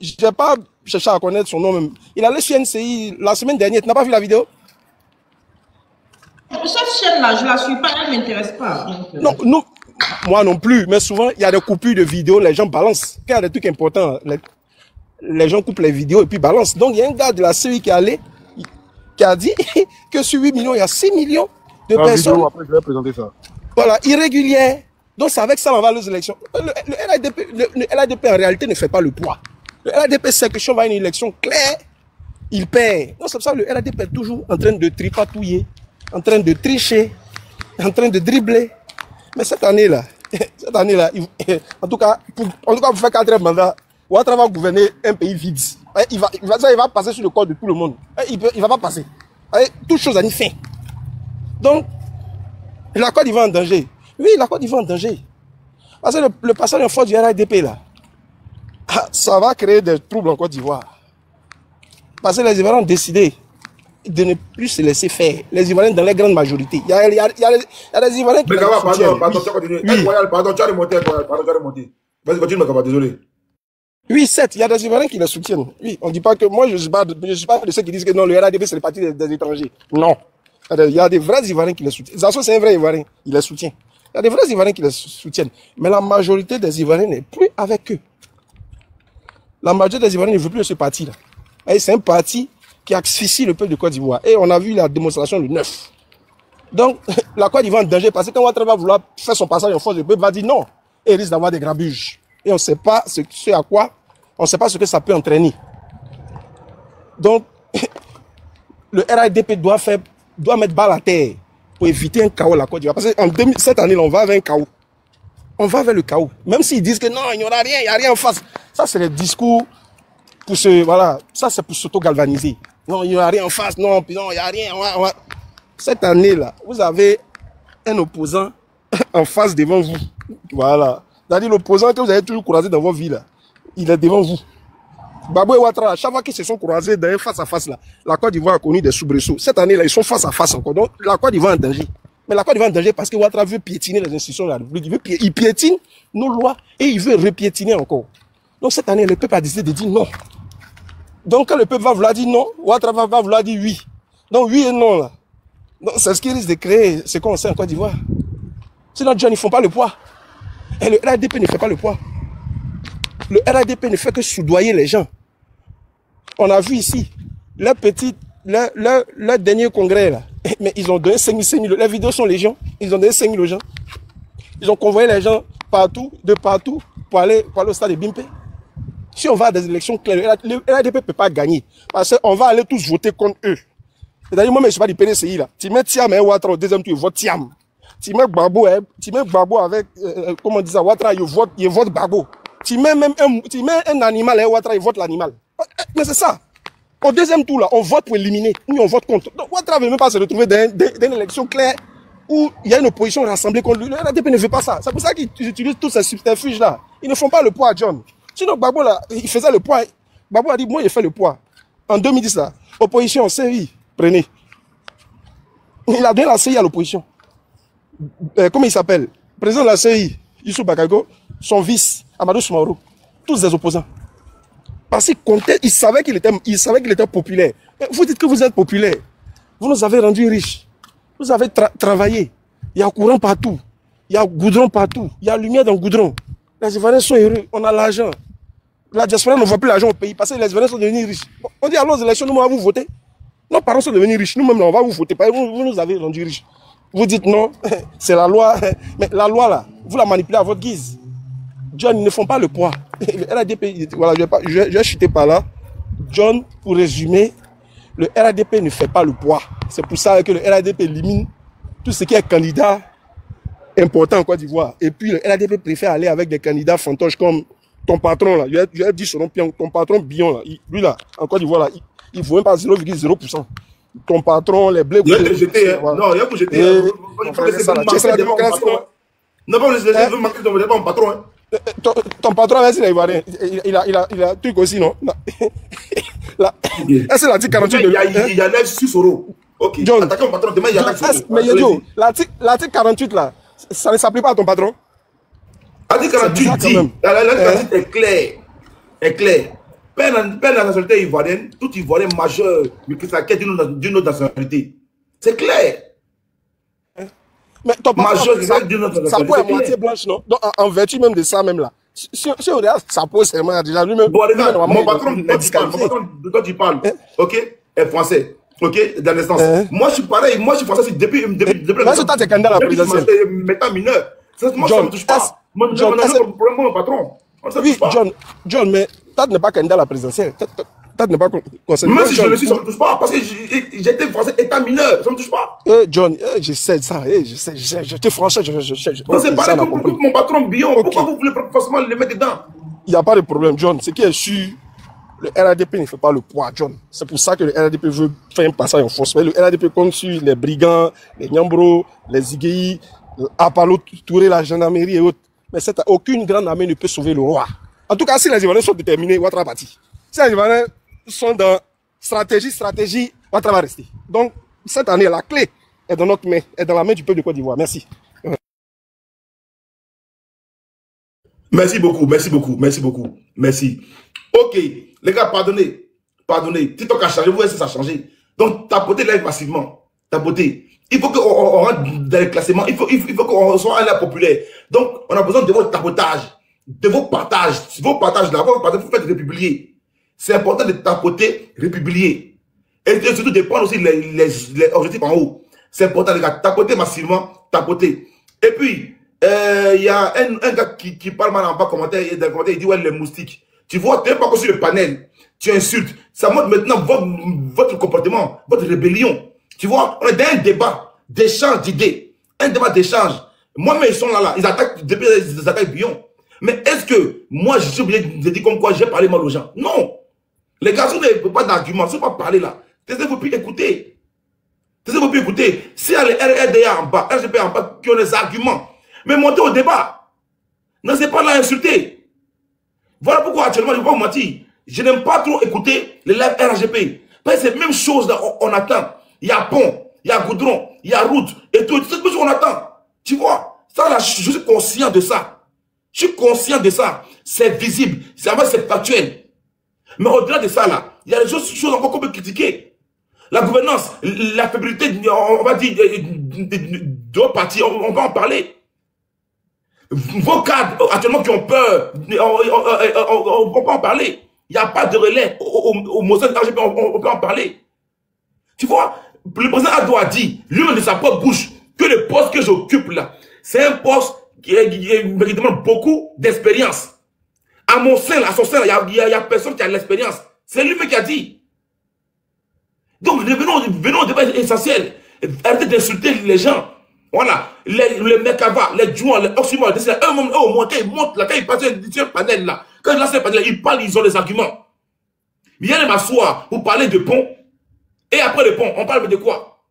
je n'ai pas cherché à connaître son nom même. Il allait sur NCI la semaine dernière. Tu n'as pas vu la vidéo? Cette chaîne-là, je ne la suis pas, elle ne m'intéresse pas. Non, non, moi non plus. Mais souvent, il y a des coupures de vidéos, les gens balancent. Quand il y a des trucs importants, les gens coupent les vidéos et puis balancent. Donc, il y a un gars de la série qui est allé, qui a dit que sur 8 millions, il y a 6 millions de personnes. Vidéo, après, je vais présenter ça. Voilà, irrégulières. Donc, c'est avec ça qu'on va aux élections. Le LADP, en réalité, ne fait pas le poids. Le LADP sait que si on va à une élection claire, il perd. Donc, c'est pour ça que le LADP est toujours en train de tripatouiller, en train de tricher, en train de dribbler. Mais cette année-là, en tout cas, pour faire 4 mandats, Ouattara va gouverner un pays vide. Il va passer sur le corps de tout le monde. Il ne va pas passer. Toute chose a une fin. Donc, la Côte d'Ivoire en danger. Oui, la Côte d'Ivoire en danger. Parce que le passage en force du RADP, là, ça va créer des troubles en Côte d'Ivoire. Parce que les Ivoiriens ont décidé de ne plus se laisser faire. Les Ivoiriens dans la grande majorité. Il y a des Ivoiriens qui... Mais pardon, tu as remonté. Vas-y, continue, Megaba, désolé. Oui, certes, il y a des Ivoiriens qui les soutiennent. Oui, on ne dit pas que... Moi, je ne suis pas de ceux qui disent que non, le RADP, c'est le parti des étrangers. Non. Il y a des vrais Ivoiriens qui les soutiennent. Zasso, c'est un vrai Ivoirien. Il les soutient. Il y a des vrais Ivoiriens qui les soutiennent. Mais la majorité des Ivoiriens n'est plus avec eux. La majorité des Ivoiriens ne veut plus de ce parti-là. C'est un parti qui asphyxie le peuple de Côte d'Ivoire. Et on a vu la démonstration le 9. Donc, la Côte d'Ivoire est en danger parce que quand Ouattara va vouloir faire son passage en force, le peuple va dire non. Et il risque d'avoir des grabuges. Et on ne sait pas on ne sait pas ce que ça peut entraîner. Donc, le RADP doit mettre balle à terre pour éviter un chaos à la Côte d'Ivoire. Parce que cette année, on va vers un chaos. On va vers le chaos. Même s'ils disent que non, il n'y aura rien, il n'y a rien en face. Ça, c'est le discours pour voilà, ça c'est pour s'auto-galvaniser. Non, il n'y aura rien en face, non, il n'y a rien. Cette année-là, vous avez un opposant en face devant vous. Voilà. C'est-à-dire l'opposant que vous avez toujours croisé dans vos vies, là, il est devant vous. Gbagbo et Ouattara, chaque fois qu'ils se sont croisés dans un face-à-face, là, la Côte d'Ivoire a connu des soubresauts. Cette année-là, ils sont face à face encore. Donc, la Côte d'Ivoire est en danger. Mais la Côte d'Ivoire est en danger parce que Ouattara veut piétiner les institutions de la République. Il piétine nos lois et il veut repiétiner encore. Donc, cette année, le peuple a décidé de dire non. Donc, quand le peuple va vouloir dire non, Ouattara va vouloir dire oui. Donc, oui et non, là. Donc, c'est ce qui risque de créer ce qu'on sait en Côte d'Ivoire. Sinon, John, ils ne font pas le poids. Et le RADP ne fait pas le poids. Le RADP ne fait que soudoyer les gens. On a vu ici, leur dernier congrès, là. Mais ils ont donné 5 000. Les vidéos sont légion. Ils ont donné 5 000 aux gens. Ils ont convoyé les gens de partout, pour aller au stade de Bimpe. Si on va à des élections claires, le RADP ne peut pas gagner. Parce qu'on va aller tous voter contre eux. C'est-à-dire, moi, je ne suis pas du PDCI, là. Tu mets Tiam et Ouattara au deuxième tour, il vote Tiam. Tu mets Gbagbo avec, comment on dit ça, Ouattara, il vote Gbagbo. Tu mets un animal et Ouattara, il vote l'animal. Mais c'est ça. Au deuxième tour, là, on vote pour éliminer. Nous, on vote contre. Donc, Ouattara ne veut même pas se retrouver dans une élection claire où il y a une opposition rassemblée contre lui. Le RADP ne veut pas ça. C'est pour ça qu'ils utilisent tous ces subterfuges-là. Ils ne font pas le poids, John. Sinon, Gbagbo, là, il faisait le poids. Gbagbo a dit, moi, j'ai fait le poids. En 2010, là, opposition, CI, prenez. Il a donné la CI à l'opposition. Comment il s'appelle? Président de la CI, Youssou Bakago, son vice, Amadou Soumaoro, tous des opposants. Parce qu'il comptait, il savait qu'il était populaire. Mais vous dites que vous êtes populaire. Vous nous avez rendus riches. Vous avez travaillé. Il y a courant partout. Il y a goudron partout. Il y a lumière dans le goudron. Les Ivoiriens sont heureux. On a l'argent. La diaspora ne voit plus l'argent au pays parce que les Ivoiriens sont devenus riches. On dit alors aux élections, nous, on va vous voter. Nos parents sont devenus riches. Nous-mêmes, on va vous voter. Parce que vous nous avez rendus riches. Vous dites non, c'est la loi. Mais la loi, là, vous la manipulez à votre guise. John, ils ne font pas le poids. Le RADP, voilà, je vais chuter par là. John, pour résumer, le RADP ne fait pas le poids. C'est pour ça que le RADP élimine tout ce qui est candidat important en Côte d'Ivoire. Et puis le RADP préfère aller avec des candidats fantoches comme ton patron, là. Je vais dire son nom, ton patron Bion, là. Lui, là, en Côte d'Ivoire, là, il ne faut même pas 0,0%. Ton patron, les blés. Il y a que j'étais, non, il y a que j'étais. C'est la démocratie. Non, pas je veux marquer ton patron. Ton patron, c'est l'Ivoirien. Il a un truc aussi, non? Est-ce que l'article 48 il y a 6 euros. Ok. Attaquez mon patron, demain il y a 6 euros. Mais Yodio, l'article 48 là, ça ne s'applique pas à ton patron? L'article 48 dit, l'article est clair. Est clair. père la nationalité ivoirienne, tout Ivoirien majeur, mais qui s'inquiète d'une autre nationalité. C'est clair. Mais ton Majeur, ça peut être moitié blanche, non? Donc, en vertu même de ça, même là. Si on regarde sa peau seulement, déjà lui-même. Bon, regarde, mon patron, de toi tu parles, ok, est français, ok, dans l'instance. Moi, je suis pareil, moi, je suis français depuis. Mais c'est toi, t'es candidat à la présidentielle. Méta mineur. Moi, ça ne me touche pas. Moi, j'ai un problème, mon patron. Oui, John, mais toi, tu n'es pas candidat à la présidentielle. Toi, tu n'es pas concerné. Même si je le suis, ça ne me touche pas. Parce que j'étais français état mineur, ça ne me touche pas. John, je sais ça. J'étais français, c'est pareil comme mon patron Bion. Pourquoi vous voulez forcément le mettre dedans? Il n'y a pas de problème, John. Ce qui est sûr, le RADP ne fait pas le poids, John. C'est pour ça que le RADP veut faire un passage en force. Mais le RADP compte sur les brigands, les Nyambro, les Igei, Apalo Touré, la gendarmerie et autres. Mais aucune grande armée ne peut sauver le roi. En tout cas, si les Ivoiriens sont déterminés, Ouattara va partir. Si les Ivoiriens sont dans stratégie, Ouattara va rester. Donc, cette année, la clé est dans notre main, est dans la main du peuple de Côte d'Ivoire. Merci. Merci beaucoup. Merci. Ok, les gars, pardonnez. TikTok a changé, vous voyez si ça a changé. Donc, tapoter live massivement. Tapoter. Il faut qu'on rentre dans les classements. Il faut qu'on soit un air populaire. Donc, on a besoin de votre tapotage, de vos partages. Vos partages là, vous faites republier. C'est important de tapoter, republier. Et surtout de prendre aussi les objectifs en haut. C'est important, les gars. Tapoter massivement, tapoter. Et puis, il y a un gars qui parle mal en bas commentaire, dans le commentaire, il dit ouais, les moustiques. Tu vois, tu n'es pas encore sur le panel. Tu insultes. Ça montre maintenant votre comportement, votre rébellion. Tu vois, on est dans un débat d'échange d'idées. Un débat d'échange. Moi-même, ils sont là. Ils attaquent Bion. Mais est-ce que moi, je suis obligé de dire comme quoi j'ai parlé mal aux gens? Non. Les garçons n'ont pas d'arguments. Ils ne sont pas parler là. Taisez-vous puis écouter. S'il y a les RRDA en bas, RGP en bas, qui ont des arguments, mais montez au débat. Non, c'est pas là insulter. Voilà pourquoi actuellement, je ne vais pas vous mentir. Je n'aime pas trop écouter les lives RGP. Parce que c'est la même chose là, on attend. Il y a pont, il y a goudron, il y a route, et tout. C'est tout ce qu'on attend. Tu vois, ça là, je suis conscient de ça. C'est visible, c'est factuel. Mais au-delà de ça là, il y a des choses encore qu'on peut critiquer. La gouvernance, la faiblité, on va dire, de partis, on va en parler. Vos cadres actuellement qui ont peur, on peut en parler. Il n'y a pas de relais au Moselle RGP, on peut en parler. Tu vois, le président Ado a dit, lui-même de sa propre bouche, que le poste que j'occupe là, c'est un poste qui demande beaucoup d'expérience. À mon sein, à son sein, il y a personne qui a l'expérience. C'est lui-même qui a dit. Donc, venons au débat essentiel. Arrêtez d'insulter les gens. Voilà. Les Mekava, les Djouan, les Oxymor, eux au moins, quand ils montent là, quand ils passent sur un panel là, quand ils lancent un panel, ils parlent, ils ont des arguments. Viens m'asseoir pour parler de pont. Et après le pont, on parle de quoi?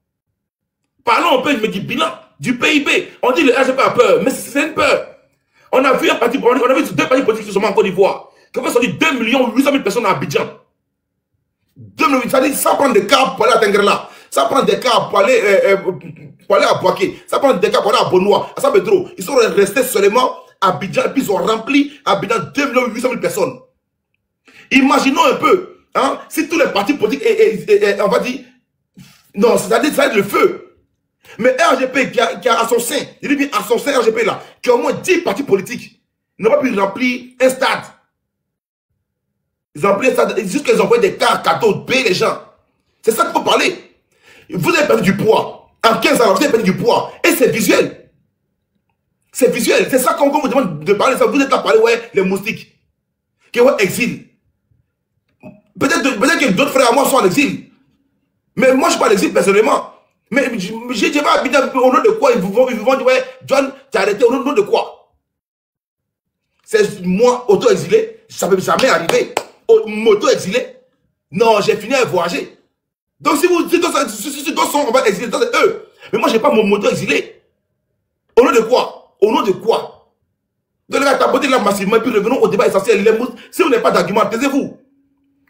Parlons un peu du bilan, du PIB. On dit le RGP a peur, mais c'est une peur. On a vu un parti, on a vu deux partis politiques qui sont en Côte d'Ivoire. Qui fait sortir 2 800 000 personnes à Abidjan. 2 millions, ça dit, ça prend des cas pour aller à Tengrela. Ça prend des cas pour aller à Boaké. Ça prend des cas pour aller à Bonois, à Sabedro. Ils sont restés seulement à Abidjan et puis ils ont rempli Abidjan 2 800 000 personnes. Imaginons un peu, hein, si tous les partis politiques, on va dire, non, c'est-à-dire, ça va être le feu. Mais RGP qui a à son sein, il dit bien à son sein RGP là, qui a au moins 10 partis politiques, ils n'ont pas pu remplir un stade. Ils ont rempli un stade, juste qu'ils envoient des cartes, cadeaux, payer les gens. C'est ça qu'il faut parler. Vous avez perdu du poids. En 15 ans, vous avez perdu du poids. Et c'est visuel. C'est visuel. C'est ça qu'on vous demande de parler. Ça. Vous êtes là à parler, ouais, les moustiques. Qui est exil. Peut-être que d'autres frères à moi sont en exil. Mais moi, je ne suis pas en exil personnellement. Mais j'ai pas habité au nom de quoi ils vous vont dire, ouais, John, tu as arrêté au nom de quoi? C'est moi, auto-exilé, ça ne peut jamais arriver. M'auto-exilé. Non, j'ai fini à voyager. Donc si d'autres sont, on va exiler, c'est eux. Mais moi, je n'ai pas mon moto-exilé. Au nom de quoi? Au nom de quoi? Donc les gars, tapotez là massivement et puis revenons au débat essentiel. Si vous n'avez pas d'argument, taisez-vous.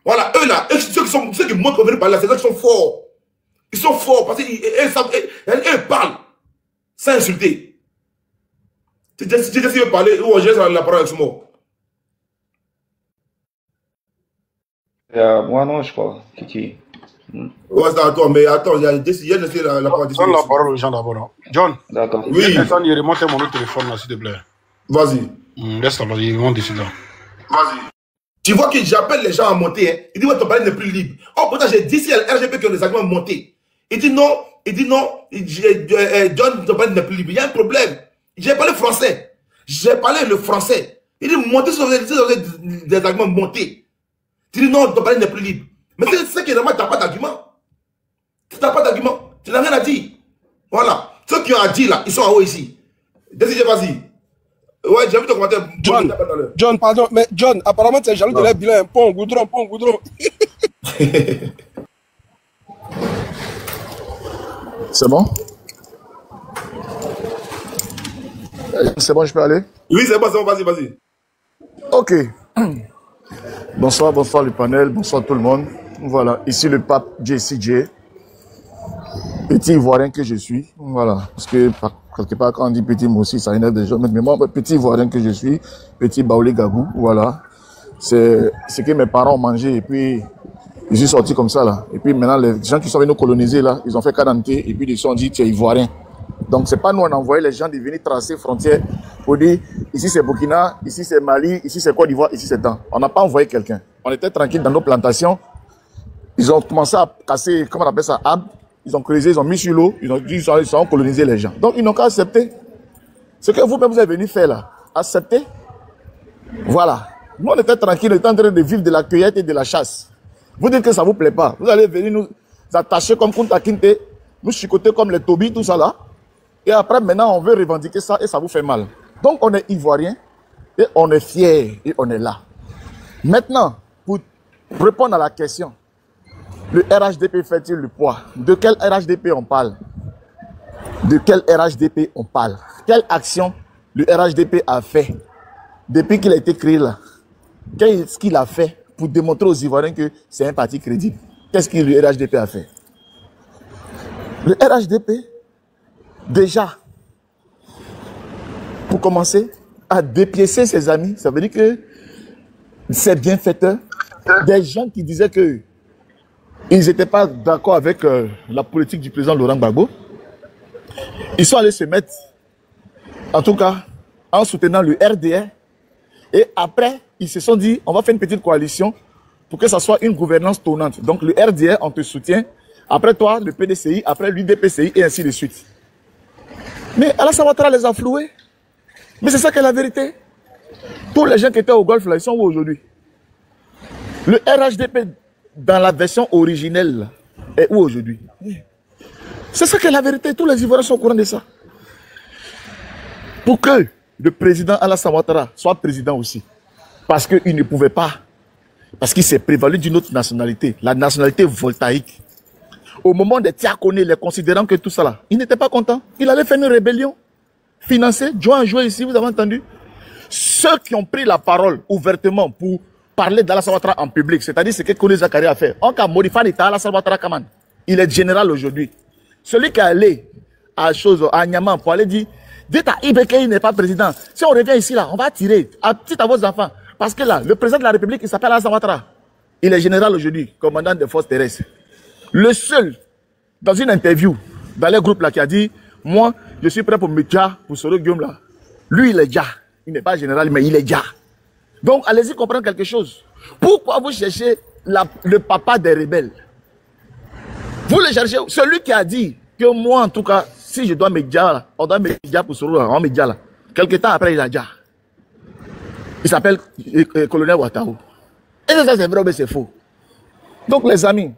Voilà, eux là, ceux qui montrent venir par là, c'est ceux qui sont forts. Ils sont forts parce qu'ils parlent sans insulter. Si tu veux parler, ou je laisse la parole avec ce mot. Moi, non, je crois. Kiki. Ouais, c'est à toi, mais attends, il y a la parole. Donne la parole aux gens d'abord. Hein. John. D'accord. Oui. Laisse il remonte mon autre téléphone là, s'il te plaît. Vas-y. Laisse-la, il remonte ici là. Vas-y. Tu vois que j'appelle les gens à monter. Hein. Il dit, ouais, ton palais n'est plus libre. Oh, pourtant, j'ai dit si RGP qui ont des arguments montés. Il dit non. John, ton palais n'est plus libre. Il y a un problème. J'ai parlé français. J'ai parlé le français. Il dit, montez sur des arguments montés. Tu dis non, ton palais n'est plus libre. Mais c'est que normalement, tu n'as pas d'argument. Tu n'as pas d'argument. Tu n'as rien à dire. Voilà. Ceux qui ont à dire là, ils sont en haut ici. Décidez, vas-y. Ouais, j'ai vu ton commentaire. John, pardon, mais John, apparemment, c'est jaloux de l'air bilan. Pont, goudron. C'est bon? C'est bon, je peux aller? Oui, c'est bon, vas-y. Ok. Bonsoir le panel, bonsoir tout le monde. Voilà, ici le pape JCJ. Petit Ivoirien que je suis. Voilà, parce que quelque part, quand on dit petit, moi aussi, ça énerve des gens. Mais moi, petit Ivoirien que je suis, petit Baoulé Gagou, voilà. C'est ce que mes parents ont mangé et puis je suis sorti comme ça là. Et puis maintenant, les gens qui sont venus nous coloniser là, ils ont fait cadenter et puis ils se sont dit, tu es Ivoirien. Donc c'est pas nous, on a envoyé les gens de venir tracer frontières pour dire, ici c'est Burkina, ici c'est Mali, ici c'est Côte d'Ivoire, ici c'est Dan. On n'a pas envoyé quelqu'un. On était tranquille dans nos plantations. Ils ont commencé à casser, comment on appelle ça, arbres. Ils ont creusé, ils ont mis sur l'eau, ils ont colonisé les gens. Donc ils n'ont qu'à accepter. Ce que vous-même vous êtes venu faire là, accepter. Voilà. Nous on était tranquille, on était en train de vivre de la cueillette et de la chasse. Vous dites que ça ne vous plaît pas. Vous allez venir nous attacher comme Kunta Kinte, nous chicoter comme les Tobi, tout ça là. Et après maintenant on veut revendiquer ça et ça vous fait mal. Donc on est Ivoirien et on est fier et on est là. Maintenant, pour répondre à la question, le RHDP fait-il le poids? De quel RHDP on parle? De quel RHDP on parle? Quelle action le RHDP a fait depuis qu'il a été créé là? Qu'est-ce qu'il a fait pour démontrer aux Ivoiriens que c'est un parti crédible? Qu'est-ce que le RHDP a fait? Le RHDP, déjà, pour commencer, a dépiécé ses amis. Ça veut dire que ces bienfaiteurs, des gens qui disaient que ils n'étaient pas d'accord avec la politique du président Laurent Gbagbo. Ils sont allés se mettre, en tout cas, en soutenant le RDR. Et après, ils se sont dit, on va faire une petite coalition pour que ça soit une gouvernance tournante. Donc le RDR, on te soutient. Après toi, le PDCI, après l'UDPCI, et ainsi de suite. Mais Alassane Ouattara les a floués. Mais c'est ça qui est la vérité. Tous les gens qui étaient au Golfe, là, ils sont où aujourd'hui? Le RHDP, dans la version originelle, est où aujourd'hui? C'est ça qui est la vérité. Tous les Ivoiriens sont au courant de ça. Pour que le président Alassane Ouattara soit président aussi. Parce qu'il ne pouvait pas. Parce qu'il s'est prévalu d'une autre nationalité. La nationalité voltaïque. Au moment des Tiakoné, les considérant que tout ça là, il n'était pas content. Il allait faire une rébellion. Financée. Joint a joué ici, vous avez entendu? Ceux qui ont pris la parole ouvertement pour parler d'Alassane Ouattara en public, c'est-à-dire ce que Kone Zakari a fait. On a modifié l'État Alassane Ouattara Kaman. Il est général aujourd'hui. Celui qui est allé à Niamey pour aller dire, dites à Ibeke, il n'est pas président. Si on revient ici là, on va tirer à vos enfants. Parce que là, le président de la République, il s'appelle Alassane Ouattara. Il est général aujourd'hui, commandant des forces terrestres. Le seul, dans une interview, dans les groupes là, qui a dit, moi, je suis prêt pour me dire, pour Soro Guillaume là. Lui, il est déjà. Il n'est pas général, mais il est déjà. Donc, allez-y comprendre quelque chose. Pourquoi vous cherchez le papa des rebelles? Vous le cherchez, celui qui a dit que moi, en tout cas, si je dois me dire, on doit me dire pour Soro, on me dit là. Quelque temps après, il a déjà. Il s'appelle colonel Ouattara. Et ça, c'est vrai, mais c'est faux. Donc, les amis,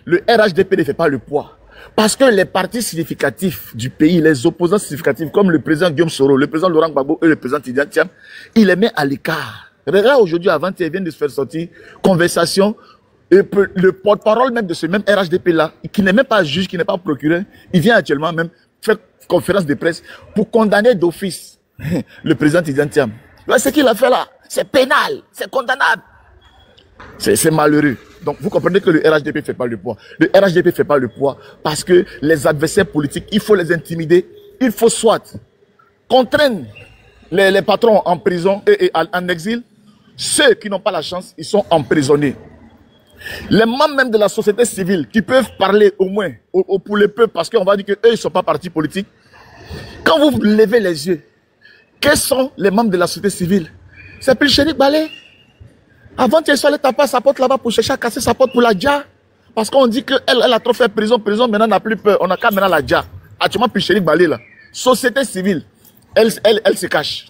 le RHDP ne fait pas le poids. Parce que les partis significatifs du pays, les opposants significatifs, comme le président Guillaume Soro, le président Laurent Gbagbo et le président Tidjane Thiam, il les met à l'écart. Regarde aujourd'hui, avant, il vient de se faire sortir, conversation, et le porte-parole même de ce même RHDP-là, qui n'est même pas juge, qui n'est pas procureur, il vient actuellement même faire conférence de presse pour condamner d'office le président Tidjane Thiam. Ce qu'il a fait là, c'est pénal, c'est condamnable. C'est malheureux. Donc vous comprenez que le RHDP ne fait pas le poids. Le RHDP ne fait pas le poids parce que les adversaires politiques, il faut les intimider. Il faut soit contraindre les patrons en prison et en exil. Ceux qui n'ont pas la chance, ils sont emprisonnés. Les membres même de la société civile qui peuvent parler au moins pour le peuple, parce qu'on va dire qu'eux, ils ne sont pas partis politiques. Quand vous levez les yeux, quels sont les membres de la société civile? C'est plus Chéri Balé. Avant qu'elle soit allée taper sa porte là-bas pour chercher à casser sa porte pour la Dja. Parce qu'on dit qu'elle a trop fait prison, maintenant on n'a plus peur. On a qu'à maintenant la Dja. Actuellement, puis Chéri Balé là. Société civile, elle se cache.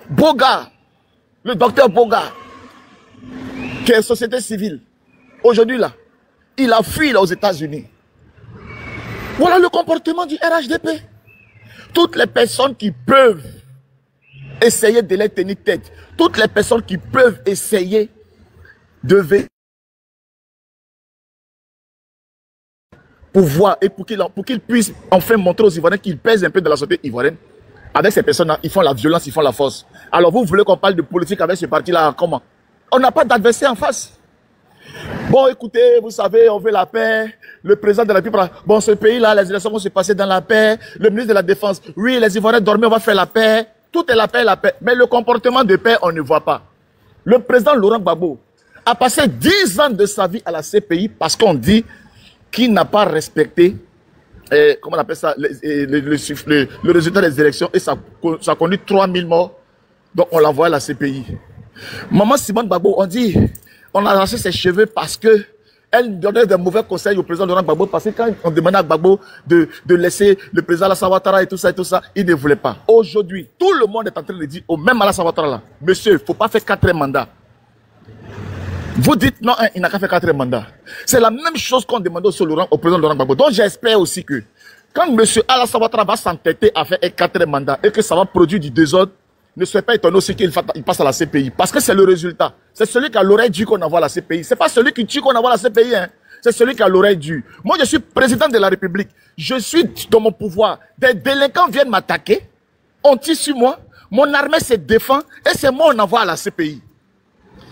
Boga, le docteur Boga, qui est société civile, aujourd'hui là, il a fui là aux États-Unis. Voilà le comportement du RHDP. Toutes les personnes qui peuvent essayer de les tenir tête, toutes les personnes qui peuvent essayer de pouvoir et pour qu'ils puissent enfin montrer aux Ivoiriens qu'ils pèsent un peu dans la société ivoirienne. Avec ces personnes-là, ils font la violence, ils font la force. Alors vous voulez qu'on parle de politique avec ce parti-là, comment? On n'a pas d'adversaire en face. Bon, écoutez, vous savez, on veut la paix. Le président de la République, bon, ce pays-là, les élections vont se passer dans la paix. Le ministre de la Défense, oui, les Ivoiriens dorment, on va faire la paix. Tout est la paix, la paix. Mais le comportement de paix, on ne voit pas. Le président Laurent Gbagbo a passé 10 ans de sa vie à la CPI parce qu'on dit qu'il n'a pas respecté, comment on appelle ça, le résultat des élections et ça a conduit 3000 morts. Donc on l'envoie à la CPI. Maman Simone Gbagbo, on dit, on a arraché ses cheveux parce que elle donnait de mauvais conseils au président Laurent Gbagbo parce que quand on demandait à Gbagbo de laisser le président Alassane Ouattara et tout ça, il ne voulait pas. Aujourd'hui, tout le monde est en train de dire, même Alassane Ouattara là, monsieur, il ne faut pas faire 4 mandats. Vous dites non, il n'a qu'à faire 4 mandats. C'est la même chose qu'on demandait au président Laurent Gbagbo. Donc j'espère aussi que quand monsieur Alassane Ouattara va s'entêter à faire 4 mandats et que ça va produire du désordre, ne soyez pas étonné aussi qu'il passe à la CPI. Parce que c'est le résultat. C'est celui qui a l'oreille due qu'on envoie à la CPI. C'est pas celui qui tue qu'on envoie à la CPI. Hein. C'est celui qui a l'oreille due. Moi, je suis président de la République. Je suis dans mon pouvoir. Des délinquants viennent m'attaquer. On tire sur moi. Mon armée se défend. Et c'est moi on envoie à la CPI.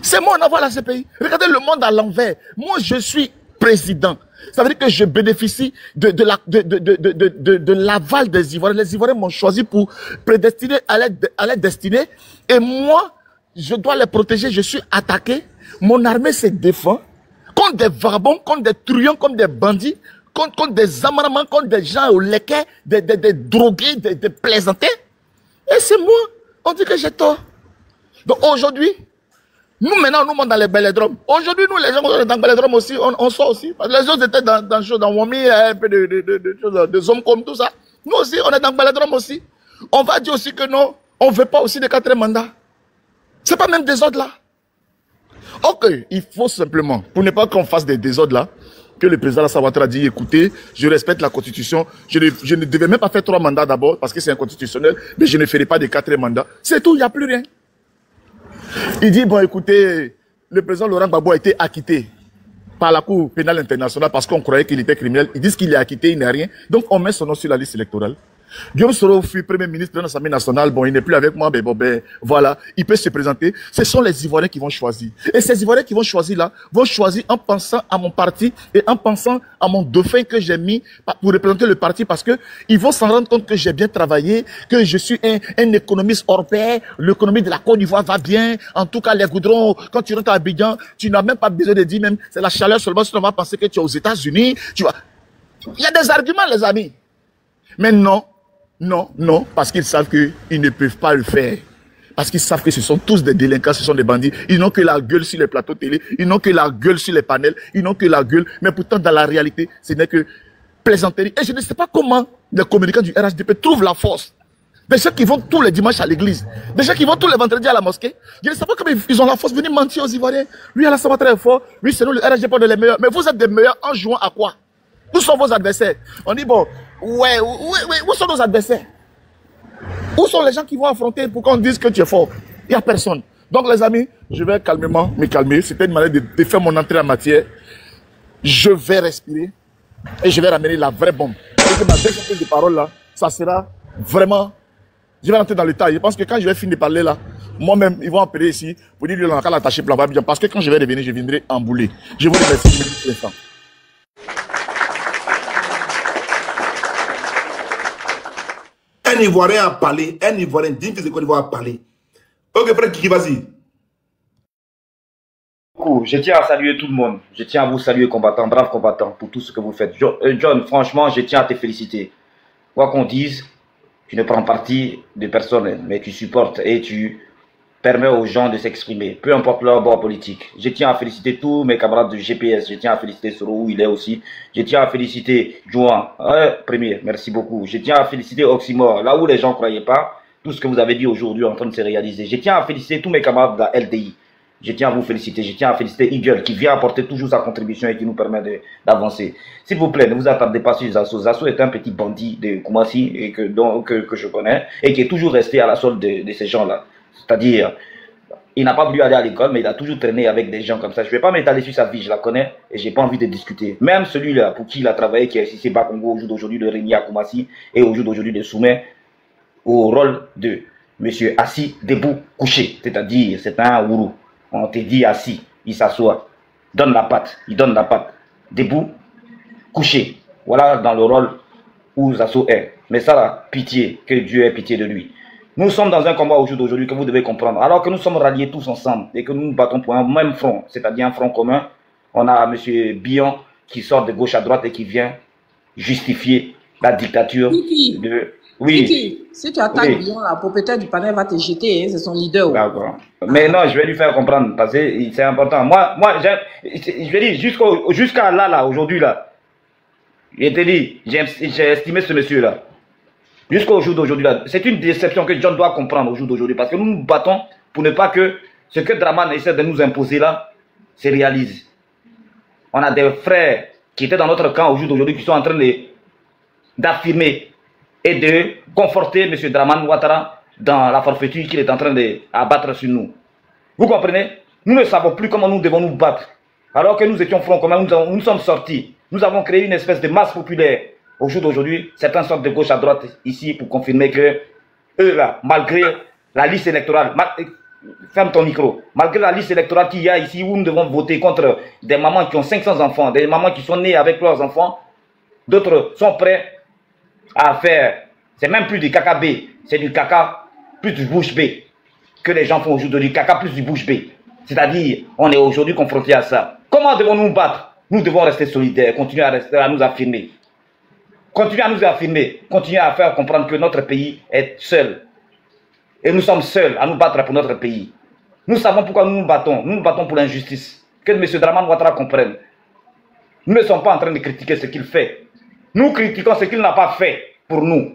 C'est moi on envoie à la CPI. Regardez le monde à l'envers. Moi, je suis président. Ça veut dire que je bénéficie de l'aval des Ivoiriens. Les Ivoiriens m'ont choisi pour prédestiner à leur destinée. Et moi, je dois les protéger. Je suis attaqué. Mon armée se défend contre des vagabonds, contre des truands, contre des bandits, contre des amarrements, contre des gens au leket, des drogués, des plaisantés. Et c'est moi. On dit que j'ai tort. Donc aujourd'hui, nous, maintenant, nous sommes dans les bélodromes. Aujourd'hui, nous, les gens sont dans les bélodromes aussi, on sort aussi. Parce que les autres étaient dans Wami, un peu de hommes comme tout ça. Nous aussi, on est dans les bélodromes aussi. On va dire aussi que non, on ne veut pas aussi de 4 mandats. C'est pas même des ordres là. Ok, il faut simplement, pour ne pas qu'on fasse des désordres là, que le président Alassane Ouattara dit, écoutez, je respecte la constitution, je ne devais même pas faire 3 mandats d'abord, parce que c'est inconstitutionnel, mais je ne ferai pas de 4 mandats. C'est tout, il n'y a plus rien. Il dit, bon, écoutez, le président Laurent Gbagbo a été acquitté par la Cour pénale internationale parce qu'on croyait qu'il était criminel. Ils disent qu'il est acquitté, il n'est rien. Donc, on met son nom sur la liste électorale. Guillaume Soro fut premier ministre de l'Assemblée nationale. Bon, il n'est plus avec moi, mais bon, voilà. Il peut se présenter. Ce sont les Ivoiriens qui vont choisir. Et ces Ivoiriens qui vont choisir là, vont choisir en pensant à mon parti et en pensant à mon dauphin que j'ai mis pour représenter le parti parce que ils vont s'en rendre compte que j'ai bien travaillé, que je suis un économiste hors pair. L'économie de la Côte d'Ivoire va bien. En tout cas, les goudrons, quand tu rentres à Abidjan, tu n'as même pas besoin de dire même, c'est la chaleur seulement si on va penser que tu es aux États-Unis. Tu vois. Il y a des arguments, les amis. Mais non. Non, non, parce qu'ils savent qu'ils ne peuvent pas le faire. Parce qu'ils savent que ce sont tous des délinquants, ce sont des bandits. Ils n'ont que la gueule sur les plateaux télé, ils n'ont que la gueule sur les panels, ils n'ont que la gueule. Mais pourtant, dans la réalité, ce n'est que plaisanterie. Et je ne sais pas comment les communicants du RHDP trouvent la force. Des gens qui vont tous les dimanches à l'église, des gens qui vont tous les vendredis à la mosquée. Je ne sais pas comment ils ont la force de venir mentir aux Ivoiriens. Lui, Alassane Ouattara est fort. Lui, c'est nous, le RHDP, on est les meilleurs. Mais vous êtes des meilleurs en jouant à quoi? Où sont vos adversaires? On dit, bon, ouais, où sont nos adversaires? Où sont les gens qui vont affronter pour qu'on dise que tu es fort? Il n'y a personne. Donc, les amis, je vais calmement me calmer. C'était une manière de faire mon entrée en matière. Je vais respirer et je vais ramener la vraie bombe. Et ma deuxième prise de parole là, ça sera vraiment... Je vais rentrer dans le tas. Je pense que quand je vais finir de parler là, moi-même, ils vont appeler ici pour dire qu'on a qu'à l'attacher plan bien. Parce que quand je vais revenir, je viendrai en boulet. Je vous remercie pour l'instant. Un Ivoirien a parlé, un Ivoirien digne de Côte d'Ivoire a parlé. Ok, frère Kiki, vas-y. Je tiens à saluer tout le monde. Je tiens à vous saluer, combattants, braves combattants, pour tout ce que vous faites. John, franchement, je tiens à te féliciter. Quoi qu'on dise, tu ne prends parti de personne, mais tu supportes et tu permets aux gens de s'exprimer, peu importe leur bord politique. Je tiens à féliciter tous mes camarades de GPS. Je tiens à féliciter Soro, où il est aussi. Je tiens à féliciter Jouan, premier, merci beaucoup. Je tiens à féliciter Oxymore, là où les gens ne croyaient pas. Tout ce que vous avez dit aujourd'hui est en train de se réaliser. Je tiens à féliciter tous mes camarades de la LDI. Je tiens à vous féliciter. Je tiens à féliciter Eagle qui vient apporter toujours sa contribution et qui nous permet d'avancer. S'il vous plaît, ne vous attardez pas sur Zasso. Zasso est un petit bandit de Koumassi et que je connais et qui est toujours resté à la solde de ces gens-là. C'est-à-dire, il n'a pas voulu aller à l'école, mais il a toujours traîné avec des gens comme ça. Je ne vais pas m'étaler sur sa vie, je la connais et je n'ai pas envie de discuter. Même celui-là pour qui il a travaillé, qui est ici, Bakongo, au jour d'aujourd'hui de Rémi à Koumassi et au jour d'aujourd'hui de soumet au rôle de monsieur assis, debout, couché. C'est-à-dire, c'est un ourou. On te dit assis, il s'assoit, donne la patte, il donne la patte, debout, couché. Voilà dans le rôle où Zasso est. Mais ça, là, pitié, que Dieu ait pitié de lui. Nous sommes dans un combat au jour d'aujourd'hui que vous devez comprendre. Alors que nous sommes ralliés tous ensemble et que nous nous battons pour un même front, c'est-à-dire un front commun, on a M. Bion qui sort de gauche à droite et qui vient justifier la dictature de... Oui. Kiki, si tu attaques Bion, la propriétaire du panel va te jeter, hein, c'est son leader. D'accord. Mais non, je vais lui faire comprendre parce que c'est important. Moi, je vais dire, jusqu'à là, aujourd'hui, là, je te dis, j'ai estimé ce monsieur-là. Jusqu'au jour d'aujourd'hui, là, c'est une déception que John doit comprendre au jour d'aujourd'hui parce que nous nous battons pour ne pas que ce que Draman essaie de nous imposer là se réalise. On a des frères qui étaient dans notre camp au jour d'aujourd'hui qui sont en train d'affirmer et de conforter M. Draman Ouattara dans la forfaiture qu'il est en train d'abattre sur nous. Vous comprenez? Nous ne savons plus comment nous devons nous battre. Alors que nous étions front commun, nous sommes sortis. Nous avons créé une espèce de masse populaire. Au jour d'aujourd'hui, certains sortent de gauche à droite ici pour confirmer que eux là, malgré la liste électorale, ferme ton micro, malgré la liste électorale qu'il y a ici où nous devons voter contre des mamans qui ont 500 enfants, des mamans qui sont nées avec leurs enfants, d'autres sont prêts à faire, c'est même plus du caca B, c'est du caca plus du bouche B que les gens font aujourd'hui, caca plus du bouche B. C'est-à-dire, on est aujourd'hui confronté à ça. Comment devons-nous nous battre? Nous devons rester solidaires, continuer à nous affirmer. Continuer à nous affirmer, continuer à faire comprendre que notre pays est seul. Et nous sommes seuls à nous battre pour notre pays. Nous savons pourquoi nous nous battons. Nous nous battons pour l'injustice. Que M. Draman Ouattara comprenne. Nous ne sommes pas en train de critiquer ce qu'il fait. Nous critiquons ce qu'il n'a pas fait pour nous.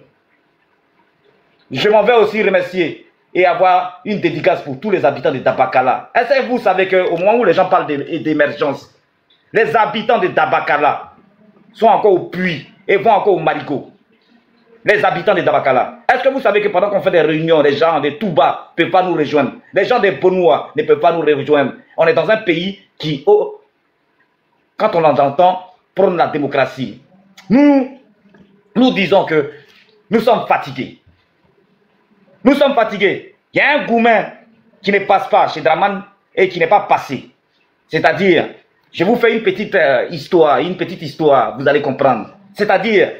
Je m'en vais aussi remercier et avoir une dédicace pour tous les habitants de Dabakala. Est-ce que vous savez qu'au moment où les gens parlent d'émergence, les habitants de Dabakala sont encore au puits et vont encore au marigot. Les habitants de Dabakala. Est-ce que vous savez que pendant qu'on fait des réunions, les gens de Touba ne peuvent pas nous rejoindre? Les gens de Bonoua ne peuvent pas nous rejoindre. On est dans un pays qui, quand on entend prône la démocratie, nous disons que nous sommes fatigués. Nous sommes fatigués. Il y a un goumen qui ne passe pas chez Draman et qui n'est pas passé. C'est-à-dire, je vous fais une petite histoire, vous allez comprendre. C'est-à-dire,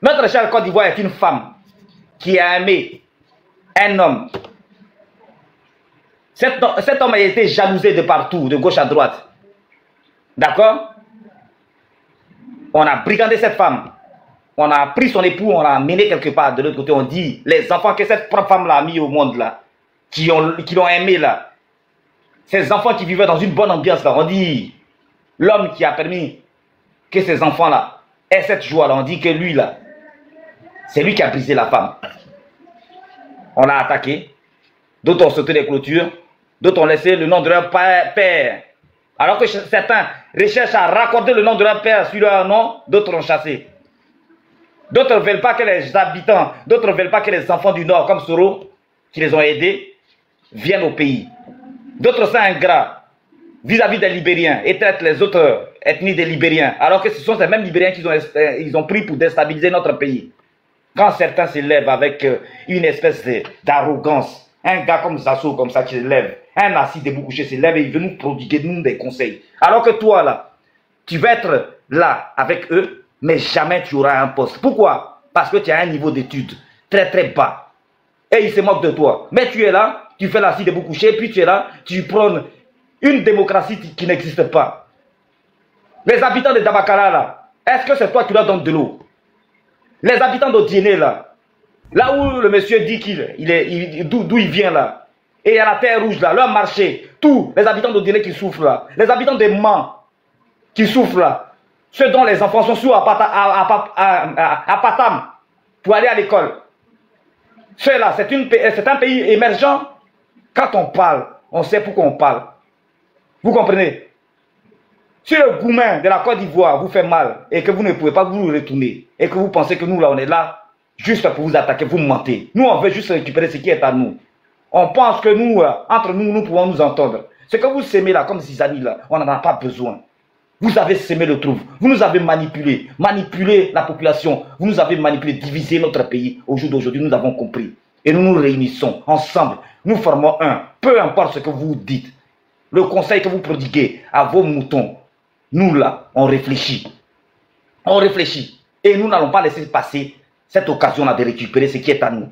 notre chère Côte d'Ivoire est une femme qui a aimé un homme. Cet homme a été jalousé de partout, de gauche à droite. D'accord? On a brigandé cette femme. On a pris son époux, on l'a amené quelque part. De l'autre côté, on dit, les enfants que cette femme-là a mis au monde, là, qui l'ont aimé, là, ces enfants qui vivaient dans une bonne ambiance, là, on dit, l'homme qui a permis que ces enfants-là aient cette joie-là, on dit que lui, là, c'est lui qui a brisé la femme. On l'a attaqué. D'autres ont sauté les clôtures. D'autres ont laissé le nom de leur père. Alors que certains recherchent à raccorder le nom de leur père sur leur nom, d'autres l'ont chassé. D'autres ne veulent pas que les habitants, d'autres ne veulent pas que les enfants du Nord, comme Soro, qui les ont aidés, viennent au pays. D'autres sont ingrats vis-à-vis des Libériens et traitent les autres ethnies des Libériens, alors que ce sont ces mêmes Libériens qu'ils ont pris pour déstabiliser notre pays. Quand certains se lèvent avec une espèce d'arrogance, un gars comme Zasso, comme ça, qui se lève, un assis debout couché se lève et il veut nous prodiguer nous des conseils. Alors que toi, là, tu vas être là avec eux, mais jamais tu auras un poste. Pourquoi? Parce que tu as un niveau d'études très très bas. Et ils se moquent de toi. Mais tu es là, tu fais l'assis debout couché, puis tu es là, tu prônes Une démocratie qui n'existe pas. Les habitants de Dabakara, là, est-ce que c'est toi qui leur donnes de l'eau? Les habitants d'Odiéné, là où le monsieur dit d'où il vient, là, et à la terre rouge, là, leur marché, tous les habitants d'Odiéné qui souffrent, là, les habitants des Mans qui souffrent, là, ceux dont les enfants sont sous à Patam pour aller à l'école. Ceux-là, c'est un pays émergent. Quand on parle, on sait pourquoi on parle. Vous comprenez? Si le gouvernement de la Côte d'Ivoire vous fait mal et que vous ne pouvez pas vous retourner et que vous pensez que nous, là, on est là juste pour vous attaquer, vous mentez. Nous, on veut juste récupérer ce qui est à nous. On pense que nous, entre nous, nous pouvons nous entendre. Ce que vous sémez là, comme Zizani, là, on n'en a pas besoin. Vous avez sémé le trouble. Vous nous avez manipulé la population. Vous nous avez manipulé, divisé notre pays. Au jour d'aujourd'hui, nous avons compris. Et nous nous réunissons ensemble. Nous formons un. Peu importe ce que vous dites. Le conseil que vous prodiguez à vos moutons. Nous là, on réfléchit. On réfléchit. Et nous n'allons pas laisser passer cette occasion-là de récupérer ce qui est à nous.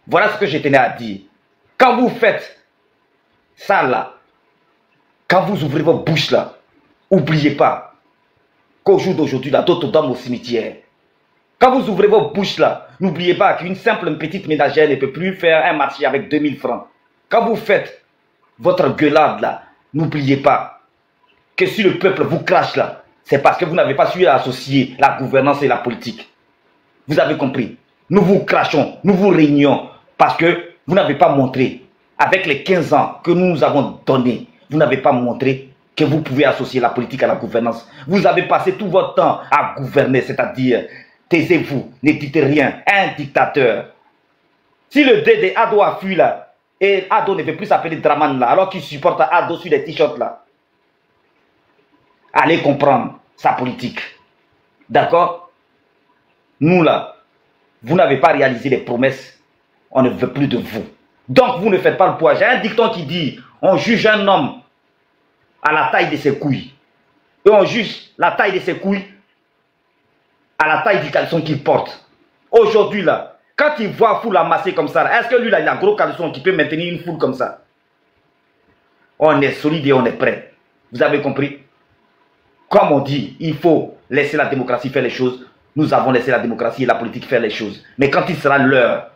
Voilà ce que je tenais à dire. Quand vous faites ça là, quand vous ouvrez vos bouches là, n'oubliez pas qu'au jour d'aujourd'hui, là, d'autres dorment au cimetière. Quand vous ouvrez vos bouches là, n'oubliez pas qu'une simple petite ménagère ne peut plus faire un marché avec 2000 francs. Quand vous faites votre gueulade là, n'oubliez pas que si le peuple vous crache là, c'est parce que vous n'avez pas su associer la gouvernance et la politique. Vous avez compris? Nous vous crachons, nous vous réunions parce que vous n'avez pas montré, avec les 15 ans que nous nous avons donnés, vous n'avez pas montré que vous pouvez associer la politique à la gouvernance. Vous avez passé tout votre temps à gouverner, c'est-à-dire, taisez-vous, ne dites rien, un dictateur. Si le DD Ado a fui là, et Ado ne veut plus s'appeler Draman là, alors qu'il supporte Ado sur les t-shirts là, allez comprendre sa politique. D'accord? Nous là, vous n'avez pas réalisé les promesses, on ne veut plus de vous. Donc vous ne faites pas le poids. J'ai un dicton qui dit, on juge un homme à la taille de ses couilles. Et on juge la taille de ses couilles à la taille du caleçon qu'il porte. Aujourd'hui là, quand il voit foule amassée comme ça, est-ce que lui là, il a un gros caleçon qui peut maintenir une foule comme ça? On est solide et on est prêt. Vous avez compris? Comme on dit, il faut laisser la démocratie faire les choses. Nous avons laissé la démocratie et la politique faire les choses. Mais quand il sera l'heure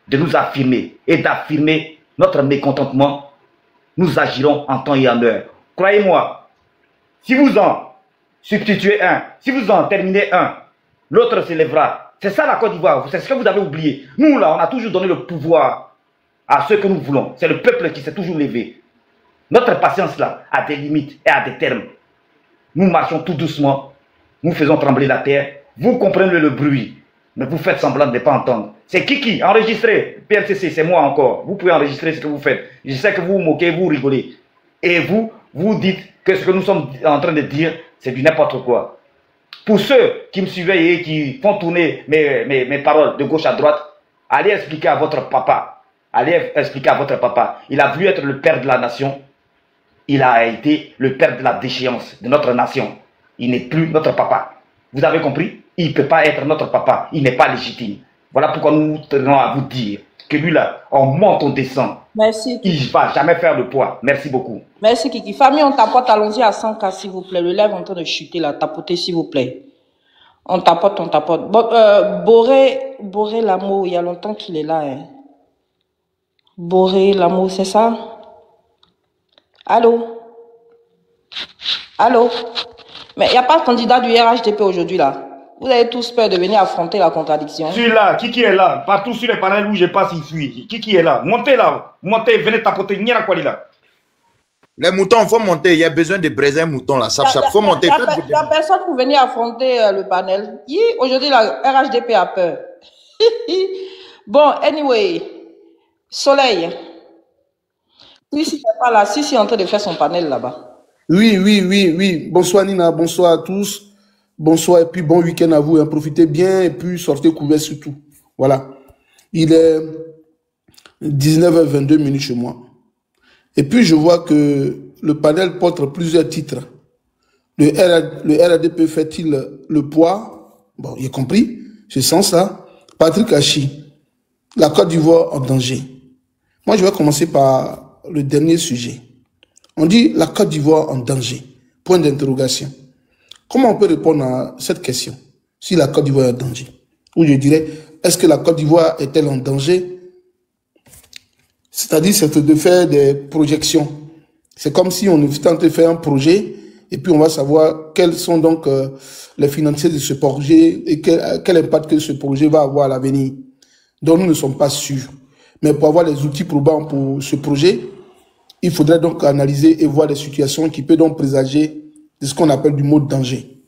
de nous affirmer et d'affirmer notre mécontentement, nous agirons en temps et en heure. Croyez-moi, si vous en substituez un, si vous en terminez un, l'autre se lèvera. C'est ça la Côte d'Ivoire, c'est ce que vous avez oublié. Nous là, on a toujours donné le pouvoir à ceux que nous voulons. C'est le peuple qui s'est toujours levé. Notre patience là a des limites et a des termes. Nous marchons tout doucement, nous faisons trembler la terre. Vous comprenez le bruit, mais vous faites semblant de ne pas entendre. C'est Kiki, enregistrez. PLCC, c'est moi encore. Vous pouvez enregistrer ce que vous faites. Je sais que vous vous moquez, vous rigolez. Et vous dites que ce que nous sommes en train de dire, c'est du n'importe quoi. Pour ceux qui me suivaient et qui font tourner mes paroles de gauche à droite, allez expliquer à votre papa. Allez expliquer à votre papa. Il a voulu être le père de la nation. Il a été le père de la déchéance de notre nation. Il n'est plus notre papa. Vous avez compris? Il ne peut pas être notre papa. Il n'est pas légitime. Voilà pourquoi nous tenons à vous dire que lui là, on monte, on descend. Merci. Il ne va jamais faire le poids. Merci beaucoup. Merci Kiki. Famille, on tapote, allons-y à 100K s'il vous plaît. Le live est en train de chuter là. Tapotez s'il vous plaît. On tapote, on tapote. Bon, Boré l'amour, il y a longtemps qu'il est là. Hein. Boré l'amour, c'est ça? Allô? Allô? Mais il n'y a pas de candidat du RHDP aujourd'hui là. Vous avez tous peur de venir affronter la contradiction. Je suis là, qui est là? Partout sur les panels où je passe, il fuit. Qui est là? Montez là, montez, venez tapoter. Il n'y a quoi là? Les moutons, il faut monter. Il y a besoin de braiser un mouton là. Il faut monter. Il n'y a personne pour venir affronter le panel. Aujourd'hui, la RHDP a peur. Bon, anyway. Soleil. Si n'est pas là, si est en train de faire son panel là-bas. Oui. Bonsoir Nina, bonsoir à tous. Bonsoir et puis bon week-end à vous. Hein. Profitez bien et puis sortez couverts surtout. Voilà. Il est 19h22 chez moi. Et puis je vois que le panel porte plusieurs titres. Le RADP fait-il le poids? Bon, il a compris. Je sens ça. Patrick Hachi. La Côte d'Ivoire en danger. Moi, je vais commencer par le dernier sujet. On dit la Côte d'Ivoire en danger. Point d'interrogation. Comment on peut répondre à cette question? Si la Côte d'Ivoire est en danger. Ou je dirais, est-ce que la Côte d'Ivoire est-elle en danger? C'est-à-dire, c'est de faire des projections. C'est comme si on était en train de faire un projet et puis on va savoir quels sont donc les financiers de ce projet et quel impact que ce projet va avoir à l'avenir. Donc nous ne sommes pas sûrs. Mais pour avoir les outils probants pour ce projet, il faudrait donc analyser et voir des situations qui peuvent donc présager de ce qu'on appelle du mot danger.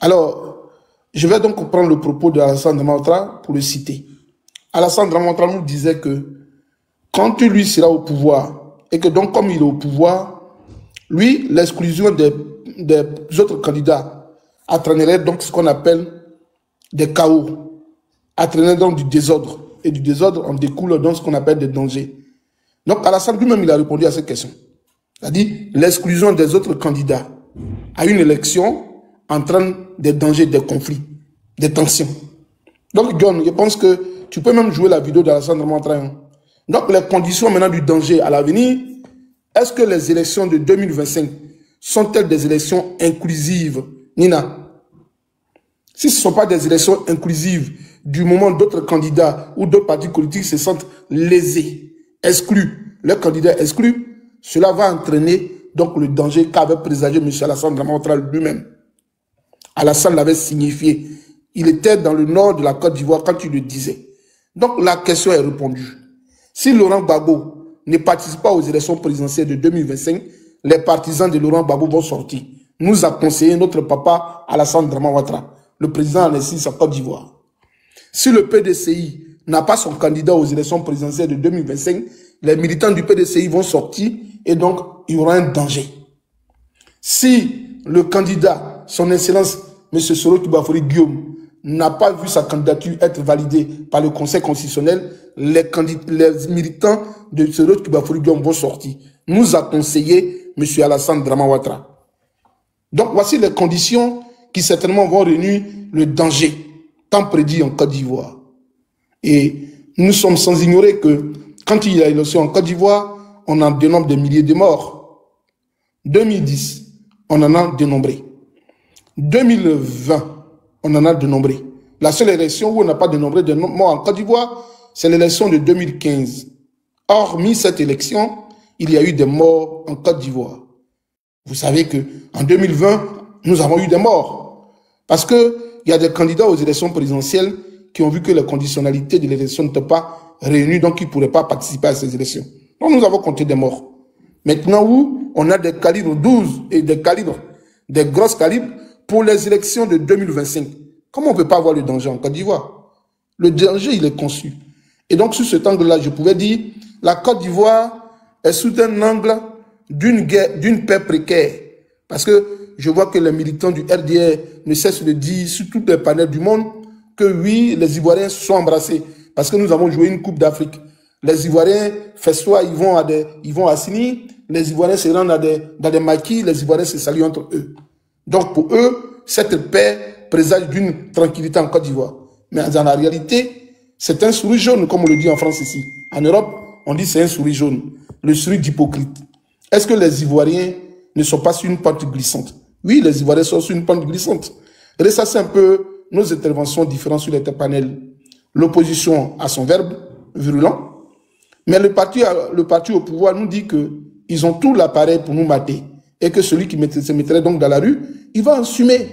Alors, je vais donc prendre le propos de Alassane Dramane Ouattara pour le citer. Alassane Dramane Ouattara nous disait que quand lui sera au pouvoir, et que donc comme il est au pouvoir, lui, l'exclusion des autres candidats entraînerait donc ce qu'on appelle des chaos, entraînerait donc du désordre. Et du désordre en découle donc ce qu'on appelle des dangers. Donc Alassane lui-même, il a répondu à cette question. C'est-à-dire, l'exclusion des autres candidats à une élection entraîne des dangers, des conflits, des tensions. Donc John, je pense que tu peux même jouer la vidéo d'Alassane Dramane Ouattara. Donc les conditions maintenant du danger à l'avenir, est-ce que les élections de 2025 sont-elles des élections inclusives, Nina? Si ce ne sont pas des élections inclusives, du moment d'autres candidats ou d'autres partis politiques se sentent lésés, exclus, leurs candidats exclus, cela va entraîner donc le danger qu'avait présagé M. Alassane Dramane Ouattara lui-même. Alassane l'avait signifié. Il était dans le nord de la Côte d'Ivoire quand il le disait. Donc la question est répondue. Si Laurent Gbagbo ne participe pas aux élections présidentielles de 2025, les partisans de Laurent Gbagbo vont sortir. Nous a conseillé notre papa Alassane Dramane Ouattara, le président en exercice en Côte d'Ivoire. Si le PDCI n'a pas son candidat aux élections présidentielles de 2025, les militants du PDCI vont sortir et donc il y aura un danger. Si le candidat, son excellence, M. Soro Kibafori Guillaume, n'a pas vu sa candidature être validée par le Conseil constitutionnel, les militants de Soro Kibafori Guillaume vont sortir. Nous a conseillé M. Alassane Dramane Ouattara. Donc voici les conditions qui certainement vont réunir le danger tant prédit en Côte d'Ivoire. Et nous sommes sans ignorer que quand il y a élection en Côte d'Ivoire, on en dénombre des milliers de morts. 2010, on en a dénombré. 2020, on en a dénombré. La seule élection où on n'a pas dénombré de morts en Côte d'Ivoire, c'est l'élection de 2015. Hormis cette élection, il y a eu des morts en Côte d'Ivoire. Vous savez qu'en 2020, nous avons eu des morts. Parce qu'il y a des candidats aux élections présidentielles qui ont vu que les conditionnalités de l'élection n'étaient pas réunies, donc ils ne pourraient pas participer à ces élections. Donc nous avons compté des morts. Maintenant où on a des calibres 12 et des calibres, des grosses calibres pour les élections de 2025. Comment on ne peut pas avoir le danger en Côte d'Ivoire? Le danger, il est conçu. Et donc sur cet angle-là, je pouvais dire, la Côte d'Ivoire est sous un angle d'une guerre, d'une paix précaire. Parce que je vois que les militants du RDR ne cessent de dire sur tous les panels du monde que oui, les Ivoiriens se sont embrassés. Parce que nous avons joué une Coupe d'Afrique. Les Ivoiriens festoient, ils vont à Sini, les Ivoiriens se rendent dans des maquis, les Ivoiriens se saluent entre eux. Donc pour eux, cette paix présage d'une tranquillité en Côte d'Ivoire. Mais dans la réalité, c'est un souris jaune, comme on le dit en France ici. En Europe, on dit c'est un souris jaune, le souris d'hypocrite. Est-ce que les Ivoiriens ne sont pas sur une pente glissante? Oui, les Ivoiriens sont sur une pente glissante. Ressassez un peu nos interventions différentes sur les panels. L'opposition a son verbe virulent, mais le parti au pouvoir nous dit qu'ils ont tout l'appareil pour nous mater et que celui qui se mettrait donc dans la rue, il va assumer.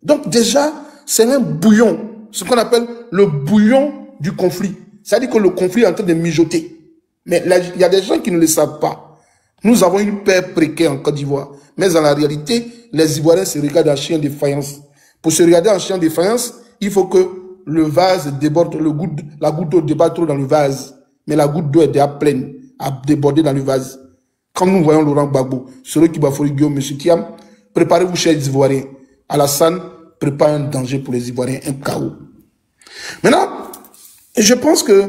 Donc déjà, c'est un bouillon, ce qu'on appelle le bouillon du conflit. C'est-à-dire que le conflit est en train de mijoter. Mais il y a des gens qui ne le savent pas. Nous avons une paix précaire en Côte d'Ivoire. Mais en la réalité, les Ivoiriens se regardent en chien de faïence. Pour se regarder en chien de faïence, il faut que le vase déborde, la goutte d'eau débat trop dans le vase. Mais la goutte d'eau est déjà pleine à déborder dans le vase. Quand nous voyons Laurent Gbagbo, Soro Kibafori Guillaume, M. Thiam, préparez-vous, chers Ivoiriens. Alassane prépare un danger pour les Ivoiriens, un chaos. Maintenant, je pense que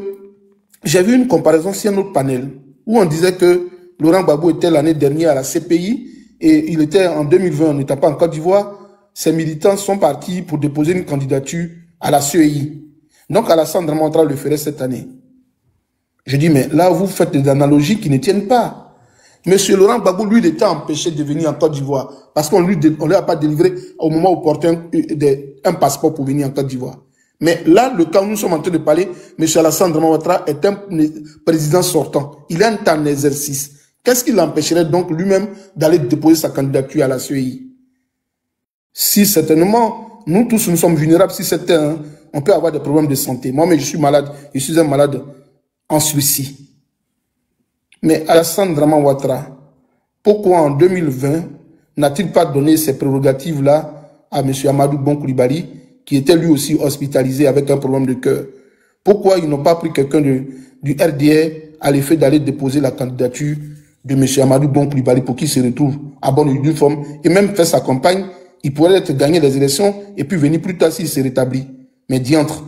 j'ai vu une comparaison sur un autre panel où on disait que Laurent Gbagbo était l'année dernière à la CPI et il était en 2020, on n'était pas en Côte d'Ivoire. Ses militants sont partis pour déposer une candidature à la CEI. Donc Alassane Dramane Ouattara le ferait cette année. Je dis, mais là, vous faites des analogies qui ne tiennent pas. Monsieur Laurent Gbagbo, lui, il était empêché de venir en Côte d'Ivoire parce qu'on lui a pas délivré au moment opportun un passeport pour venir en Côte d'Ivoire. Mais là, le cas où nous sommes en train de parler, M. Alassane Dramane Ouattara est un président sortant. Il est en exercice. Qu'est-ce qui l'empêcherait donc lui-même d'aller déposer sa candidature à la CEI? Si certainement, nous tous, nous sommes vulnérables, si certains, on peut avoir des problèmes de santé. Moi, mais je suis malade, je suis un malade en Suisse. Mais Alassane Dramane Ouattara, pourquoi en 2020 n'a-t-il pas donné ces prérogatives-là à M. Amadou Bon Coulibaly, qui était lui aussi hospitalisé avec un problème de cœur? Pourquoi ils n'ont pas pris quelqu'un du RDR à l'effet d'aller déposer la candidature de M. Amadou Bon Coulibaly pour qu'il se retrouve à bonne et due forme et même faire sa campagne? Il pourrait être gagné les élections et puis venir plus tard s'il se rétablit. Mais diantre,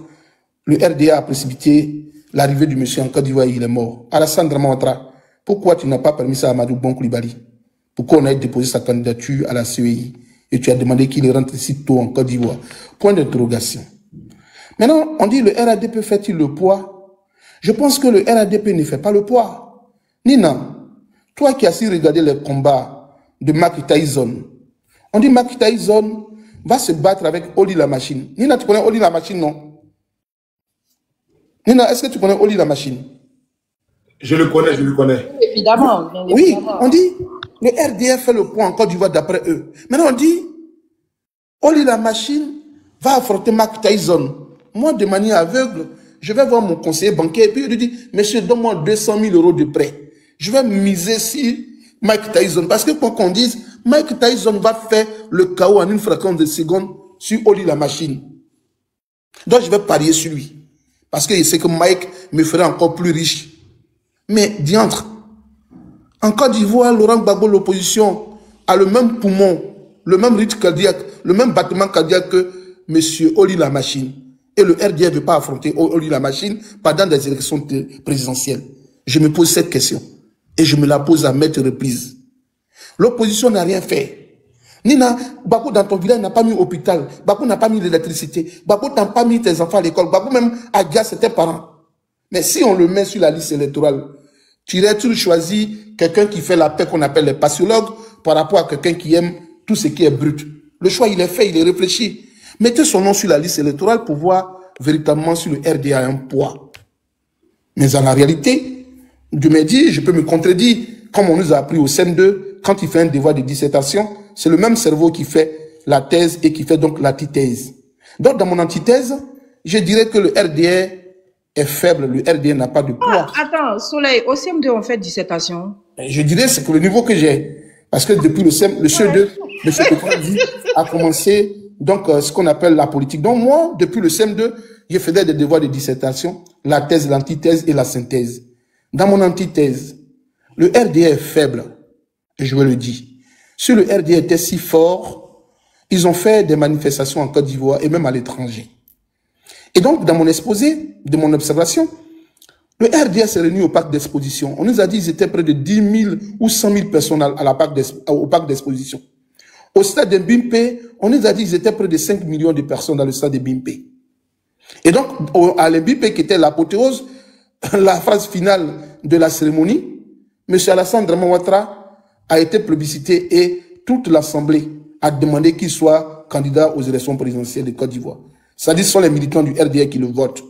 le RDA a précipité l'arrivée du monsieur en Côte d'Ivoire et il est mort. Alassane Dramane Ouattara, pourquoi tu n'as pas permis ça à Amadou Bon Coulibaly? Pourquoi on a déposé sa candidature à la CEI et tu as demandé qu'il rentre ici tôt en Côte d'Ivoire? Point d'interrogation. Maintenant, on dit le RADP fait-il le poids? Je pense que le RADP ne fait pas le poids. Nina, toi qui as su regarder les combats de Mike Tyson, on dit Mike Tyson va se battre avec Oli la machine. Nina, tu connais Oli la machine, non? Nina, est-ce que tu connais Oli la machine? Je le connais, je le connais. Évidemment. Bien Oui, évidemment. on dit le RDF fait le point en Côte d'Ivoire d'après eux. Maintenant, on dit Oli la machine va affronter Mike Tyson. Moi, de manière aveugle, je vais voir mon conseiller bancaire et puis je lui dis, monsieur, donne-moi 200 000 € de prêt. Je vais miser sur Mike Tyson. Parce que pour qu'on dise, Mike Tyson va faire le chaos en une fraction de seconde sur Oli la machine. Donc, je vais parier sur lui. Parce que je sais que Mike me ferait encore plus riche. Mais, diantre, en Côte d'Ivoire, Laurent Gbagbo, l'opposition, a le même poumon, le même rythme cardiaque, le même battement cardiaque que M. Oli la machine. Et le RDR ne veut pas affronter Oli la machine pendant des élections présidentielles. Je me pose cette question. Et je me la pose à maintes reprises. L'opposition n'a rien fait. Nina, Gbagbo dans ton village n'a pas mis hôpital. Gbagbo n'a pas mis l'électricité. Gbagbo n'a pas mis tes enfants à l'école. Gbagbo même a dit à tes parents. Mais si on le met sur la liste électorale, tu aurais-tu choisi quelqu'un qui fait la paix qu'on appelle les passiologues par rapport à quelqu'un qui aime tout ce qui est brut? Le choix, il est fait, il est réfléchi. Mettez son nom sur la liste électorale pour voir véritablement si le RDA a un poids. Mais en la réalité, Dieu m'a dit, je peux me contredire, comme on nous a appris au CM2, quand il fait un devoir de dissertation, c'est le même cerveau qui fait la thèse et qui fait donc l'antithèse. Donc, dans mon antithèse, je dirais que le RDA est faible, le RDA n'a pas de poids. Attends, Soleil, au CM2, on fait dissertation. Je dirais c'est pour le niveau que j'ai. Parce que depuis le CE2, M. Petrodi a commencé donc ce qu'on appelle la politique. Donc moi, depuis le CM2, je faisais des devoirs de dissertation, la thèse, l'antithèse et la synthèse. Dans mon antithèse, le RDA est faible, et je vous le dis. Si le RDA était si fort, ils ont fait des manifestations en Côte d'Ivoire et même à l'étranger. Et donc, dans mon exposé, de mon observation, le RDA s'est réuni au parc d'exposition. On nous a dit qu'ils étaient près de 10 000 ou 100 000 personnes au parc d'exposition. Au stade de Bimpe, on nous a dit qu'ils étaient près de 5 millions de personnes dans le stade de Bimpe. Et donc, à l'Bimpe, qui était l'apothéose, la phase finale de la cérémonie, M. Alassane Dramane Ouattara a été plébiscité et toute l'Assemblée a demandé qu'il soit candidat aux élections présidentielles de Côte d'Ivoire. C'est-à-dire, ce sont les militants du RDA qui le votent.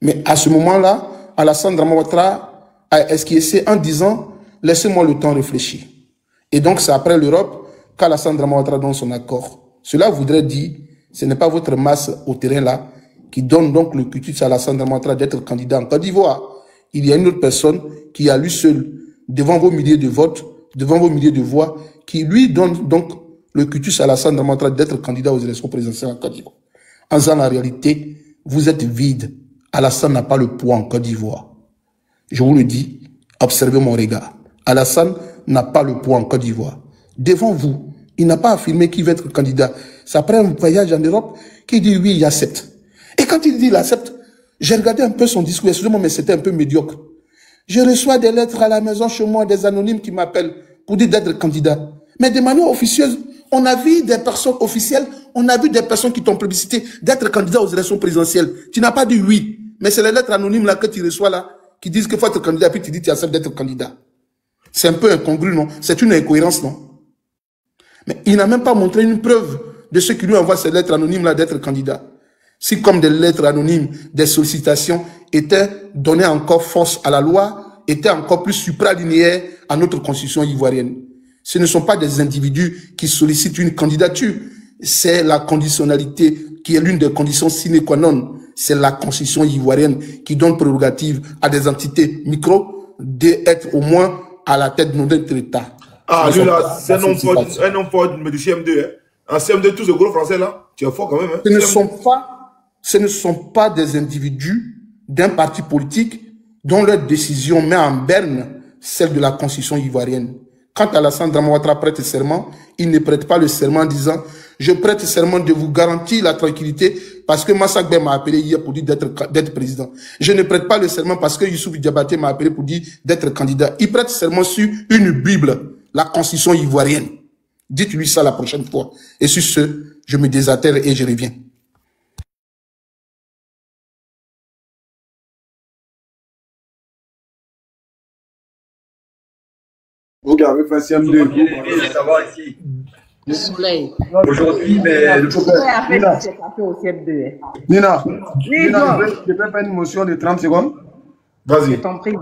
Mais à ce moment-là, Alassane Dramane Ouattara a esquissé en disant « Laissez-moi le temps réfléchir ». Et donc, c'est après l'Europe qu'Alassane Dramane Ouattara donne son accord. Cela voudrait dire, ce n'est pas votre masse au terrain là qui donne donc le cutus à Alassane Dramane Ouattara d'être candidat en Côte d'Ivoire. Il y a une autre personne qui a lui seul, devant vos milliers de votes, devant vos milliers de voix, qui lui donne donc le cutus à Alassane Dramane Ouattara d'être candidat aux élections présidentielles en Côte d'Ivoire. En faisant la réalité, vous êtes vide. Alassane n'a pas le poids en Côte d'Ivoire. Je vous le dis, observez mon regard. Alassane n'a pas le poids en Côte d'Ivoire. Devant vous, il n'a pas affirmé qu'il va être candidat. C'est après un voyage en Europe qu'il dit oui, il accepte. Et quand il dit il accepte, j'ai regardé un peu son discours, excusez-moi, mais c'était un peu médiocre. Je reçois des lettres à la maison chez moi, des anonymes qui m'appellent pour dire d'être candidat. Mais de manière officieuse, on a vu des personnes officielles, on a vu des personnes qui t'ont plébiscité d'être candidat aux élections présidentielles. Tu n'as pas dit oui. Mais c'est les lettres anonymes là que tu reçois là, qui disent qu'il faut être candidat, puis tu dis que tu acceptes d'être candidat. C'est un peu incongru, non? C'est une incohérence, non? Mais il n'a même pas montré une preuve de ceux qui lui envoient ces lettres anonymes-là d'être candidat. Si comme des lettres anonymes, des sollicitations étaient données encore force à la loi, étaient encore plus supralinéaires à notre constitution ivoirienne. Ce ne sont pas des individus qui sollicitent une candidature. C'est la conditionnalité qui est l'une des conditions sine qua non. C'est la constitution ivoirienne qui donne prérogative à des entités micro d'être au moins à la tête de notre État. Ah, lui là, c'est un homme fort du CM2. Hein. En CM2, tous ces gros français là, tu es fort quand même. Hein. Ce ne sont pas des individus d'un parti politique dont leur décision met en berne celle de la constitution ivoirienne. Quand Alassane Dramane Ouattara prête serment, il ne prête pas le serment en disant « Je prête serment de vous garantir la tranquillité parce que Massa Gbe m'a appelé hier pour dire d'être président. Je ne prête pas le serment parce que Youssouf Diabaté m'a appelé pour dire d'être candidat. » Il prête serment sur une Bible, la constitution ivoirienne. Dites-lui ça la prochaine fois. Et sur ce, je me désatterre et je reviens. Vous avez fait CM2. Bien savoir ici. Le soleil. Aujourd'hui, mais le Nina, je peux faire une motion de 30 secondes. Vas-y. Je t'en prie.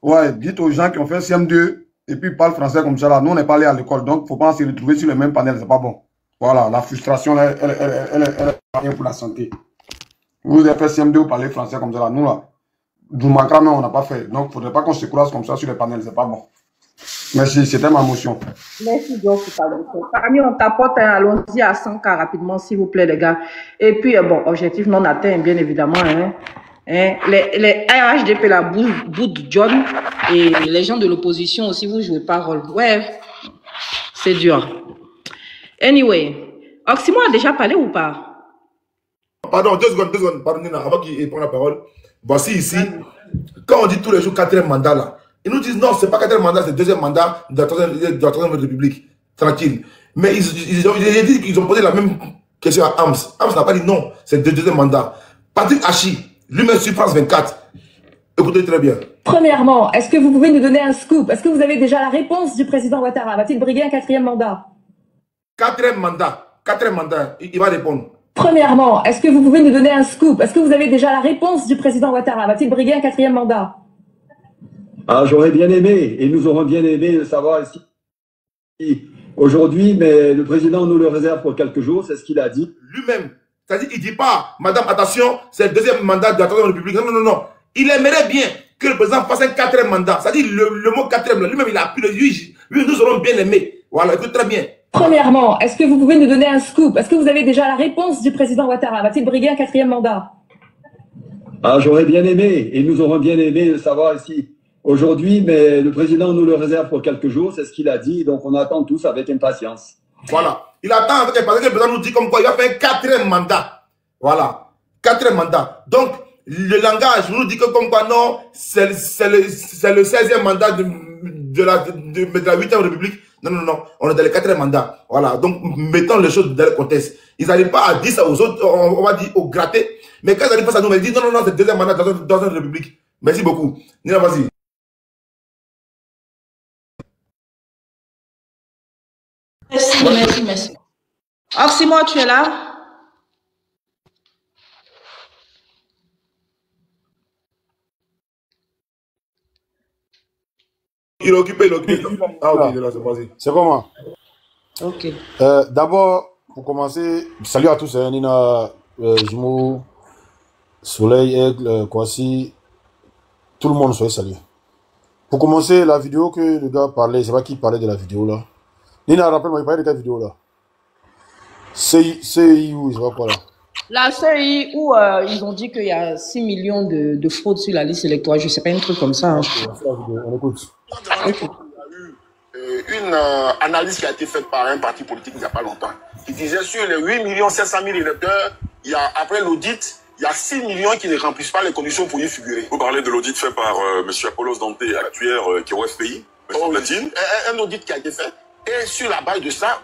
Ouais, dites aux gens qui ont fait CM2 et puis parlent français comme ça là. Nous, on n'est pas allé à l'école, donc il ne faut pas se retrouver sur le même panel, c'est pas bon. Voilà, la frustration, elle est rien pour la santé. Vous avez fait CM2, vous parlez français comme ça là. Nous là, du Makra, on n'a pas fait. Donc, il ne faudrait pas qu'on se croise comme ça sur les panels, c'est pas bon. Merci, c'était ma motion. Merci, donc, parmi on tapote, hein, allons-y à 100 cas rapidement, s'il vous plaît, les gars. Et puis, bon, objectif non atteint, bien évidemment. Hein, les RHDP, la bout John, et les gens de l'opposition aussi, vous jouez pas rôle. Ouais, c'est dur. Anyway, Oxymore a déjà parlé ou pas? Pardon, deux secondes, pardon, Nina, avant qu'il prenne la parole. Voici ici, quand on dit tous les jours 4e mandat là, ils nous disent non, c'est pas 4e mandat, c'est 2e mandat de la 3e République. Tranquille. Mais ils ont dit qu'ils ont posé la même question à Ams. Ams n'a pas dit non, c'est le 2e mandat. Patrick Hachi, lui-même sur France 24. Écoutez très bien. Premièrement, est-ce que vous pouvez nous donner un scoop? Est-ce que vous avez déjà la réponse du président Ouattara? Va-t-il briguer un 4e mandat? 4e mandat, il va répondre. Premièrement, est-ce que vous pouvez nous donner un scoop? Est-ce que vous avez déjà la réponse du président Ouattara? Va-t-il briguer un 4e mandat? Ah, j'aurais bien aimé, et nous aurons bien aimé le savoir ici aujourd'hui, mais le président nous le réserve pour quelques jours, c'est ce qu'il a dit. Lui-même, c'est-à-dire qu'il ne dit pas, madame, attention, c'est le 2e mandat de la 3e République. Non. Il aimerait bien que le président fasse un 4e mandat. C'est-à-dire le mot 4e, lui-même, il a appuyé le juge. Lui, nous aurons bien aimé. Voilà, écoute très bien. Premièrement, est-ce que vous pouvez nous donner un scoop? Est-ce que vous avez déjà la réponse du président Ouattara? Va-t-il briguer un 4e mandat? Ah, j'aurais bien aimé, et nous aurons bien aimé le savoir ici aujourd'hui, mais le président nous le réserve pour quelques jours, c'est ce qu'il a dit, donc on attend tous avec impatience. Voilà. Il attend avec impatience que le président nous dit comme quoi il va faire un 4e mandat. Voilà. 4e mandat. Donc, le langage nous dit que comme quoi non, c'est le 16e mandat de la 8e République. Non. On est dans le 4e mandat. Voilà. Donc, mettons les choses dans le contexte. Ils n'arrivent pas à dire ça aux autres, on va dire aux grattés. Mais quand ils arrivent face à nous, ils disent non, c'est le 2e mandat dans une République. Merci beaucoup. Nina, vas-y. Merci. Oxymore, tu es là? Il est occupé. Ah, ok, il est là, c'est vas-y. C'est comment? Ok. D'abord, pour commencer, salut à tous, hein, Nina, Jimo, Soleil, Aigle, Kwasi, tout le monde soit salué. Pour commencer, la vidéo que le gars parlait, c'est pas qui parlait de la vidéo là. Nina, rappelle-moi, il parlait de ta vidéo là. CI ou je sais pas quoi là. La CI où ils ont dit qu'il y a 6 millions de fraudes sur la liste électorale, je sais pas, un truc comme ça. Hein. On écoute. Il y a eu une analyse qui a été faite par un parti politique il n'y a pas longtemps. Qui disait sur les 8 700 000 électeurs, il y a, après l'audit, il y a 6 millions qui ne remplissent pas les conditions pour y figurer. Vous parlez de l'audit fait par M. Apollos Dante, actuaire qui est au FPI, oui. Un audit qui a été fait. Et sur la base de ça,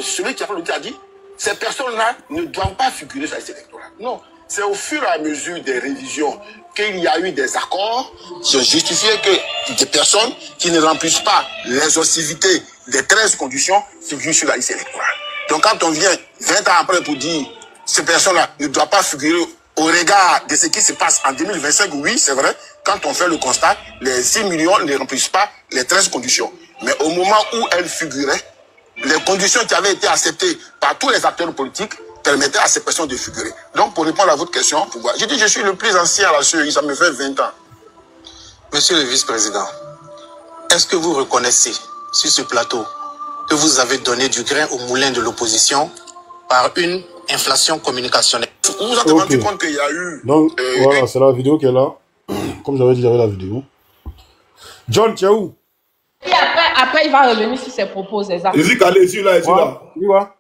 celui qui a fait l'audit a dit ces personnes-là ne doivent pas figurer sur la liste électorale. Non. c'est au fur et à mesure des révisions qu'il y a eu des accords qui ont justifié que des personnes qui ne remplissent pas l'exhaustivité des 13 conditions figurent sur la liste électorale. Donc quand on vient 20 ans après pour dire ces personnes-là ne doivent pas figurer au regard de ce qui se passe en 2025, oui, c'est vrai, quand on fait le constat, les 6 millions ne remplissent pas les 13 conditions. Mais au moment où elles figuraient, les conditions qui avaient été acceptées par tous les acteurs politiques permettaient à ces personnes de figurer. Donc, pour répondre à votre question, je dis je suis le plus ancien à la CEI, ça me fait 20 ans. Monsieur le vice-président, est-ce que vous reconnaissez sur ce plateau que vous avez donné du grain au moulin de l'opposition par une inflation communicationnelle? Vous vous êtes rendu compte qu'il y a eu... Donc, voilà, c'est la vidéo qui est là. Comme j'avais dit, j'avais la vidéo. John, tu es où? Et après, il va revenir sur ses propos, c'est ça? Je dis qu'allez, celui-là, et celui-là. Tu vois?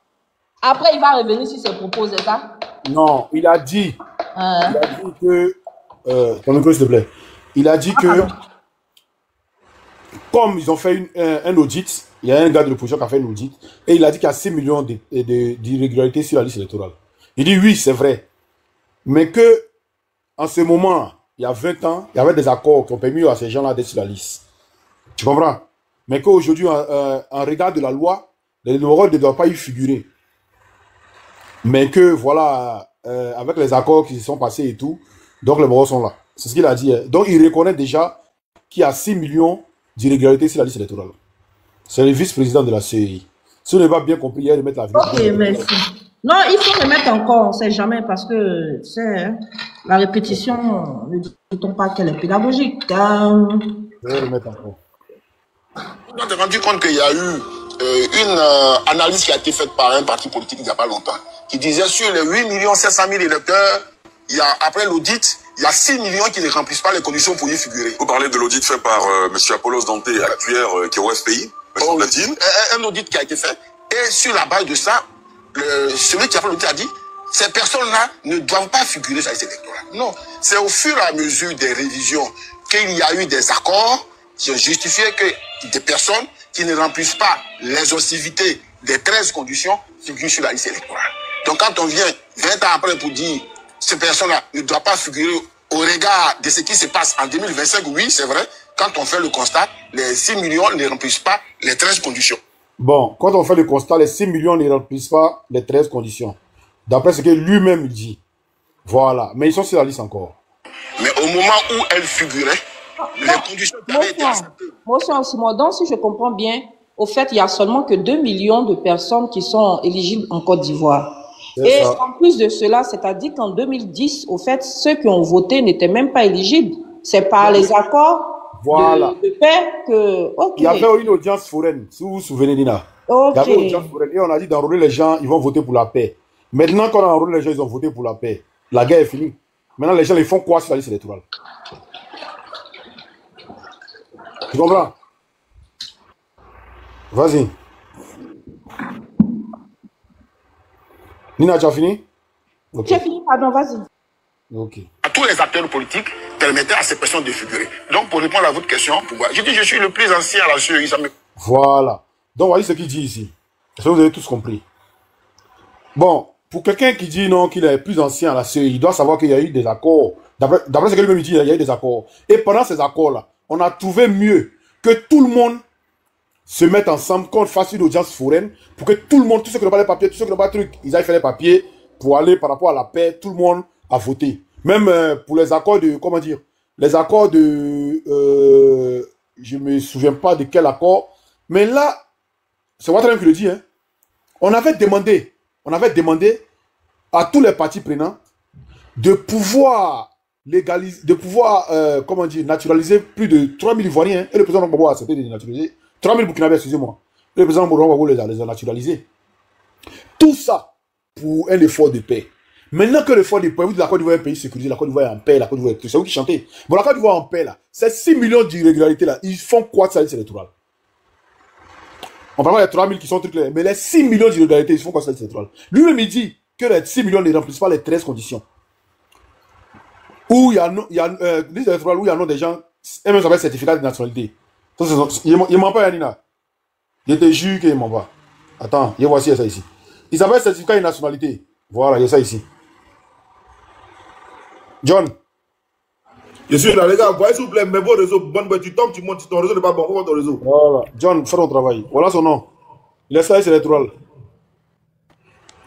Après, il va revenir sur ses propos, c'est ça? Non, il a dit que... ton micro, s'il te plaît. Il a dit que... Comme ils ont fait un audit, il y a un gars de l'opposition qui a fait un audit, et il a dit qu'il y a 6 millions d'irrégularités sur la liste électorale. Il dit oui, c'est vrai. Mais que, en ce moment, il y a 20 ans, il y avait des accords qui ont permis à ces gens-là d'être sur la liste. Tu comprends? Mais qu'aujourd'hui, en regard de la loi, les numéros ne doivent pas y figurer. Mais que, voilà, avec les accords qui se sont passés et tout, donc les numéros sont là. C'est ce qu'il a dit. Donc, il reconnaît déjà qu'il y a 6 millions d'irrégularités sur la liste électorale. C'est le vice-président de la CEI. Si on n'a pas bien compris, il y a de mettre la vidéo. Ok, merci. Non, il faut le mettre encore, on ne sait jamais, parce que la répétition, ne dit-on pas qu'elle est pédagogique. Je vais le mettre encore. On s'est rendu compte qu'il y a eu une analyse qui a été faite par un parti politique il n'y a pas longtemps, qui disait sur les 8 700 000 électeurs, après l'audit, il y a 6 millions qui ne remplissent pas les conditions pour y figurer. Vous parlez de l'audit fait par M. Apollos Dante, actuaire, qui est au FPI, un audit qui a été fait. Et sur la base de ça, celui qui a fait l'audit a dit ces personnes-là ne doivent pas figurer sur la liste électorale. Non, c'est au fur et à mesure des révisions qu'il y a eu des accords qui ont justifié que des personnes qui ne remplissent pas l'exhaustivité des 13 conditions figurent sur la liste électorale. Donc quand on vient 20 ans après pour dire ces personnes-là ne doivent pas figurer au regard de ce qui se passe en 2025, oui, c'est vrai, quand on fait le constat, les 6 millions ne remplissent pas les 13 conditions. Bon, quand on fait le constat, les 6 millions ne remplissent pas les 13 conditions. D'après ce que lui-même dit. Voilà. Mais ils sont sur la liste encore. Mais au moment où elles figuraient, les conditions qui avaient été acceptées. Donc, si je comprends bien, au fait, il y a seulement que 2 millions de personnes qui sont éligibles en Côte d'Ivoire. Et en plus de cela, c'est-à-dire qu'en 2010, au fait, ceux qui ont voté n'étaient même pas éligibles. C'est par les accords de paix que... Il y avait une audience foraine, si vous vous souvenez, Nina. Il y avait une audience foraine et on a dit d'enrôler les gens, ils vont voter pour la paix. Maintenant, quand on a enrôlé les gens, ils ont voté pour la paix. La guerre est finie. Maintenant, les gens, ils font quoi sur la liste électorale? Tu comprends? Vas-y. Nina, tu as fini? J'ai fini, pardon, vas-y. Ok. À tous les acteurs politiques permettaient à ces personnes de figurer. Donc, pour répondre à votre question, je dis je suis le plus ancien à la CEI. Voilà. Donc, voyez ce qu'il dit ici. Est-ce que vous avez tous compris? Bon, pour quelqu'un qui dit non, qu'il est plus ancien à la CEI, il doit savoir qu'il y a eu des accords. D'après ce que lui-même dit, il y a eu des accords. Et pendant ces accords-là, on a trouvé mieux que tout le monde se mette ensemble, qu'on fasse une audience foraine, pour que tout le monde, tous ceux qui n'ont pas les papiers, tous ceux qui n'ont pas de trucs, ils aillent faire les papiers pour aller par rapport à la paix, tout le monde a voté. Même pour les accords de, comment dire, les accords de, je ne me souviens pas de quel accord, mais là, c'est Ouattara qui le dit, hein, on avait demandé à tous les partis prenants de pouvoir légaliser, de pouvoir, comment dire, naturaliser plus de 3000 Ivoiriens, et le président Gbagbo a accepté de naturaliser, 3000 Burkinabés, excusez-moi, le président Gbagbo les a naturalisés. Tout ça pour un effort de paix. Maintenant que l'effort de paix, vous dites la Côte d'Ivoire est un pays sécurisé, la Côte d'Ivoire est en paix, la Côte d'Ivoire est... C'est vous qui chantez. Bon, la Côte d'Ivoire en paix, là, c'est 6 millions d'irrégularités, là, ils font quoi de sa liste électorale? On parle des 3000 qui sont trucs là, mais les 6 millions d'irrégularités, ils font quoi de sa liste électorale? Lui-même, il dit que les 6 millions ne remplissent pas les 13 conditions. Où il y a liste électorale où il y a nom des gens, et même ça va être certificat de nationalité. Il ne ment pas, Yanina. Je te jure qu'il ne ment pas. Attends, voici ça ici. Il s'appelle certificat de nationalité. Voilà, il y a ça ici. John. Je suis là, les gars, voyez s'il vous plaît, mais vos réseaux, bonne boy, tu tombes, tu montes, ton réseau n'est pas bon, on va ton réseau. Voilà. John, fais ton travail. Voilà son nom. Il est ça, c'est électoral.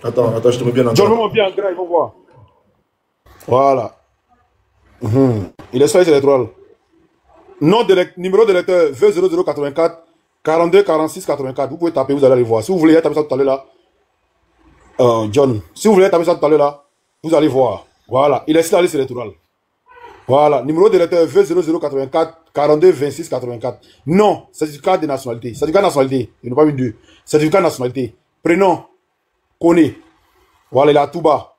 Attends, je te mets bien en John, grand. mets-moi bien en grand, ils vont voir. Voilà. Il est ça, c'est électoral. Numéro d'électeur V0084 42 46 84. Vous pouvez taper, vous allez aller voir. Si vous voulez taper ça tout à l'heure là, John, si vous voulez taper ça tout à l'heure là, vous allez voir. Voilà, il est sur la liste électorale. Voilà, numéro d'électeur V0084 42 26 84. Non, certificat de nationalité. Certificat de nationalité. Il n'y a pas une deux. Certificat de nationalité. Prénom, Koné. Voilà, il est à tout bas.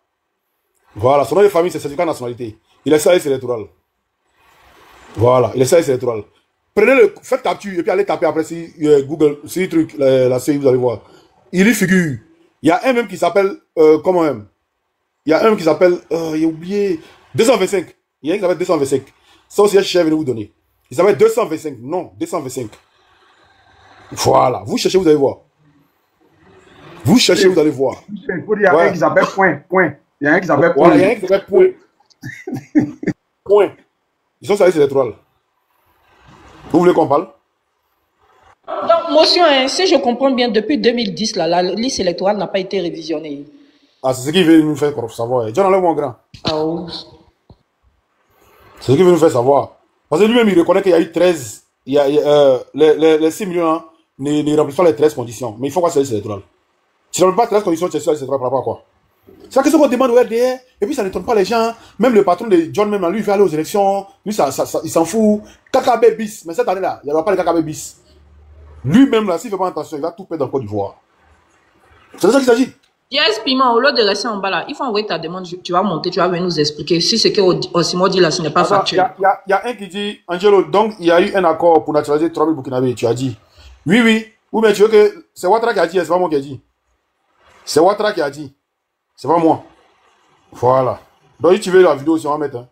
Voilà, son nom de famille, c'est certificat de nationalité. Il est sur la liste électorale. Voilà, il est sur la liste électorale. Prenez-le, faites capture et puis allez taper après si Google, si le truc, la série, vous allez voir. Il y figure. Il y a un même qui s'appelle, comment même? Il y a un même qui s'appelle, j'ai oublié, 225. Il y a un qui s'appelle 225. Ça aussi, un chef vient vous donner. Il s'appelle 225. Non, 225. Voilà. Vous cherchez, vous allez voir. Vous cherchez, vous allez voir. Il faut dire, il y a un qui s'appelle point. Il y a un qui s'appelle point. Voilà, il y a un qui s'appelle point. Point. Ils sont sur la liste électorale. Vous voulez qu'on parle? Donc, motion, hein, si je comprends bien, depuis 2010, là, la liste électorale n'a pas été révisionnée. Ah, c'est ce qu'il veut nous faire savoir. John, enlève mon grand. Ah oui. C'est ce qu'il veut nous faire savoir. Parce que lui-même, il reconnaît qu'il y a eu 13. Les 6 millions hein, ne remplissent pas les 13 conditions. Mais il faut quoi sur la liste électorale? Si tu ne remplis pas 13 conditions, tu es sur la liste électorale par rapport à quoi? C'est la question qu'on demande au RDR, et puis ça n'étonne pas les gens. Même le patron de John, même lui, il veut aller aux élections. Lui, il s'en fout. KKB bis. Mais cette année-là, il n'y aura pas de KKB bis. Lui-même, là, s'il ne fait pas attention, il va tout perdre dans le Côte d'Ivoire. C'est de ça qu'il s'agit. Yes, Piment, au lieu de rester en bas là, il faut envoyer ta demande. Tu vas monter, tu vas venir nous expliquer si ce que Osimo dit là, ce n'est pas factuel. Il y a un qui dit, Angelo, donc il y a eu un accord pour naturaliser 3000 Burkinabés. Tu as dit. Oui, oui. Oui, mais tu veux que c'est Ouattara qui a dit, c'est pas moi qui a dit. C'est Ouattara qui a dit. C'est pas moi. Voilà. Donc, si tu veux la vidéo, si on va mettre. Hein.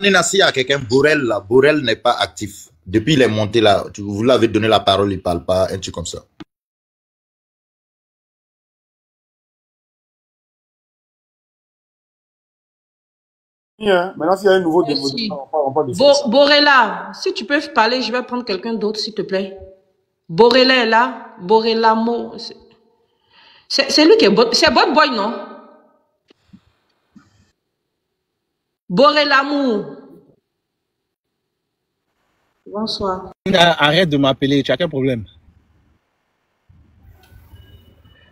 Nina, s'il y a quelqu'un, Borel là, Borel n'est pas actif. Depuis il est monté là, vous l'avez donné la parole, il ne parle pas, un truc comme ça. Hein. Maintenant, s'il y a un nouveau développement, on parle de ça. Borella, si tu peux parler, je vais prendre quelqu'un d'autre, s'il te plaît. Borella est là. Borella Mo. C'est lui qui est c'est Bot Boy, non? Borella Mou. Bonsoir. Arrête de m'appeler, tu as quel problème?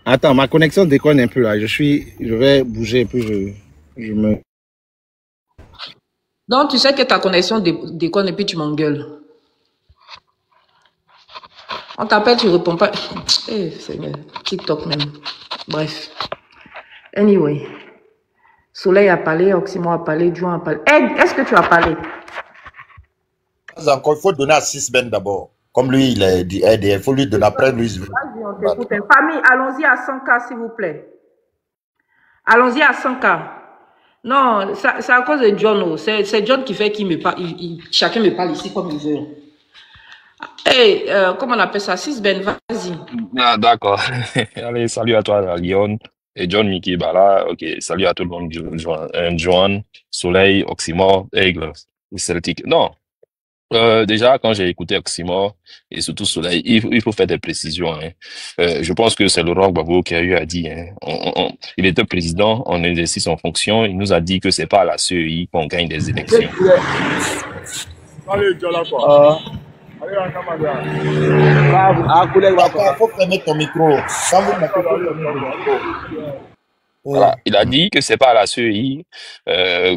Attends, ma connexion déconne un peu là. Je vais bouger un peu, je me... Donc, tu sais que ta connexion déconne et puis tu m'engueules. On t'appelle, tu réponds pas. Eh, c'est TikTok même. Bref. Anyway. Soleil a parlé, Oximo a parlé, John a parlé. Hey, est-ce que tu as parlé? Encore, il faut donner à 6 Ben d'abord. Comme lui, il est dit, il faut lui donner après lui. Vas-y, on t'écoute. Famille, allons-y à 100K, s'il vous plaît. Allons-y à 100K. Non, c'est à cause de John. C'est John qui fait qu'il me parle. Chacun me parle ici comme il veut. Hey, comment on appelle ça? 6 Ben, vas-y. Ah, d'accord. Allez, salut à toi, Lyon. Et John, Mickey, Bala. Ok, salut à tout le monde. Joan, Soleil, Oxymore, Aigle, Celtic. Non. Déjà, quand j'ai écouté Oxymore et surtout Soleil, il faut faire des précisions. Hein. Je pense que c'est Laurent Gbagbo qui a eu à dire. Hein. Il était président, on exercice en fonction. Il nous a dit que c'est pas à la CEI qu'on gagne des élections. Allez, quoi. Allez, il faut fermer ton micro. Voilà. Il a dit que c'est pas à la CEI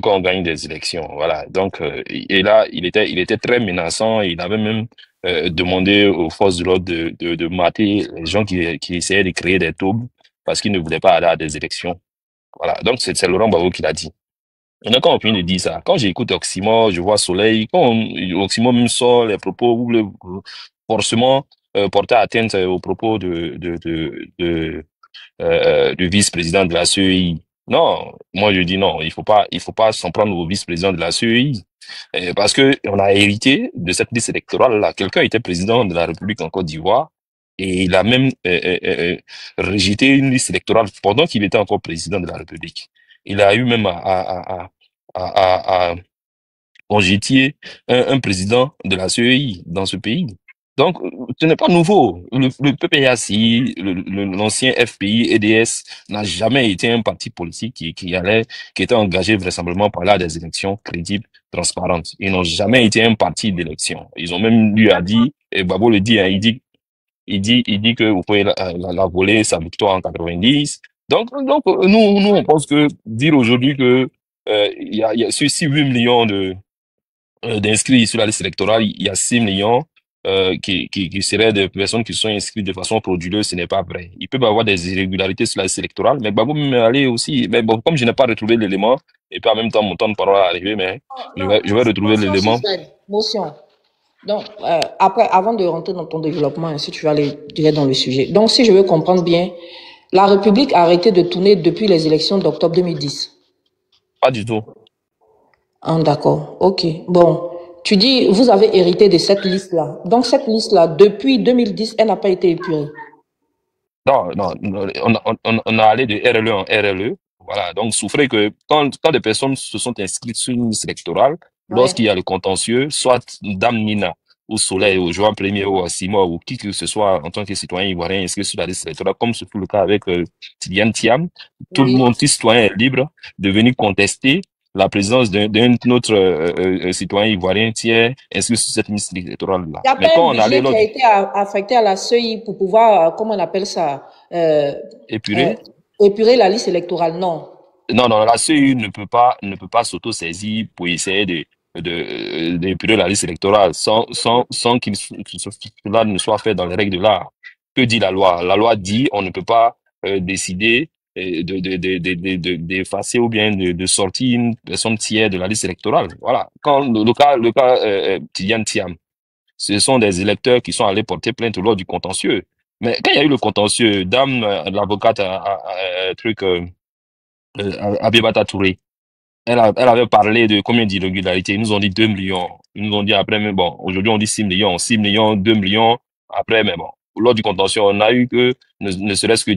qu'on gagne des élections. Voilà. Donc, et là, il était très menaçant. Il avait même demandé aux forces de l'ordre de mater les gens qui essayaient de créer des troubles parce qu'ils ne voulaient pas aller à des élections. Voilà. Donc, c'est Laurent Gbagbo qui l'a dit. Maintenant, quand on finit de dire ça, quand j'écoute Oxymore, je vois Soleil, quand Oxymore même sort les propos, vous voulez forcément porter atteinte aux propos du vice-président de la CEI. Non, moi je dis non, il faut pas s'en prendre au vice-président de la CEI. Parce que on a hérité de cette liste électorale-là. Quelqu'un était président de la République en Côte d'Ivoire et il a même rejeté une liste électorale pendant qu'il était encore président de la République. Il a eu même à congédier un président de la CEI dans ce pays. Donc, ce n'est pas nouveau. Le PPACI, l'ancien FPI, EDS, n'a jamais été un parti politique qui était engagé vraisemblablement par là à des élections crédibles, transparentes. Ils n'ont jamais été un parti d'élection. Ils ont même lui a dit, et Babo le dit, hein, il dit que vous pouvez la voler, sa victoire en 90. Donc, nous, on pense que dire aujourd'hui que, il y a sur 8 millions d'inscrits sur la liste électorale, il y a 6 millions qui seraient des personnes qui sont inscrites de façon frauduleuse, ce n'est pas vrai. Il peut y avoir des irrégularités sur la liste électorale, mais Babou m'est allé aussi. Mais bon, comme je n'ai pas retrouvé l'élément, et puis en même temps, mon temps de parole est arrivé, mais je vais retrouver l'élément. Motion. Donc, après, avant de rentrer dans ton développement, si tu vas aller direct dans le sujet. Donc, si je veux comprendre bien, la République a arrêté de tourner depuis les élections d'octobre 2010. Pas du tout. Ah, d'accord. OK. Bon. Tu dis, vous avez hérité de cette liste-là. Donc, cette liste-là, depuis 2010, elle n'a pas été épurée. Non, on a allé de RLE en RLE. Voilà. Donc, souffrez que quand des personnes se sont inscrites sur une liste électorale, lorsqu'il y a le contentieux, soit Dame Nina, ou Soleil, ou Joan Premier, ou Simo, ou qui que ce soit en tant que citoyen ivoirien inscrit sur la liste électorale, comme c'est tout le cas avec Tidiane Thiam, tout le monde, tout citoyen est libre de venir contester la présence d'un autre citoyen ivoirien qui est inscrit sur cette liste électorale-là. Il n'y a Mais pas quand un on allait budget qui a été affecté à la CEI pour pouvoir, comment on appelle ça, épurer, épurer la liste électorale, non. non, la CEI ne peut pas s'auto-saisir pour essayer d'épurer la liste électorale sans que cela ne soit fait dans les règles de l'art. Que dit la loi? La loi dit on ne peut pas décider d'effacer ou bien de sortir une personne tiers de la liste électorale. Voilà. Quand le cas Tidiane Thiam, ce sont des électeurs qui sont allés porter plainte lors du contentieux. Mais quand il y a eu le contentieux, Dame, l'avocate, Abibata Touré, elle avait parlé de combien d'irrégularités? Ils nous ont dit 2 millions. Ils nous ont dit après, mais bon, aujourd'hui on dit 6 millions. 6 millions, 2 millions. Après, mais bon, lors du contentieux, on a eu que, ne serait-ce que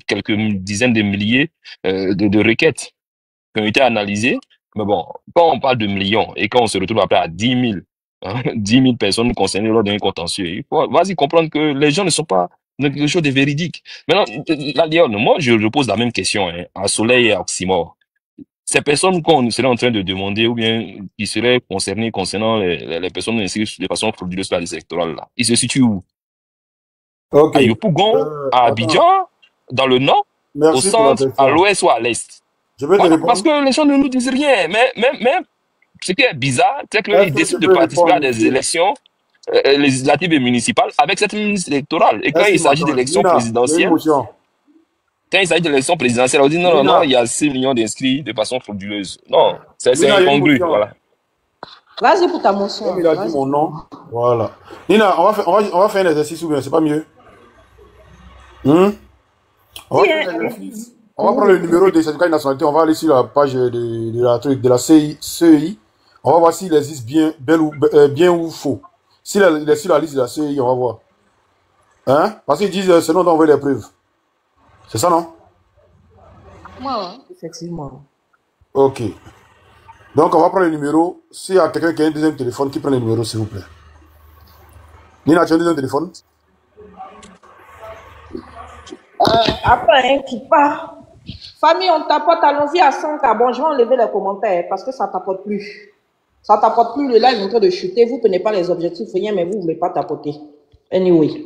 quelques dizaines de milliers de requêtes qui ont été analysées. Mais bon, quand on parle de millions et quand on se retrouve après à 10 000, hein, 10 000 personnes concernées lors d'un contentieux, il faut vas-y comprendre que les gens ne sont pas dans quelque chose de véridique. Maintenant, là, Lyon, moi, je pose la même question hein, à Soleil et à Oxymore. Ces personnes qu'on serait en train de demander ou bien qui seraient concernées concernant les personnes inscrites de façon frauduleuse sur la liste électorale, là, ils se situent où? Ok. À Yopougon, à Abidjan, dans le nord, au centre, à l'ouest ou à l'est? Je vais te répondre. Parce que les gens ne nous disent rien. Mais ce qui est bizarre, c'est qu'ils décident de participer à des élections législatives et municipales avec cette liste électorale. Et quand il s'agit d'élections présidentielles, on dit non, il y a 6 millions d'inscrits de façon frauduleuse. Non, c'est incongru. Voilà. Vas-y pour ta motion. Comme il a dit mon nom. Voilà. Nina, on va faire un exercice ou bien c'est pas mieux? On va faire un exercice. On va prendre le numéro des syndicats de nationalité, on va aller sur la page de la CEI. On va voir s'il existe bien ou faux. S'il est sur la liste de la CEI, on va voir. Hein? Parce qu'ils disent ce nom d'envoyer les preuves. C'est ça, non? Moi, effectivement. Ok. Donc, on va prendre le numéro. S'il y a quelqu'un qui a un deuxième téléphone, qui prend le numéro, s'il vous plaît. Nina, tu as un deuxième téléphone? Après, qui part. Famille, on tapote, allons-y à 5K. Bon, je vais enlever les commentaires parce que ça tapote plus. Ça tapote plus, le live est en train de chuter. Vous ne prenez pas les objectifs, rien, mais vous ne voulez pas tapoter. Anyway.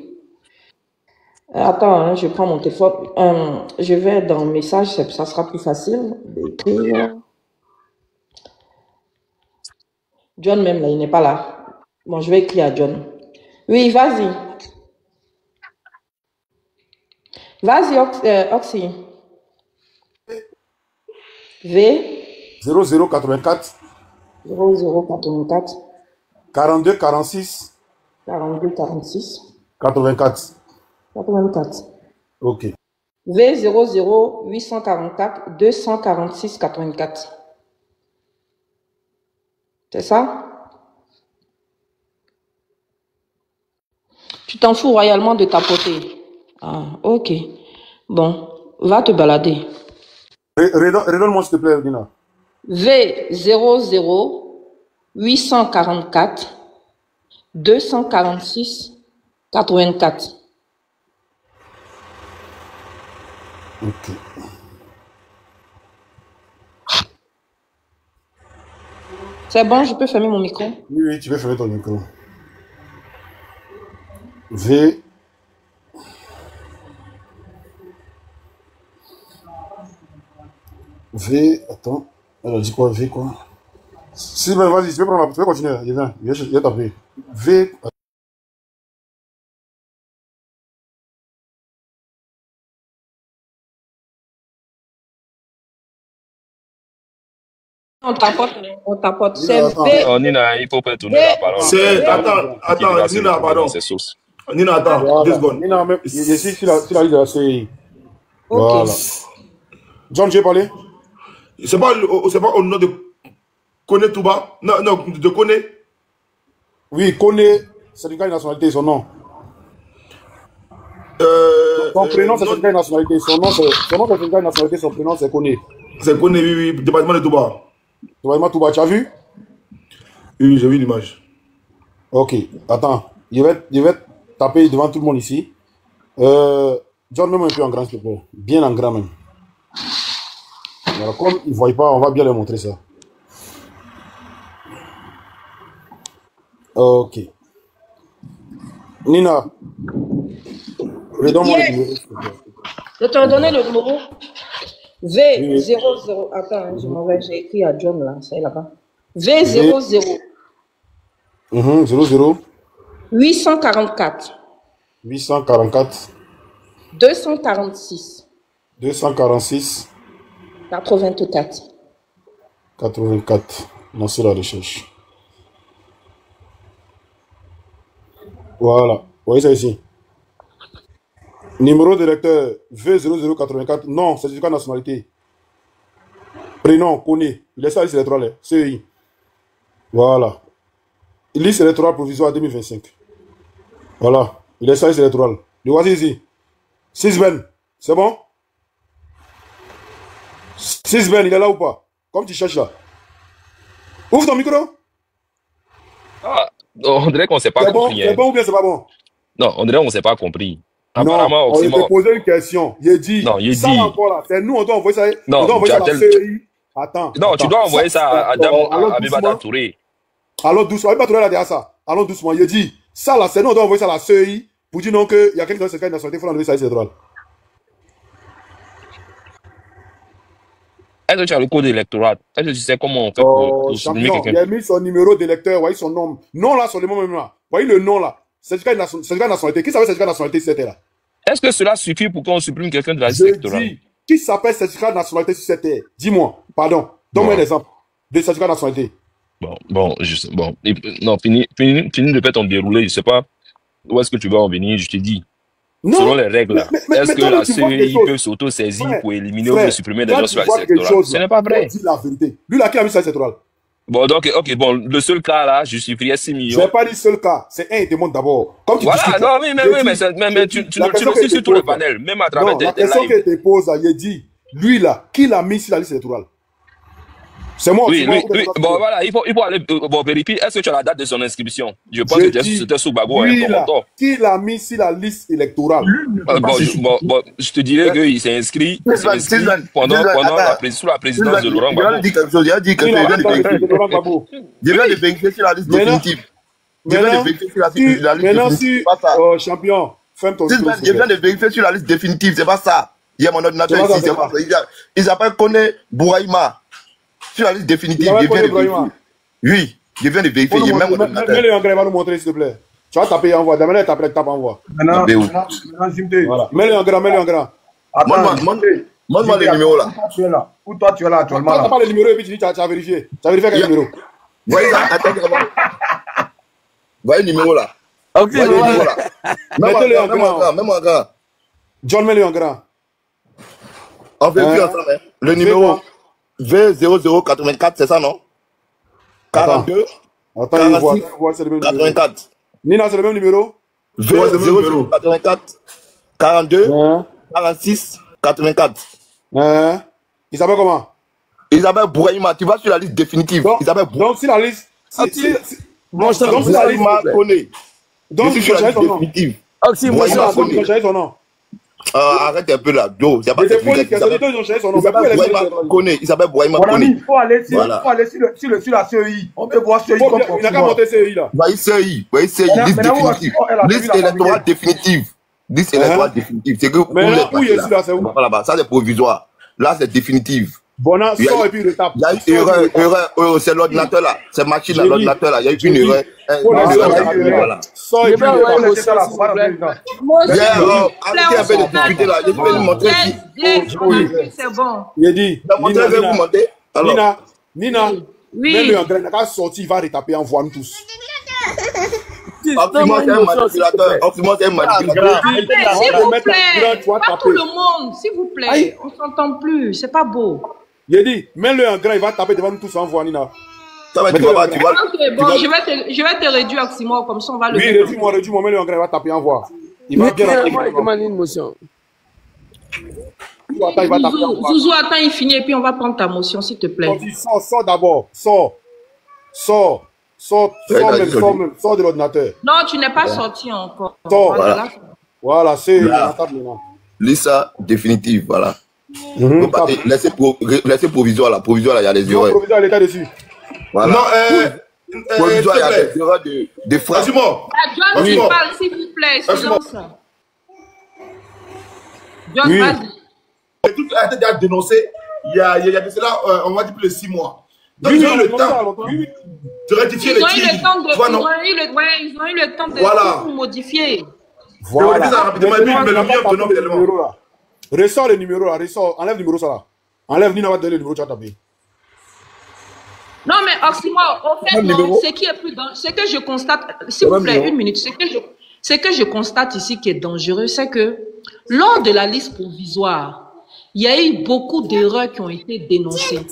Attends, hein, je prends mon téléphone. Je vais dans le message, ça sera plus facile d'écrire. John même, là, il n'est pas là. Bon, je vais écrire à John. Oui, vas-y. Vas-y, Oxy. V. 0084. 0084. 42 46. 42 46. 84. 84. Ok. V00 844 246 84. C'est ça? Tu t'en fous royalement de tapoter. Ah, ok. Bon, va te balader. Redonne-moi, s'il te plaît, Nina. V00 844 246 84. Ok. C'est bon, je peux fermer mon micro? Oui, tu peux fermer ton micro. V. Attends. Elle a dit quoi? V quoi? Si, ben vas-y, tu peux continuer. Viens taper. V. On tapote. C'est Non, Nina, il faut pas tourner la parole. Attends, Nina, pardon. Nina, attends, voilà. 2 secondes. Nina, même, ici, sur la liste de la CI. Ok. Voilà. John, tu veux parler? C'est pas au nom de Kone Touba? Non, de Kone? Oui, Kone, certificat de nationalité, son nom. Son prénom, c'est certificat de nationalité. Son nom, c'est certificat de nationalité, son prénom, c'est Kone. C'est Kone, oui, département de Touba. Département de Touba, tu as vu? Oui, j'ai vu l'image. Ok, attends. Je vais taper devant tout le monde ici. John, mets-moi un peu en grand, s'il te plaît. Bien en grand, même. Alors, comme ils ne voient pas, on va bien leur montrer ça. Ok. Nina, redonne-moi le numéro. Je te redonne le numéro. V00. Attends, je m'en vais. J'ai écrit à John là. C'est là-bas. V00. 00. 844. 844. 246. 246. 84. 84. Lancer la recherche. Voilà. Vous voyez ça ici. Numéro de lecteur V0084. Non, certificat de nationalité. Prénom, Kone. Il est ça, liste électorale. CEI. Voilà. Liste électorale provisoire 2025. Voilà. Il est ça, liste électorale. Le voici ici. 6 Ben. C'est bon? 6 Ben, il est là ou pas? Comme tu cherches là. Ouvre ton micro. Ah, on dirait qu'on ne s'est pas compris. C'est bon ou bien c'est pas bon? Non, on dirait qu'on ne s'est pas compris. Apparemment, on t'a posé une question. Il dit. Non, il ça dit. Encore là. C'est nous, on doit envoyer ça. Non, on doit envoyer ça à la CEI. Attends. Non, tu dois envoyer ça à Abibata Touré. Allons doucement. Abibata Touré là derrière ça. Allons doucement. Il dit. Ça là, c'est nous, on doit envoyer ça à la CEI pour dire non qu'il y a quelqu'un dans ce cas de nationalité, il faut enlever ça, c'est drôle. Est-ce que tu as le code électoral? Est-ce que tu sais comment on fait pour souligner quelqu'un? Il a mis son numéro d'électeur, voyez son nom. Non là, sur le nom même là. Voyez le nom là. Certificat de nationalité. Qui s'appelle certificat de nationalité si c'était là? Est-ce que cela suffit pour qu'on supprime quelqu'un de la liste électorale? Qui s'appelle certificat de nationalité si c'était? Dis-moi, pardon. Donne-moi un exemple de certificat de nationalité. Bon. Non, finis de faire ton déroulé. Je ne sais pas où est-ce que tu vas en venir, je te dis. Non, selon les règles, est-ce que la CEI peut s'auto-saisir pour éliminer ou supprimer des gens sur la liste électorale? Ce n'est pas vrai. Dis la vérité. Lui, là, qui a mis sur la liste électorale? Bon, donc, ok, bon, le seul cas là, justifierait 6 millions. Je n'ai pas dit seul cas, c'est un, il demande d'abord. Comme tu voilà, discutes, non, mais tu le sais sur tout le panel, même à travers des lives. La question que te pose, il dit, lui là, qui l'a mis sur la liste électorale? C'est moi. Oui, bon, voilà, il faut aller vérifier. Est-ce que tu as la date de son inscription? Je pense que c'était sous Bago. Qui l'a mis sur la liste électorale? Bon, je te dirais qu'il s'est inscrit pendant sous la présidence de Laurent Gbagbo. Il a dit quelque chose. Il a dit que je viens de vérifier sur la liste définitive. Maintenant, si, champion, ferme ton micro. Je viens de vérifier sur la liste définitive, c'est pas ça. Il y a mon ordinateur ici, c'est pas ça. Il s'appelle Kone Bouraïma. Sur la liste définitive, je viens de vérifier. Oui, je viens de vérifier. Mets-le en grève, va nous montrer, s'il te plaît. Tu vas taper en voix. Demain, tape en voix. Maintenant, mets-le en grand, mets-le en grand. Montre-moi le numéro là. Où toi tu es là actuellement? Tu n'as pas le numéro et puis tu dis tu as vérifié. Tu as vérifié quel numéro? Voyez ça, attends. Voyez le numéro là. Ok, mettez-le en grand. Même en grand. John, mets-le en grand. On vérifie ensemble. Le numéro V0084, c'est ça, non? 42. Attends, 46, 84. Nina, c'est le même numéro? V0084, 42, 46, 84. Il s'appelle comment? Isabelle Bouraïma, tu vas sur la liste définitive. Donc, si la liste... Donc, si la liste connaît. Donc, je suis sur la liste définitive. Bouraïma connaît son nom. Arrête un peu là, Joe. C'est pas Isabelle Bouraïma connaît. Il faut aller sur la CEI. On peut voir CEI comme il n'a qu'à monter CEI là. CEI, liste définitive. Liste électorale définitive. Liste électorale définitive. C'est que où est là, c'est où? Là-bas, ça c'est provisoire. Là, c'est définitive. Bon, sort et puis le tape. Il y a une erreur, c'est l'ordinateur là. C'est machine à l'ordinateur là. Il y a eu une erreur. Voilà. Sort et puis le tape. Arrêtez un peu de discuter là. Je vais vous montrer qui. C'est bon. Il a dit. Nina. Oui. Même le André n'a pas sorti, il va retaper en voix nous tous. Optimus est un manipulateur. Optimus est un manipulateur. S'il vous plaît, pas tout le monde, s'il vous plaît. On s'entend plus, c'est pas beau. Il a dit, mets-le en grand, il va taper devant nous tous en voix, Nina. Ça va, tu vas pas, tu vas. Ok, bon, je vais te réduire Oxymore, comme ça on va le. Oui, réduis-moi, mets-le en grand, il va taper en voix. Il va bien taper. Moi, il demande une motion. Zouzou, attends, il finit et puis on va prendre ta motion, s'il te plaît. Sors d'abord, sors de l'ordinateur. Non, tu n'es pas sorti encore. Sors, voilà, c'est la table maintenant. Lisa définitive, voilà. Laissez provisoire là, il y a des erreurs. Provisoire, l'état dessus. Voilà. Non, provisoire, il y a des erreurs de phrases. John, tu parles, s'il vous plaît, silence. John, vas-y. Tout a été déjà dénoncé il y a de cela, on va dire plus de 6 mois. Donc ils ont eu le temps de rectifier les tirs. Ils ont eu le temps de tout modifier. Voilà. Ressort le numéro là, enlève le numéro ça là. Enlève Nina va donner le numéro, tu vas taper. Non mais Oxymore, au fait, ce qui est plus dangereux, ce que je constate, s'il vous plaît, une minute, ce que je constate ici qui est dangereux, c'est que lors de la liste provisoire, il y a eu beaucoup d'erreurs qui ont été dénoncées.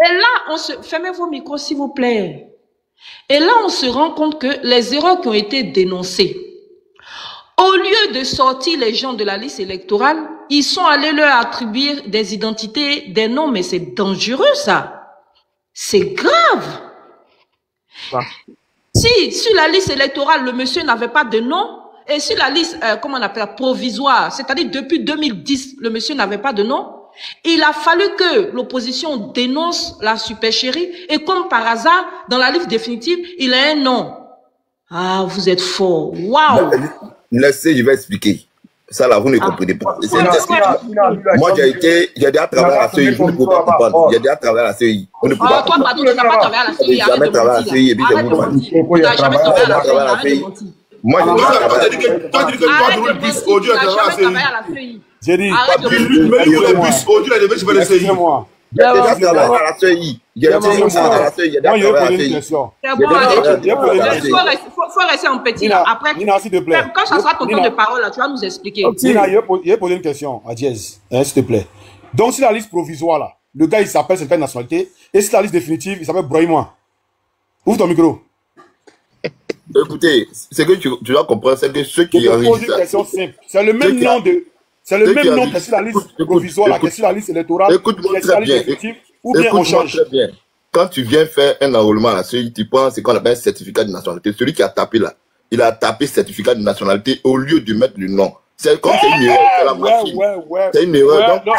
Et là, fermez vos micros s'il vous plaît. Et là, on se rend compte que les erreurs qui ont été dénoncées, au lieu de sortir les gens de la liste électorale, ils sont allés leur attribuer des identités, des noms, mais c'est dangereux ça. C'est grave. Si sur la liste électorale, le monsieur n'avait pas de nom, et sur la liste, comment on appelle, provisoire, c'est-à-dire depuis 2010, le monsieur n'avait pas de nom, il a fallu que l'opposition dénonce la supercherie, et comme par hasard, dans la liste définitive, il a un nom. Ah, vous êtes fort. Waouh! Laissez, je vais expliquer. Ça là, vous ne comprenez pas. Moi, j'ai déjà travaillé à la CEI, vous ne pouvez pas comprendre. J'ai déjà travaillé à la CEI. Vous ne pouvez pas comprendre. Toi, tu n'as pas travaillé à la CEI. J'ai jamais travaillé à la CEI et puis j'ai vous n'as jamais travaillé à la CEI. Moi, je dis que toi, tu roules le bus audio à la CEI. J'ai dit, le bus audio à la CEI. J'ai déjà travaillé à la CEI. J'ai déjà travaillé à la CEI. C'est bon, faut rester en petit. Après, Nina, s'il te plaît. Quand ça sera ton temps de parole, là, tu vas nous expliquer. Nina, il a posé une question à Diaz, s'il te plaît. Donc, si la liste provisoire, là, le gars, il s'appelle, c'est quelle nationalité, et si la liste définitive, il s'appelle Bouraïma. Ouvre ton micro. Écoutez, ce que tu dois comprendre, c'est que ceux qui enregistrent. C'est le même nom de. C'est le même nom que sur la liste provisoire, que sur la liste électorale. Écoute-moi très bien. Ou bien on change. Très bien. Quand tu viens faire un enrôlement à la CEI, tu prends ce qu'on appelle un certificat de nationalité. Celui qui a tapé là, il a tapé certificat de nationalité au lieu de mettre le nom. C'est comme c'est une erreur de la machine. C'est une erreur. Donc,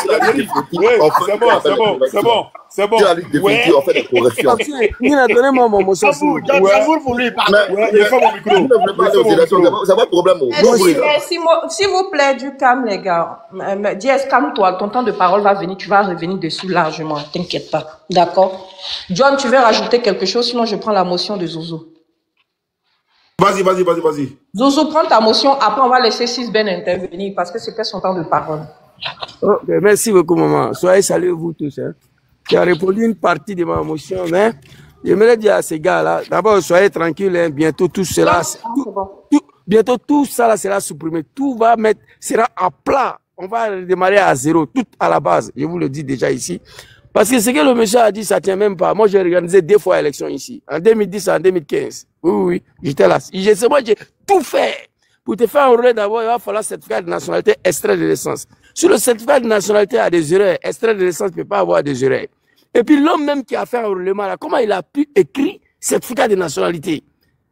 c'est bon. Tu as la liste définitive, on fait des corrections. Nina, donnez-moi mon motion. C'est pas de problème. S'il vous plaît, du calme, les gars. Diaz, calme-toi. Ton temps de parole va venir. Tu vas revenir dessus largement. T'inquiète pas. D'accord? John, tu veux rajouter quelque chose? Sinon, je prends la motion de Zouzou. Vas-y. Zouzou, prends ta motion. Après, on va laisser Sisben intervenir parce que c'était son temps de parole. Okay, merci beaucoup, maman. Soyez salués, vous tous. Hein. Qui a répondu une partie de ma motion, mais j'aimerais dire à ces gars-là, d'abord, soyez tranquilles, hein, bientôt tout cela, bientôt tout ça là sera supprimé. Tout sera à plat. On va redémarrer à zéro, tout à la base. Je vous le dis déjà ici. Parce que ce que le monsieur a dit, ça tient même pas. Moi, j'ai organisé 2 fois l'élection ici. En 2010 et en 2015. Oui, j'étais là. Moi, j'ai tout fait. Pour te faire enrôler d'abord, il va falloir certificat de nationalité, extrait de naissance. Sur le certificat de nationalité, il y a des erreurs. Extrait de naissance ne peut pas avoir des erreurs. Et puis l'homme même qui a fait un enrôlement, là, comment il a pu écrire certificat de nationalité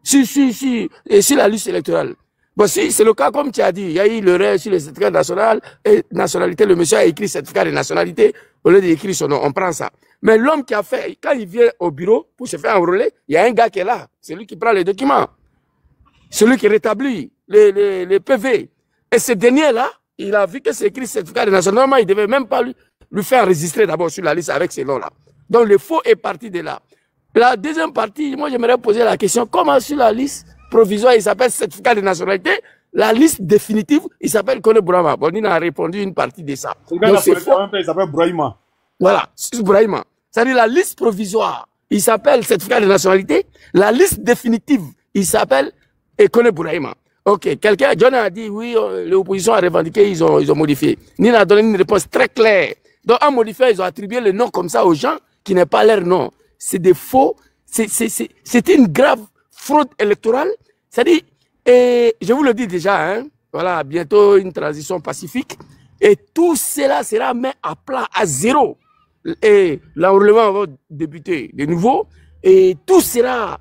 sur la liste électorale? Bon, si c'est le cas, comme tu as dit, il y a eu l'erreur sur le certificat national et nationalité. Le monsieur a écrit certificat de nationalité au lieu d'écrire son nom. On prend ça. Mais l'homme qui a fait, quand il vient au bureau pour se faire enrôler, il y a un gars qui est là. C'est lui qui prend les documents. Celui qui rétablit les PV. Et ce dernier-là, il a vu que c'est écrit certificat de nationalité. Normalement, il ne devait même pas lui faire enregistrer d'abord sur la liste avec ces noms-là. Donc, le faux est parti de là. La deuxième partie, moi, j'aimerais poser la question, comment sur la liste provisoire, il s'appelle certificat de nationalité, la liste définitive, il s'appelle Kone Bourama. Bon, il a répondu une partie de ça. Donc, c'est faux. Il s'appelle Brahima. Voilà, c'est Brahima. C'est-à-dire la liste provisoire, il s'appelle certificat de nationalité. La liste définitive, il s'appelle Kone Bourama. Ok, quelqu'un, John a dit, oui, l'opposition a revendiqué, ils ont modifié. Nina a donné une réponse très claire. Donc, en modifiant, ils ont attribué le nom comme ça aux gens qui n'est pas leur nom. C'est des faux, c'est une grave fraude électorale. C'est-à-dire, et je vous le dis déjà, hein, voilà, bientôt une transition pacifique. Et tout cela sera mis à plat, à zéro. Et l'enrôlement va débuter de nouveau. Et tout sera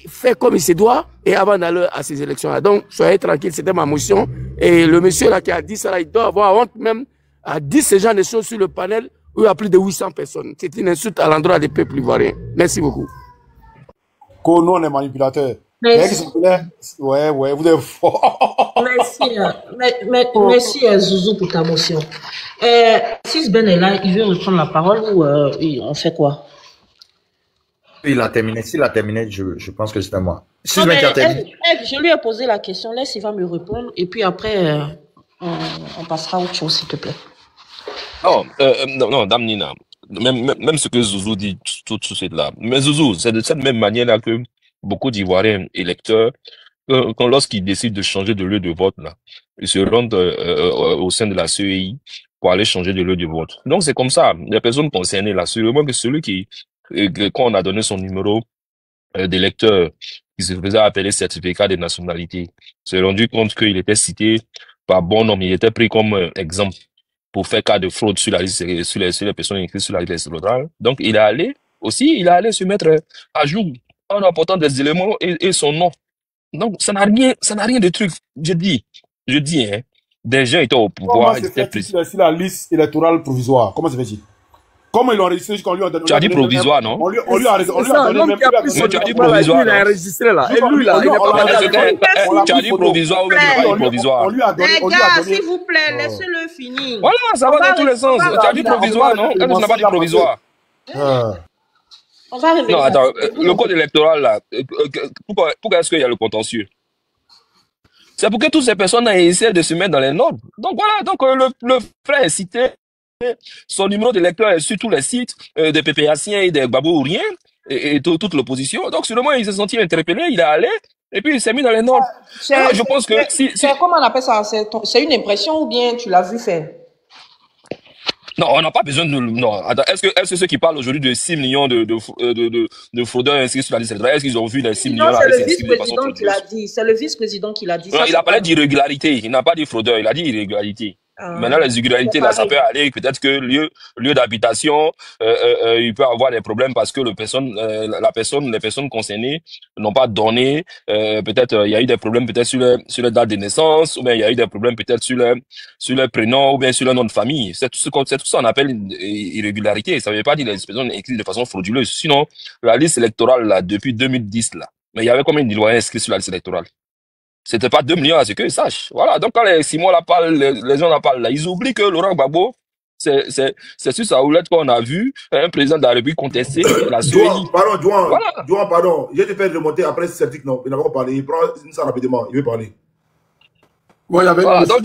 fait comme il se doit et avant d'aller à ces élections-là. Donc, soyez tranquilles, c'était ma motion. Et le monsieur là qui a dit ça, il doit avoir honte même à dire ce genre de choses sur le panel où il y a plus de 800 personnes. C'est une insulte à l'endroit des peuples ivoiriens. Merci beaucoup. Nous, on est manipulateurs. Merci. Ouais, vous êtes fort. Merci Zouzou pour ta motion. Si Ben est là, il veut reprendre la parole ou on fait quoi? Il a terminé. S'il a terminé, je pense que c'est à moi. Non, mais, je lui ai posé la question. Laisse, il va me répondre. Et puis après, on passera à autre chose, s'il te plaît. Non, Dame Nina. Même ce que Zouzou dit tout de suite là. Mais Zouzou, c'est de cette même manière-là que beaucoup d'Ivoiriens électeurs, lorsqu'ils décident de changer de lieu de vote, là, ils se rendent au sein de la CEI pour aller changer de lieu de vote. Donc c'est comme ça. Les personnes concernées là, sûrement que celui quand on a donné son numéro d'électeur, qui se faisait appeler certificat de nationalité, s'est rendu compte qu'il était cité par bon nombre, il était pris comme exemple pour faire cas de fraude sur la liste, sur les personnes inscrites sur la liste électorale. Donc il est allé se mettre à jour en apportant des éléments et son nom. Donc ça n'a rien de truc. Je dis, hein, des gens étaient au pouvoir. Comment se fait-il sur la liste électorale provisoire? Comment se fait-il? Comment ils l'ont enregistré jusqu'on lui a donné? Tu as dit provisoire, non? On lui a donné même. Tu as dit provisoire. Il a enregistré là. Et lui là, tu as dit provisoire ou même provisoire? Les gars, s'il vous plaît, laissez-le finir. Voilà, ça va dans tous les sens. Tu as dit provisoire, non? Quand tu n'as pas dit provisoire. On va revenir. Non, attends, le code électoral là, pourquoi est-ce qu'il y a le contentieux? C'est pour que toutes ces personnes essaient de se mettre dans les normes. Donc voilà, donc le frère est cité, son numéro d'électeur est sur tous les sites des PPAciens et des Babouriens et toute l'opposition. Donc sûrement il s'est senti interpellé, il est allé et puis il s'est mis dans les normes. Alors, je pense que comment on appelle ça? C'est une impression ou bien tu l'as vu faire? Non, on n'a pas besoin de... Non, attends, est-ce que ceux qui parlent aujourd'hui de 6 millions de fraudeurs inscrits sur la liste électorale, est-ce qu'ils ont vu les 6 millions-là? C'est le vice-président qui l'a dit. C'est le vice-président qui l'a dit. Non, il a parlé d'irrégularité. Il n'a pas dit fraudeur, il a dit irrégularité. Maintenant, les irrégularités, là, ça peut aller. Peut-être que lieu d'habitation, il peut avoir des problèmes parce que les personnes concernées n'ont pas donné. Peut-être il y a eu des problèmes peut-être sur la date de naissance, ou bien il y a eu des problèmes peut-être sur le prénom, ou bien sur le nom de famille. C'est tout ça on appelle une irrégularité. Ça ne veut pas dire que les personnes écrites de façon frauduleuse. Sinon, la liste électorale là depuis 2010 là, mais il y avait combien d'Ivoiriens inscrits sur la liste électorale? C'était pas 2 millions à ce qu'ils sachent. Voilà. Donc, quand les Simon la parlent, les gens la parlent là, ils oublient que Laurent Gbagbo, c'est sur sa houlette qu'on a vu un président de la République contester la CEI. Pardon. Je vais te faire remonter après ce certificat. Non, il n'a pas parlé. Il prend ça rapidement. Il veut parler. Voilà. Donc,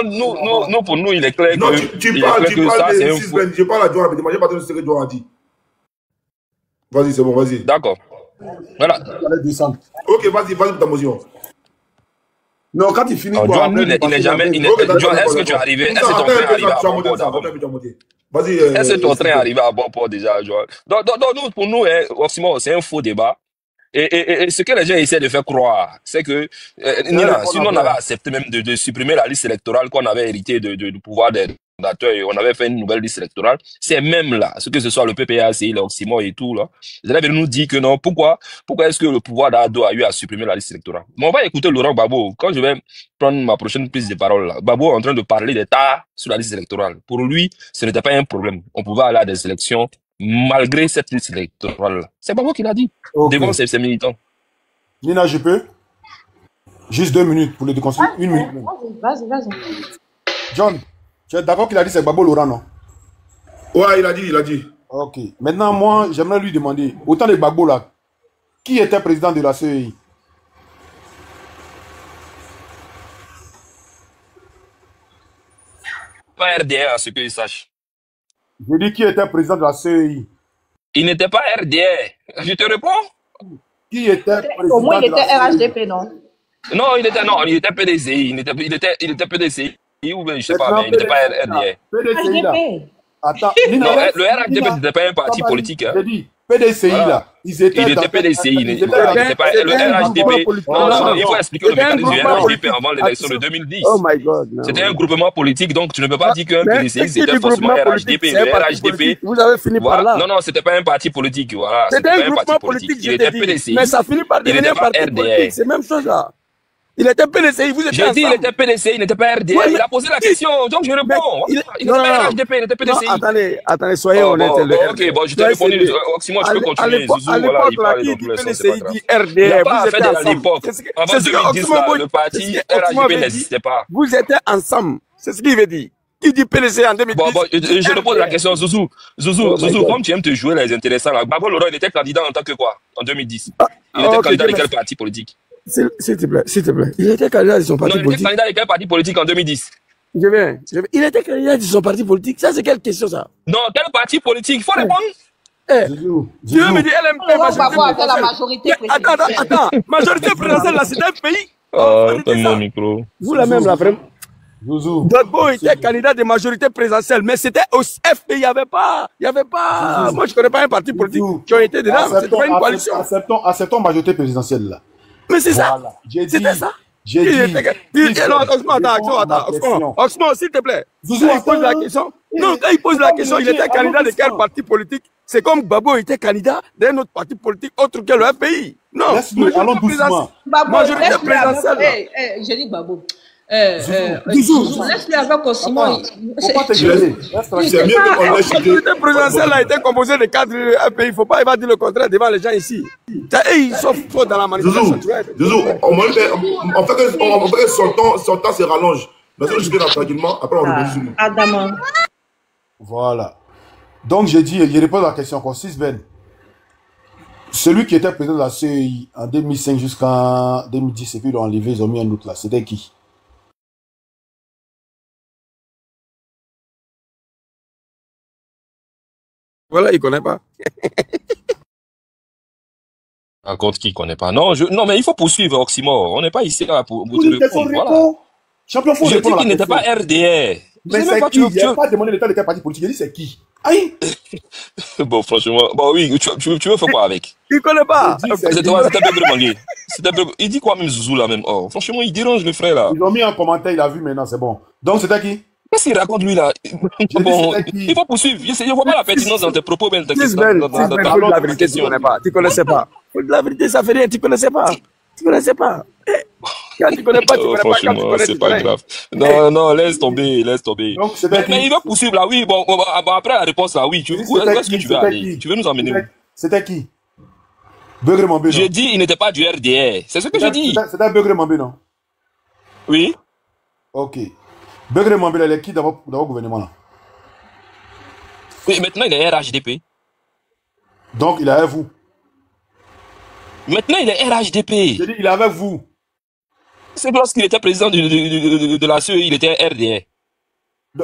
nous, pour nous, il est clair non, que... tu parles de 6 Ben. Je parle à John rapidement. Je n'ai pas entendu ce que John a dit. Vas-y, c'est bon, vas-y. D'accord. Voilà. Ok, vas-y pour ta motion. Non, quand il finit... John, il n'est jamais... John, est-ce que tu es arrivé? Est-ce que ton train est arrivé à bon port d'abord? Est-ce que ton train est arrivé à bon port déjà, John? Donc, pour nous, Simon, c'est un faux débat. Et ce que les gens essaient de faire croire, c'est que, Nina, si nous on avait accepté même de supprimer la liste électorale qu'on avait hérité du pouvoir des fondateurs et on avait fait une nouvelle liste électorale, c'est même là, ce que ce soit le PPAC, l'Oximo et tout, là, ils allaient nous dire que non, pourquoi est-ce que le pouvoir d'Ado a eu à supprimer la liste électorale? Mais on va écouter Laurent Gbagbo. Quand je vais prendre ma prochaine prise de parole, là, Gbagbo est en train de parler d'État sur la liste électorale. Pour lui, ce n'était pas un problème. On pouvait aller à des élections malgré cette liste électorale. C'est Gbagbo qui l'a dit, devant ses militants. Nina, je peux? Juste 2 minutes pour le déconstruire. 1 minute. Vas-y. John, tu es d'accord qu'il a dit c'est Gbagbo Laurent, non? Ouais, il a dit. Ok. Maintenant, moi, j'aimerais lui demander, autant de Gbagbo là, qui était président de la CEI? Pas RDA, à ce qu'il sache. Je dis qui était président de la CEI? Il n'était pas RDA. Je te réponds? Qui était président Au moins, il de la était CEI? RHDP, non? Non, il était PDCI. Il était PDCI ou bien je sais pas, mais il n'était pas RDA. PDCI là. Attends, Nina, non, le RHDP n'était pas un parti politique. Hein. J'ai dit, PDCI là, il était PDCI, il n'était pas le RHDP. Non, il faut expliquer le mécanisme du RHDP avant l'élection de 2010. Oh my God. C'était un groupement politique, donc tu ne peux pas dire qu'un PDCI c'était forcément RHDP. Le RHDP. Vous avez fini par là. Non, c'était pas un parti politique. Voilà. C'était un groupement politique. Il était PDCI. Mais ça finit par devenir un parti politique. C'est la même chose là. Il était PDCI, vous étiez J'ai dit il était PDCI, il n'était pas RDA. Il a posé la question, donc je réponds. Il n'était pas RHDP, il était PDCI. Attendez, soyez honnête. Ok, bon, je t'ai répondu. Oxymore, tu peux continuer. À l'époque, là, qui dit PDCI dit RDA. Vous étiez ensemble. À l'époque, avant 2010, le parti RHDP n'existait pas. Vous étiez ensemble. C'est ce qu'il veut dire. Il dit PDCI en 2010. Bon, je te pose la question, Zouzou. Zouzou, comme tu aimes te jouer les intéressants, Gbagbo Laurent, il était candidat en tant que quoi en 2010? Il était candidat de quel parti politique? S'il te plaît. Il était candidat de son parti politique. Non, il était candidat de quel parti politique en 2010? Je viens. Il était candidat de son parti politique. Ça, c'est quelle question, ça? Non, quel parti politique? Il faut répondre. Tu veux me dire LMP, la majorité présidentielle. Attends. Majorité présidentielle, là, c'est un pays. Donne mon micro. Vous, la même, là, vraiment. Gbagbo était candidat de majorité présidentielle, mais c'était au FPI. Il n'y avait pas. Moi, je ne connais pas un parti politique qui a été dedans. C'était pas une coalition. Acceptons majorité présidentielle, là. Mais c'est ça. C'était ça. J'ai dit. Non, Oxmo, s'il te plaît. Quand il pose la question. Non, quand il pose la question, il était candidat de quel parti politique? C'est comme Gbagbo était candidat d'un autre parti politique autre que le FPI. Non. Allons doucement. Majorité présidentielle. J'ai dit Gbagbo. Laisse-le avec Oxymore. Pourquoi te gêner? C'est mieux qu'on laisse. La majorité présidentielle a été composée de cadres du pays. Il ne faut pas dire le contraire devant les gens ici. Ils sont forts dans la manifestation. Zouzou, on fait que son temps se rallonge. Mais ça, je vais tranquillement. Après, on revient. Adama. Voilà. Donc, j'ai dit, je réponds à la question encore. 6 Ben. Celui qui était président de la CEI en 2005 jusqu'en 2010, et puis ils l'ont enlevé, ils ont mis un autre là. C'était qui? Voilà, il ne connaît pas. Raconte qui ne connaît pas. Non, mais il faut poursuivre, Oxymore. On n'est pas ici là pour te répondre. Voilà. Champion, faut je dis qu'il n'était pas RDA. Mais c'est qui? Il n'a pas demandé l'état de quel parti politique. Il dit c'est qui? Aïe. Bon, franchement, oui, tu veux faire quoi avec? Il ne connaît pas. C'était Begré Mangué. Il dit quoi même Zouzou là même? Oh, franchement, il dérange le frère là. Ils ont mis un commentaire, il a vu maintenant, c'est bon. Donc c'était qui? Qu'est-ce qu'il raconte lui là? Bon, il faut poursuivre. Je ne vois pas la pertinence dans tes propos, même dans la vérité, tu ne connais pas. Tu ne connaissais pas. La vérité, ça fait rien, tu ne connaissais pas. Tu ne connaissais pas. Quand tu ne connais pas, tu ne connais pas. Quand tu connais, c'est pas grave. Non, laisse tomber. Donc, mais il va poursuivre là, oui. Bon, après la réponse là, oui. Où est-ce que tu veux aller? Tu veux nous emmener où? C'était qui? Begré Mambé, non? J'ai dit, il n'était pas du RDR. C'est ce que j'ai dit. C'était Begré Mambé, non? Oui. Ok. Begré Mambé, il est qui dans votre gouvernement là? Oui, maintenant il est RHDP. Donc il est avec vous? Maintenant il est RHDP. J'ai dit, il est avec vous. C'est lorsqu'il était président de la CEI, il était RDR.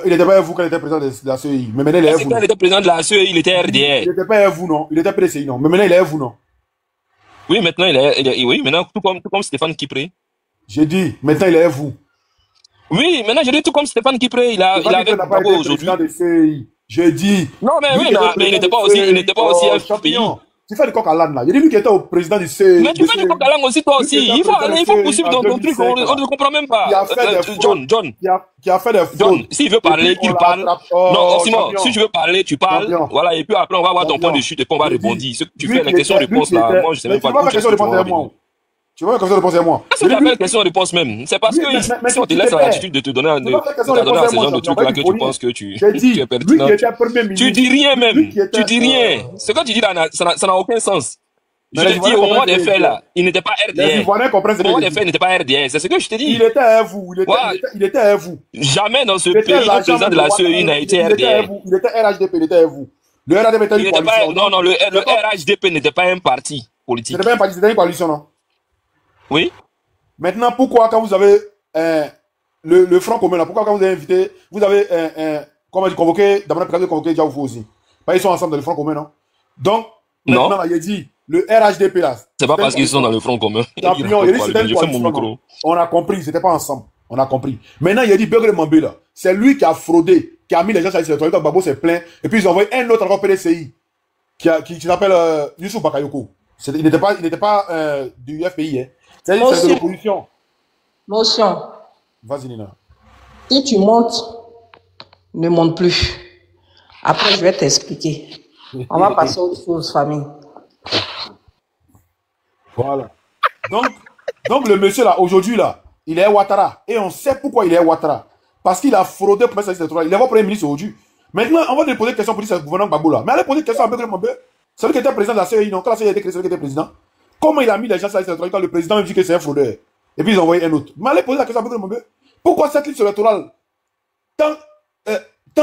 Il n'était pas avec vous quand il était président de la CEI. Mais maintenant il est avec vous. Quand il était président de la CEI, il était RDR. Il n'était pas avec vous, non? Il était PDCI, non? Mais maintenant il est avec vous, non? Oui, maintenant il est. Oui, maintenant tout comme Stéphane Kipré. J'ai dit, maintenant il est avec vous. Oui, maintenant j'ai dit tout comme Stéphane Kipré. Il a avec Gbagbo aujourd'hui. J'ai dit. Non, mais oui, mais il n'était pas aussi FPI. Tu fais du coq à l'âne là. Il dit lui qui était au président du C. Mais tu fais du coq à l'âne aussi, toi aussi. Il faut poursuivre dans ton truc. On ne comprend même pas. John. Qui a fait des fraudes. John, s'il veut parler, qu'il parle. Non, Oxymore, si tu veux parler, tu parles. Voilà, et puis après, on va voir ton point de chute et puis on va rebondir. Ce que tu fais, la question-réponse là, moi, je sais même pas. Tu vois la question-réponse à moi. C'est pas la question-réponse même. C'est parce que si on te laisse l'attitude de te donner à ce genre de trucs là que tu penses que tu es pertinent. Tu dis rien même. Tu dis rien. Ce que tu dis là, ça n'a aucun sens. Je te dis, au moment des faits là, il n'était pas RDR. Au moment des faits, il n'était pas RDR. C'est ce que je te dis. Il était à vous. Il était à vous. Jamais dans ce pays, le président de la CEI n'a été RDR. Il était RHDP, il était à vous. Le RHDP était une coalition. Non, le RHDP n'était pas un parti politique. C'était pas un parti, c'était une coalition, non? Oui. Maintenant, pourquoi quand vous avez le Front commun là, pourquoi quand vous avez invité, vous avez convoqué, d'abord vous avez convoqué Diaoufou aussi. Ils sont ensemble dans le Front commun, non? Donc, maintenant, là, il a dit, le RHDP là. C'est pas parce qu'ils sont dans le Front commun. On a compris, c'était pas ensemble. On a compris. Maintenant, il a dit, Begré Mambé là, c'est lui qui a fraudé, qui a mis les gens sur les électoraux, Babo s'est plaint, et puis ils ont envoyé un autre encore PDCI, qui s'appelle Youssouf Bakayoko. Il n'était pas du FPI, hein. C'est de l'opposition. Motion. Vas-y, Nina. Si tu montes, ne monte plus. Après, je vais t'expliquer. On va passer à autre chose, famille. Voilà. Donc le monsieur là, aujourd'hui là, il est à Ouattara. Et on sait pourquoi il est à Ouattara. Parce qu'il a fraudé pour mettre sa liste électorale. Il est votre premier ministre aujourd'hui. Maintenant, on va lui poser des questions pour dire que c'est le gouvernement Gbagbo là. Mais allez poser des questions à Begré Mambé. C'est lui qui était président de la CEI, non? Quand la CEI a été créée, c'est lui qui était président. Comment il a mis les gens sur la liste électorale quand le président dit que c'est un fraudeur? Et puis ils ont envoyé un autre. Mais allez poser la question à Begré Mambé. Pourquoi cette liste électorale, tant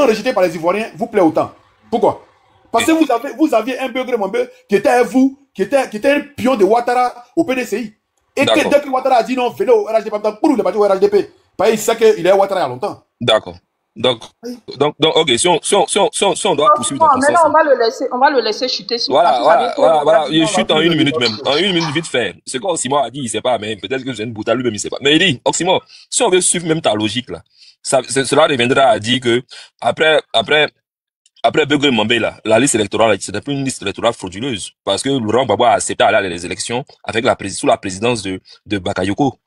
rejetée par les Ivoiriens, vous plaît autant? Pourquoi? Parce que vous aviez un Begré Mambé qui était à vous, qui était un pion de Ouattara au PDCI. Et dès que Ouattara a dit non, venez au RHDP, pour il est parti au RHDP. Il sait qu'il est à Ouattara il y a longtemps. D'accord. Donc, ok, si on doit poursuivre dans ce sens. Maintenant, on va le laisser chuter. Voilà. Il chute en 1 minute même. En 1 minute vite fait. Ce qu'Oxymore a dit, il sait pas, mais peut-être que c'est une boutade lui-même, il sait pas. Mais il dit, Oxymore, si on veut suivre même ta logique, là, cela reviendra à dire que, après Begré Mambé, là, la liste électorale, c'était plus une liste électorale frauduleuse. Parce que Laurent Gbagbo a accepté d'aller à les élections sous la présidence de Bakayoko.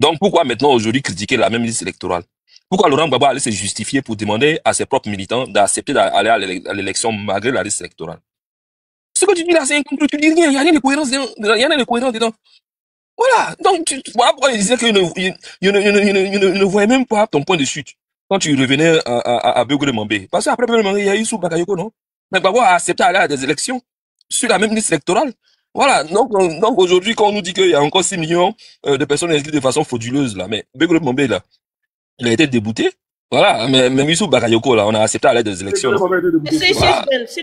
Donc, pourquoi maintenant, aujourd'hui, critiquer la même liste électorale? Pourquoi Laurent Gbagbo allait se justifier pour demander à ses propres militants d'accepter d'aller à l'élection malgré la liste électorale? Ce que tu dis là, c'est incompris, tu dis rien, il n'y a rien de cohérence dedans. Voilà. Donc, voilà pourquoi il disait qu'il ne voyait même pas ton point de chute quand tu revenais à Begré Mambé. Parce qu'après Begré Mambé, il y a eu Youssouf Bakayoko, non? Mais Gbagbo a accepté d'aller à des élections sur la même liste électorale. Voilà. Donc aujourd'hui, quand on nous dit qu'il y a encore 6 millions de personnes inscrites de façon frauduleuse, là, mais Begré Mambé, là, il a été débouté. Voilà, mais Youssouf Bakayoko, là, on a accepté à l'aide des élections. Si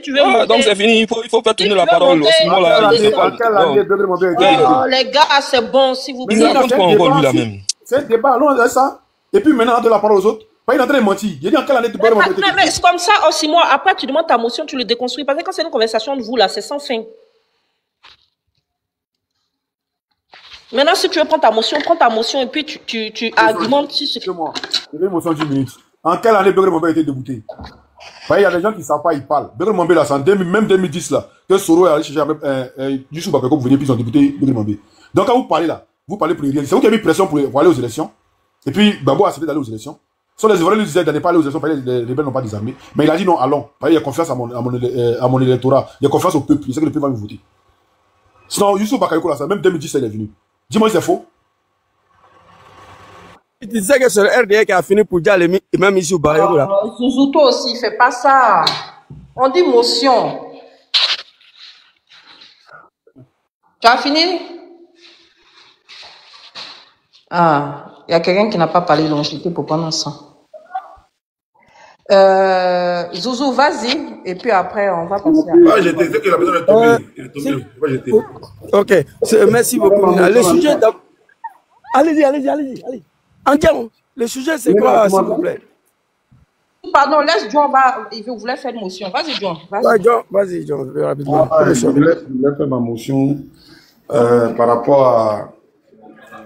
tu veux monter... Donc c'est fini, il faut faire tourner la parole. Sinon, là, les gars, c'est bon, si vous plaît. Il raconte quoi encore, lui, là, même? C'est un débat, allons ça. Et puis maintenant, on donne la parole aux autres. Pas il est en train de mentir. Il dit en quelle année tu peux remonter. Mais c'est comme ça, aussi, moi, après, tu demandes ta motion, tu le déconstruis. Parce que quand c'est une conversation de vous, là, c'est sans fin. Maintenant, si tu veux prendre ta motion et puis tu argumentes sur ce que... Moi, j'ai une motion de 10 minutes. En quelle année Begré Mambé a été débouté? Il y a des gens qui ne savent pas, ils parlent. Begré Mambé, là, c'est en même 2010, là, que Soro est allé chercher Youssouf Bakayoko pour venir, puis ils ont débouté Begré Mambé. Donc, quand vous parlez là, vous parlez pour les réels. C'est vous qui avez mis pression pour aller aux élections. Et puis, Gbagbo a accepté d'aller aux élections. Soit les Ivoiriens lui disaient d'aller pas aller aux élections, les rebelles n'ont pas désarmé. Mais il a dit non, allons. Il y a confiance à mon électorat. Il y a confiance au peuple. Il sait que le peuple va me voter. Sinon, Youssouf Bakayoko, là, même 2010, il est venu. Dis-moi si c'est faux. Tu disais que c'est le RDR qui a fini pour dire les mêmes issues Bakayoko là. Zouzouto aussi, fais pas ça. On dit motion. Tu as fini? Ah, il y a quelqu'un qui n'a pas parlé de longévité pour prendre ça. Zouzou, vas-y, et puis après, on va passer à... Ah, j'étais, c'est que la personne est tombée. Il est tombé. Ok, merci beaucoup. Le sujet... Allez-y. Entièrement. Le sujet, c'est quoi, s'il vous plaît? Pardon, laisse John, il voulait faire une motion. Vas-y, John. Vas-y, John, rapidement. Je voulais faire ma motion par rapport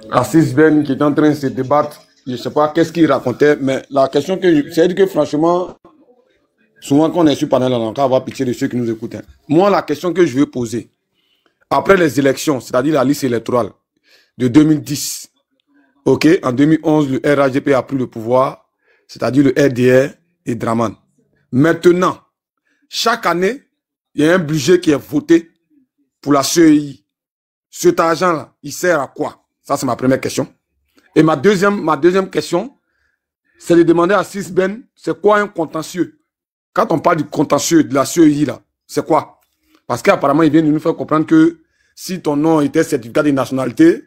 à Sisben qui est en train de se débattre. Je ne sais pas qu'est-ce qu'il racontait, mais la question que c'est que franchement, Souvent, quand on est sur panel, on va avoir pitié de ceux qui nous écoutent. Hein. Moi, la question que je veux poser, après les élections, c'est-à-dire la liste électorale de 2010, ok, en 2011, le RHDP a pris le pouvoir, c'est-à-dire le RDR et Draman. Maintenant, chaque année, il y a un budget qui est voté pour la CEI. Cet argent-là, il sert à quoi? Ça, c'est ma première question. Et ma deuxième question, c'est de demander à Sisben, c'est quoi un contentieux? Quand on parle du contentieux de la CEI, là, c'est quoi? Parce qu'apparemment, il vient de nous faire comprendre que si ton nom était certificat de nationalité,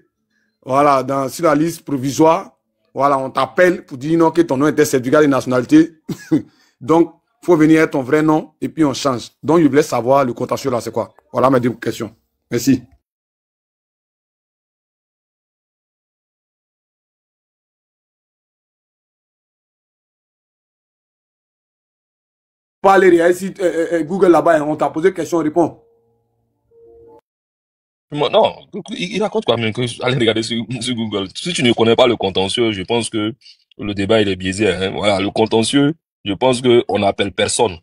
voilà, sur la liste provisoire, voilà, on t'appelle pour dire non, que ton nom était certificat de nationalité. Donc, il faut venir ton vrai nom et puis on change. Donc, je voulais savoir le contentieux là, c'est quoi? Voilà mes deux questions. Merci. Pas aller ici, Google là-bas, on t'a posé question, on répond. Non, il raconte quoi même que allez regarder sur Google. Si tu ne connais pas le contentieux, je pense que le débat il est biaisé. Hein. Voilà, le contentieux, je pense que on n'appelle personne.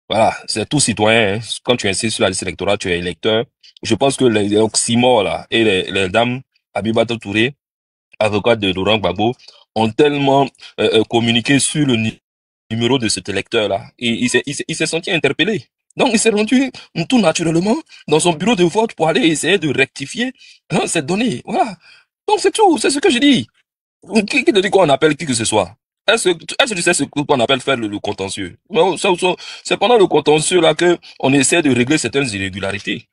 Voilà, c'est tout citoyen. Hein. Quand tu insistes sur la liste électorale, tu es électeur. Je pense que les oxymores là et les dames Abibata Touré, avocate de Laurent Gbagbo, ont tellement communiqué sur le numéro de cet électeur-là. Et il s'est senti interpellé. Donc, il s'est rendu tout naturellement dans son bureau de vote pour aller essayer de rectifier cette donnée. Voilà. Donc, c'est tout. C'est ce que je dis. Qui te dit qu'on appelle qui que ce soit? Est-ce que tu sais ce qu'on appelle faire le contentieux? C'est pendant le contentieux là que on essaie de régler certaines irrégularités.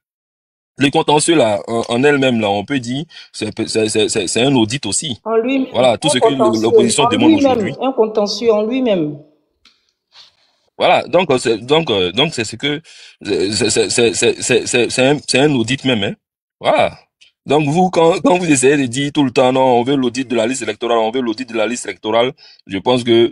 Les contentieux là, en elles-mêmes là, on peut dire, c'est un audit aussi. En lui-même. Voilà, tout ce que l'opposition demande aujourd'hui. Un contentieux en lui-même. Voilà, donc c'est ce que c'est un audit même, hein. Voilà. Donc vous quand vous essayez de dire tout le temps non, on veut l'audit de la liste électorale, on veut l'audit de la liste électorale, je pense que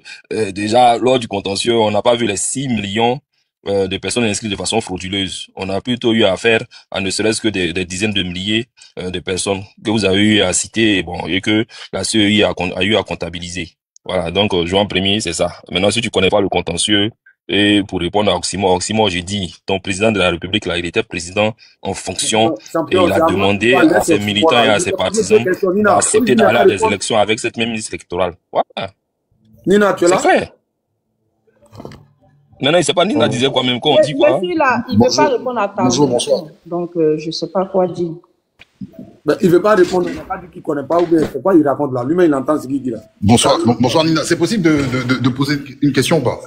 déjà lors du contentieux, on n'a pas vu les 6 millions de personnes inscrites de façon frauduleuse. On a plutôt eu affaire à ne serait-ce que des dizaines de milliers de personnes que vous avez eu à citer et que la CEI a eu à comptabiliser. Voilà, donc juin premier, c'est ça. Maintenant, si tu connais pas le contentieux, et pour répondre à Oxymore, j'ai dit, ton président de la République, là, il était président en fonction et il a demandé à ses militants et à ses partisans d'accepter d'aller à des élections avec cette même liste électorale. Voilà. Nina, tu es là? C'est clair. Maintenant, il sait pas, Nina disait quoi même, qu'on dit quoi? Là, il ne veut pas répondre à ta question. Donc, je ne sais pas quoi dire. Ben, il ne veut pas répondre, il n'a pas dit qu'il ne connaît pas ou bien c'est quoi il raconte là. Lui-même, il entend ce qu'il dit là. Bonsoir Nina, c'est possible de poser une question ou pas?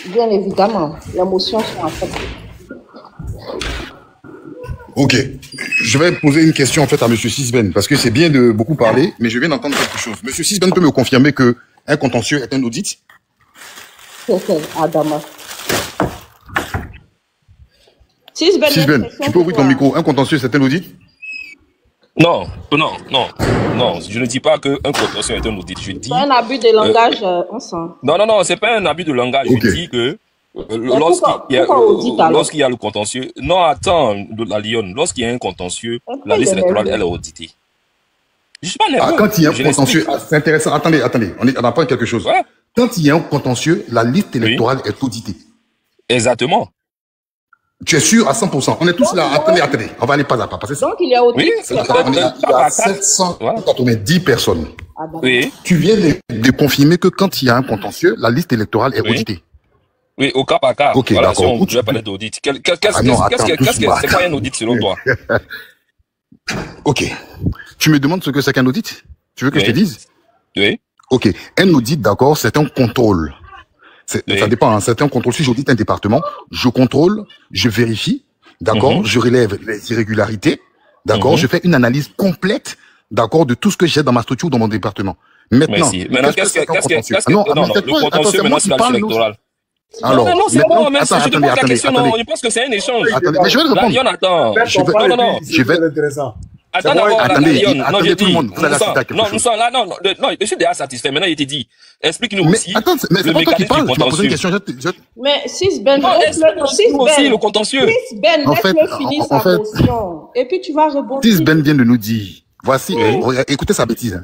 Bien évidemment, les motions sont acceptées. Ok, je vais poser une question en fait à Monsieur Sisben, parce que c'est bien de beaucoup parler, mais je viens d'entendre quelque chose. Monsieur Sisben peut me confirmer que un contentieux est un audit? Adama. Sisben, tu peux ouvrir ton micro. Un contentieux, c'est un audit? Non, je ne dis pas qu'un contentieux est un audit. Je dis. C'est un abus de langage, on sent. Non, c'est pas un abus de langage. Okay. Je dis que lorsqu'il y a le contentieux, non, attends, la Lyon, lorsqu'il y a un contentieux, la liste électorale, elle est auditée. Je suis pas nerveux. Quand il y a un contentieux, c'est intéressant. Attendez, on apprend quelque chose. Ouais. Quand il y a un contentieux, la liste électorale est auditée. Exactement. Tu es sûr à 100%? On est tous là. Attendez. On va aller pas à pas. Donc, il y a audit. Il y a 790 personnes. Oui. Tu viens de confirmer que quand il y a un contentieux, la liste électorale est auditée. Oui, au cas par cas. Ok, voilà, d'accord. Si on devait parler d'audit. C'est quoi un audit selon toi? Ok. Tu me demandes ce que c'est qu'un audit? Tu veux que je te dise? Oui. Ok. Un audit, d'accord, c'est un contrôle. Ça dépend, hein. C'est un contrôle. Si j'audite un département, je contrôle, je vérifie, d'accord, je relève les irrégularités, d'accord, je fais une analyse complète, d'accord, de tout ce que j'ai dans ma structure, dans mon département. Maintenant, qu'est-ce que le contentieux maintenant, c'est la liste électorale. Alors, non, c'est bon, mais je te pose la question, non, je pense que c'est un échange. Attendez, mais je vais répondre. Non. Attendez, tout le monde. Non, nous sommes là, non, je suis déjà satisfait. Maintenant, il te dit, explique-nous aussi. Attends, mais c'est pas toi qui parles, tu m'as posé une question. Mais Sisben, aussi le contentieux. Sisben, laisse-le finir sa motion. Et puis tu vas rebondir. Sisben vient de nous dire, voici, écoutez sa bêtise.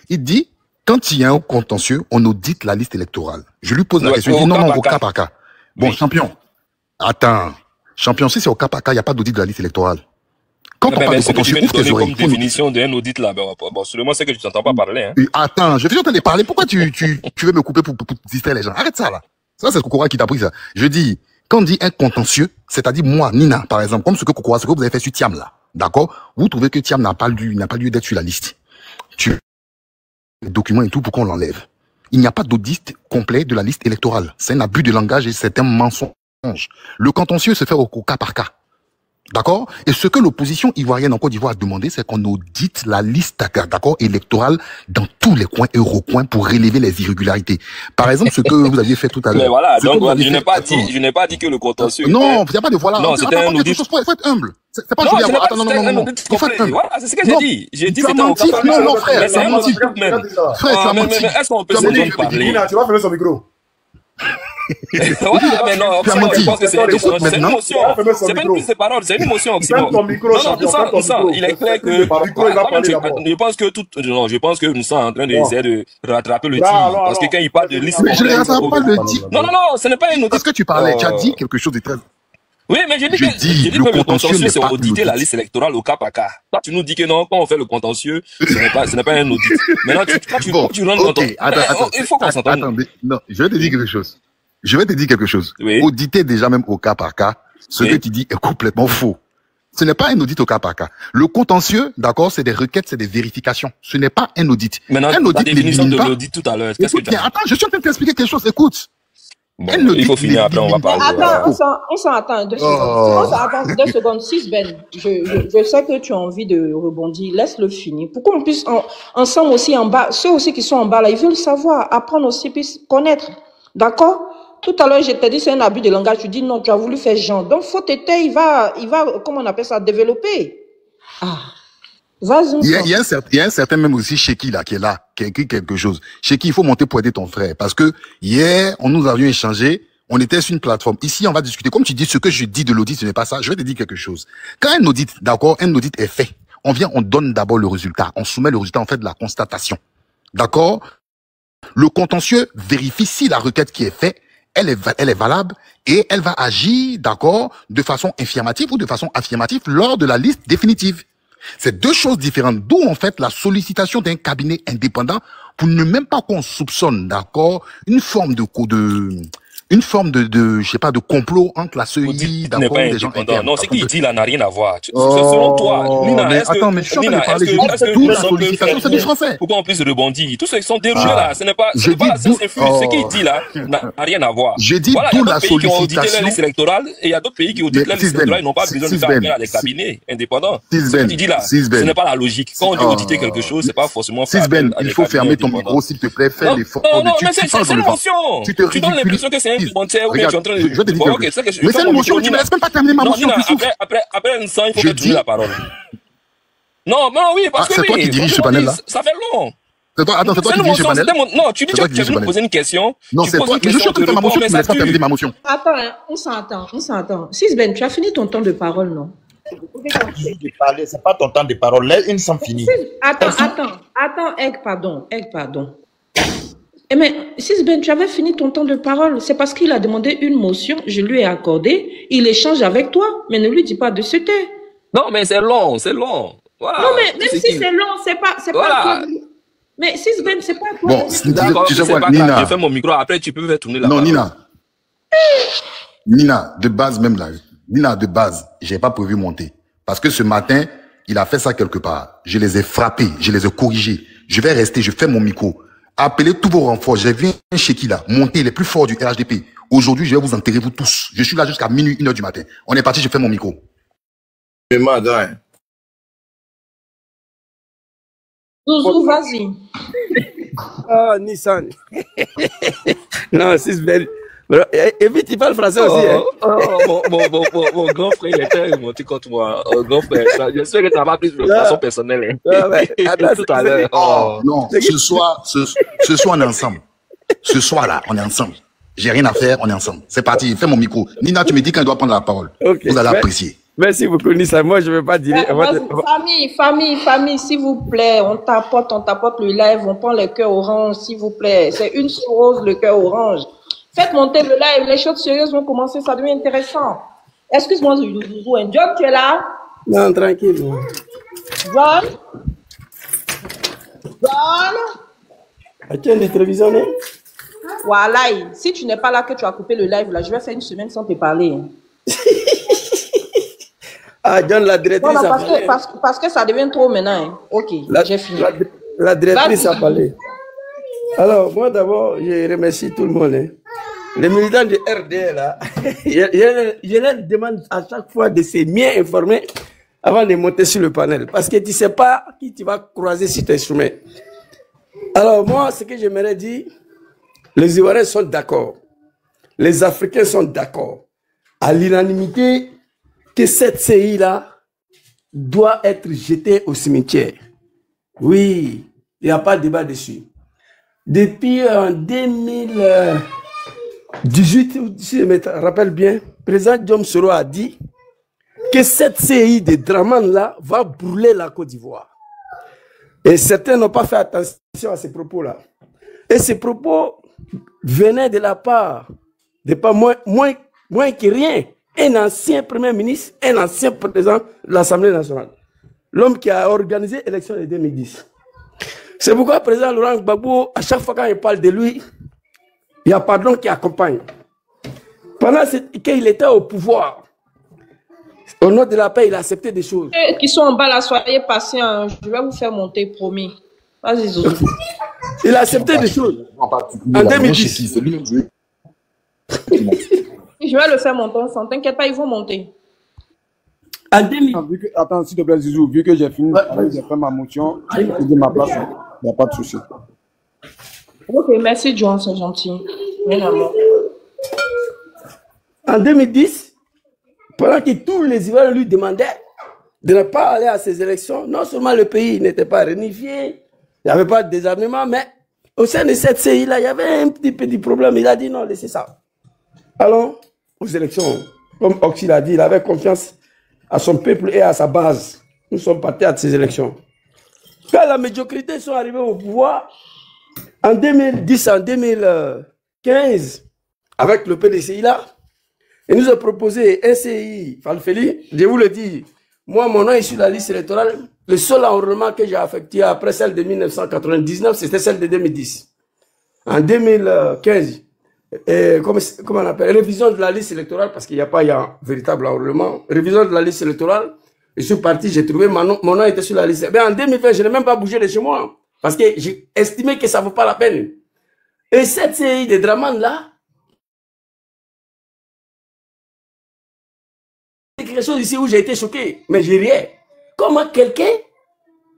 Il dit, Quand il y a un contentieux, on audite la liste électorale. Je lui pose la question, il dit non, au cas par cas. Bon, champion, attends. Champion, si c'est au cas par cas, il n'y a pas d'audit de la liste électorale. Quand on parle de contentieux, ouvre tes oreilles. Comme définition d'un audit là, bon, seulement c'est que tu t'entends pas parler. Hein. Attends, je suis en train de parler. Pourquoi tu veux me couper pour distraire les gens? Arrête ça là. Ça, c'est Kokora qui t'a pris ça. Je dis, quand on dit un contentieux, c'est-à-dire moi, Nina, par exemple, comme ce que Kokora, ce que vous avez fait sur Thiam là, d'accord? Vous trouvez que Thiam n'a pas lieu d'être sur la liste. Les documents et tout pour qu'on l'enlève. Il n'y a pas d'audit complet de la liste électorale. C'est un abus de langage et c'est un mensonge. Le contentieux se fait au cas par cas. D'accord? Et ce que l'opposition ivoirienne en Côte d'Ivoire a demandé, c'est qu'on audite la liste, d'accord, électorale dans tous les coins et recoins pour relever les irrégularités. Par exemple, ce que vous aviez fait tout à l'heure. Mais voilà, donc je n'ai pas dit que le contentieux. Non, il n'y a pas de voilà. Non, c'était un audit. Il faut être humble. C'est pas non, Julien. Attends, non. Il faut être humble. Voilà, c'est ce que j'ai dit. J'ai dit c'était au cas. Non, frère, c'est un menti. Frère, mais est-ce qu'on peut se donner parler? Tu vas fermer son micro. Voilà, mais non, je pense que c'est une émotion. C'est pas une prise de parole, c'est une émotion. Ton micro, non, il est clair que. Je pense que non, je pense que nous sommes en train d'essayer de rattraper le tir. Parce que quand il parle de liste. Mais je ne rattrape pas le tir. Non, ce n'est pas une autre. Parce que tu parlais, tu as dit quelque chose de très. Oui, mais je dis que le contentieux, c'est auditer la liste électorale au cas par cas. Toi, tu nous dis que non, quand on fait le contentieux, ce n'est pas un audit. Maintenant, quand tu rentres dans ton... Attends, il faut qu'on s'entende. Attendez, non, je vais te dire quelque chose. Oui. Auditer déjà même au cas par cas, ce que tu dis est complètement faux. Ce n'est pas un audit au cas par cas. Le contentieux, d'accord, c'est des requêtes, c'est des vérifications. Ce n'est pas un audit. Maintenant, un audit la définition de l'audit tout à l'heure, qu'est-ce que tu as? Attends, je suis en train de t'expliquer quelque chose, écoute. Bon, il faut finir après, on va parler. Attends, on s'en attend 2 secondes. On s'en attend 2 secondes. 6 Ben, je sais que tu as envie de rebondir. Laisse-le finir. Pour qu'on puisse ensemble aussi en bas, ceux aussi qui sont en bas là, ils veulent savoir, apprendre aussi, puissent connaître. D'accord? Tout à l'heure, je t'ai dit c'est un abus de langage. Tu dis non, tu as voulu faire genre. Donc, faut t'aider, il va, comment on appelle ça, développer. Ah. Vas-y. Il y a un certain même aussi Cheki là, qui est là, qui a écrit quelque chose. Cheki, il faut monter pour aider ton frère. Parce que hier, nous avions échangé, on était sur une plateforme. Ici, on va discuter. Comme tu dis, ce que je dis de l'audit, ce n'est pas ça. Je vais te dire quelque chose. Quand un audit, d'accord, un audit est fait, on donne d'abord le résultat. On soumet le résultat, on fait de la constatation. D'accord? Le contentieux vérifie si la requête qui est faite, elle est valable et elle va agir, d'accord, de façon infirmative ou de façon affirmative lors de la liste définitive. C'est deux choses différentes, d'où en fait la sollicitation d'un cabinet indépendant pour ne même pas qu'on soupçonne, d'accord, une forme de je sais pas, de complot entre la CEI, d'accord, des gens internes. Non, ce qu'il dit là n'a rien à voir. Selon toi, Nina, mais attends, mais je suis en train de parler, d'où la sollicitation, c'est du français. Pourquoi on puisse rebondir? Tous ceux qui sont déroulés là, ce n'est pas la CFU, ce qu'il dit là n'a rien à voir. Je dis d'où la sollicitation. Il y a d'autres pays qui ont audité la liste électorale et il y a d'autres pays qui auditent la liste électorale, ils n'ont pas besoin de faire appel à des cabinets indépendants. Ce que tu dis là, ce n'est pas la logique. Quand on dit auditer quelque chose, c'est pas forcément faire appel à des cabinets indépendants. Il faut fermer ton micro, s'il te plaît, fais l'effort. Non, mais c'est l'émotion. Tu donnes l'impression que c'est un commentaire ou bien tu es en train de... Je te dis quelque chose. Mais c'est l'émotion, tu ne me laisses même pas terminer ma motion. Après un sang, il faut que tu dises la parole. Non, oui, parce que c'est toi qui dirige ce panel là. Ça fait long. Attends, c'est toi qui dirige ce panel. Non, tu dis que tu veux me poser une question. Non, c'est toi qui... Je suis en train de faire ma motion, tu ne me laisses pas terminer ma motion. Attends, on s'entend. Sisben, tu as fini ton temps de parole, non? C'est pas ton temps de parole. Laisse une sans finir. Attends, Egg, pardon. Mais Sisben, tu avais fini ton temps de parole. C'est parce qu'il a demandé une motion, je lui ai accordé. Il échange avec toi, mais ne lui dis pas de se taire. Non, mais c'est long. Voilà. Non, mais même si c'est long, c'est pas toi. Mais Sisben, c'est pas toi. Bon, tu sais quoi, Nina. Je fais mon micro, après tu peux faire tourner la parole. Non, Nina, de base même là. Nina, de base, j'ai pas prévu monter. Parce que ce matin, il a fait ça quelque part. Je les ai frappés, je les ai corrigés. Je vais rester, je fais mon micro. Appelez tous vos renforts. Je viens chez qui là, monter les plus forts du RHDP. Aujourd'hui, je vais vous enterrer vous tous. Je suis là jusqu'à minuit, 1h du matin. On est parti, je fais mon micro. Zouzou, vas-y. Ah, Nissan. Non, c'est belle. Et vite, il parle français aussi. Mon grand frère, il était remonté contre moi. Grand frère, j'espère que tu n'as pas pris de façon personnelle. Tout à l'heure. Non, ce soir, on est ensemble. Ce soir-là, on est ensemble. J'ai rien à faire, on est ensemble. C'est parti, fais mon micro. Nina, tu me dis quand elle doit prendre la parole. Vous allez apprécier. Merci beaucoup, Nissa. Moi, je ne vais pas dire. Famille, s'il vous plaît. On tapote le live. On prend le cœur orange, s'il vous plaît. C'est une rose, le cœur orange. Faites monter le live. Les choses sérieuses vont commencer. Ça devient intéressant. Excuse-moi, John, tu es là? Non, tranquille. John? As-tu des télévisions? Voilà. Si tu n'es pas là, que tu as coupé le live, là, je vais faire une semaine sans te parler. Ah, John, la directrice non, a parlé. Parce que ça devient trop maintenant. Hein. Ok, j'ai fini. La directrice a parlé. Alors, moi d'abord, je remercie tout le monde. Hein. Les militants du RDL, là, je leur demande à chaque fois de se bien informer avant de monter sur le panel. Parce que tu ne sais pas qui tu vas croiser sur tes chemins. Alors, moi, ce que j'aimerais dire, les Ivoiriens sont d'accord. Les Africains sont d'accord. À l'unanimité, que cette CI-là doit être jetée au cimetière. Oui, il n'y a pas de débat dessus. Depuis 2018, si je me rappelle bien, le président Diom Soro a dit que cette CI de Draman-là va brûler la Côte d'Ivoire. Et certains n'ont pas fait attention à ces propos-là. Et ces propos venaient de la part de pas moins que rien, un ancien premier ministre, un ancien président de l'Assemblée nationale. L'homme qui a organisé l'élection de 2010. C'est pourquoi le président Laurent Gbagbo, à chaque fois quand il parle de lui, il y a pardon qui accompagne. Pendant qu'il était au pouvoir, au nom de la paix, il a accepté des choses. Ceux qui sont en bas là, soyez patients. Je vais vous faire monter, promis. Vas-y, Zozo. Il a accepté des choses. En 2010. Je vais le faire monter ensemble. T'inquiète pas, ils vont monter. En 2000. Attends, s'il te plaît, Zizou, vu que j'ai fini, j'ai fait ma motion, j'ai pris ma place, il n'y a pas de souci. Ok, merci, John, c'est gentil. En 2010, pendant que tous les Ivoiriens lui demandaient de ne pas aller à ces élections, non seulement le pays n'était pas réunifié, il n'y avait pas de désarmement, mais au sein de cette CI-là, il y avait un petit problème. Il a dit non, laissez ça. Allons aux élections. Comme Oxy l'a dit, il avait confiance à son peuple et à sa base. Nous sommes partis à ces élections. Quand la médiocrité sont arrivés au pouvoir, en 2010, en 2015, avec le PDCI là, il nous a proposé un CI, Falfeli, je vous le dis, moi, mon nom est sur la liste électorale. Le seul enrôlement que j'ai affecté après celle de 1999, c'était celle de 2010. En 2015, comment on appelle, révision de la liste électorale, parce qu'il n'y a pas un véritable enrôlement. Révision de la liste électorale, je suis parti, j'ai trouvé mon nom était sur la liste. Mais en 2020, je n'ai même pas bougé de chez moi, parce que j'ai estimé que ça ne vaut pas la peine. Et cette CI de Draman là, c'est quelque chose ici où j'ai été choqué, mais j'ai rien. Comment quelqu'un,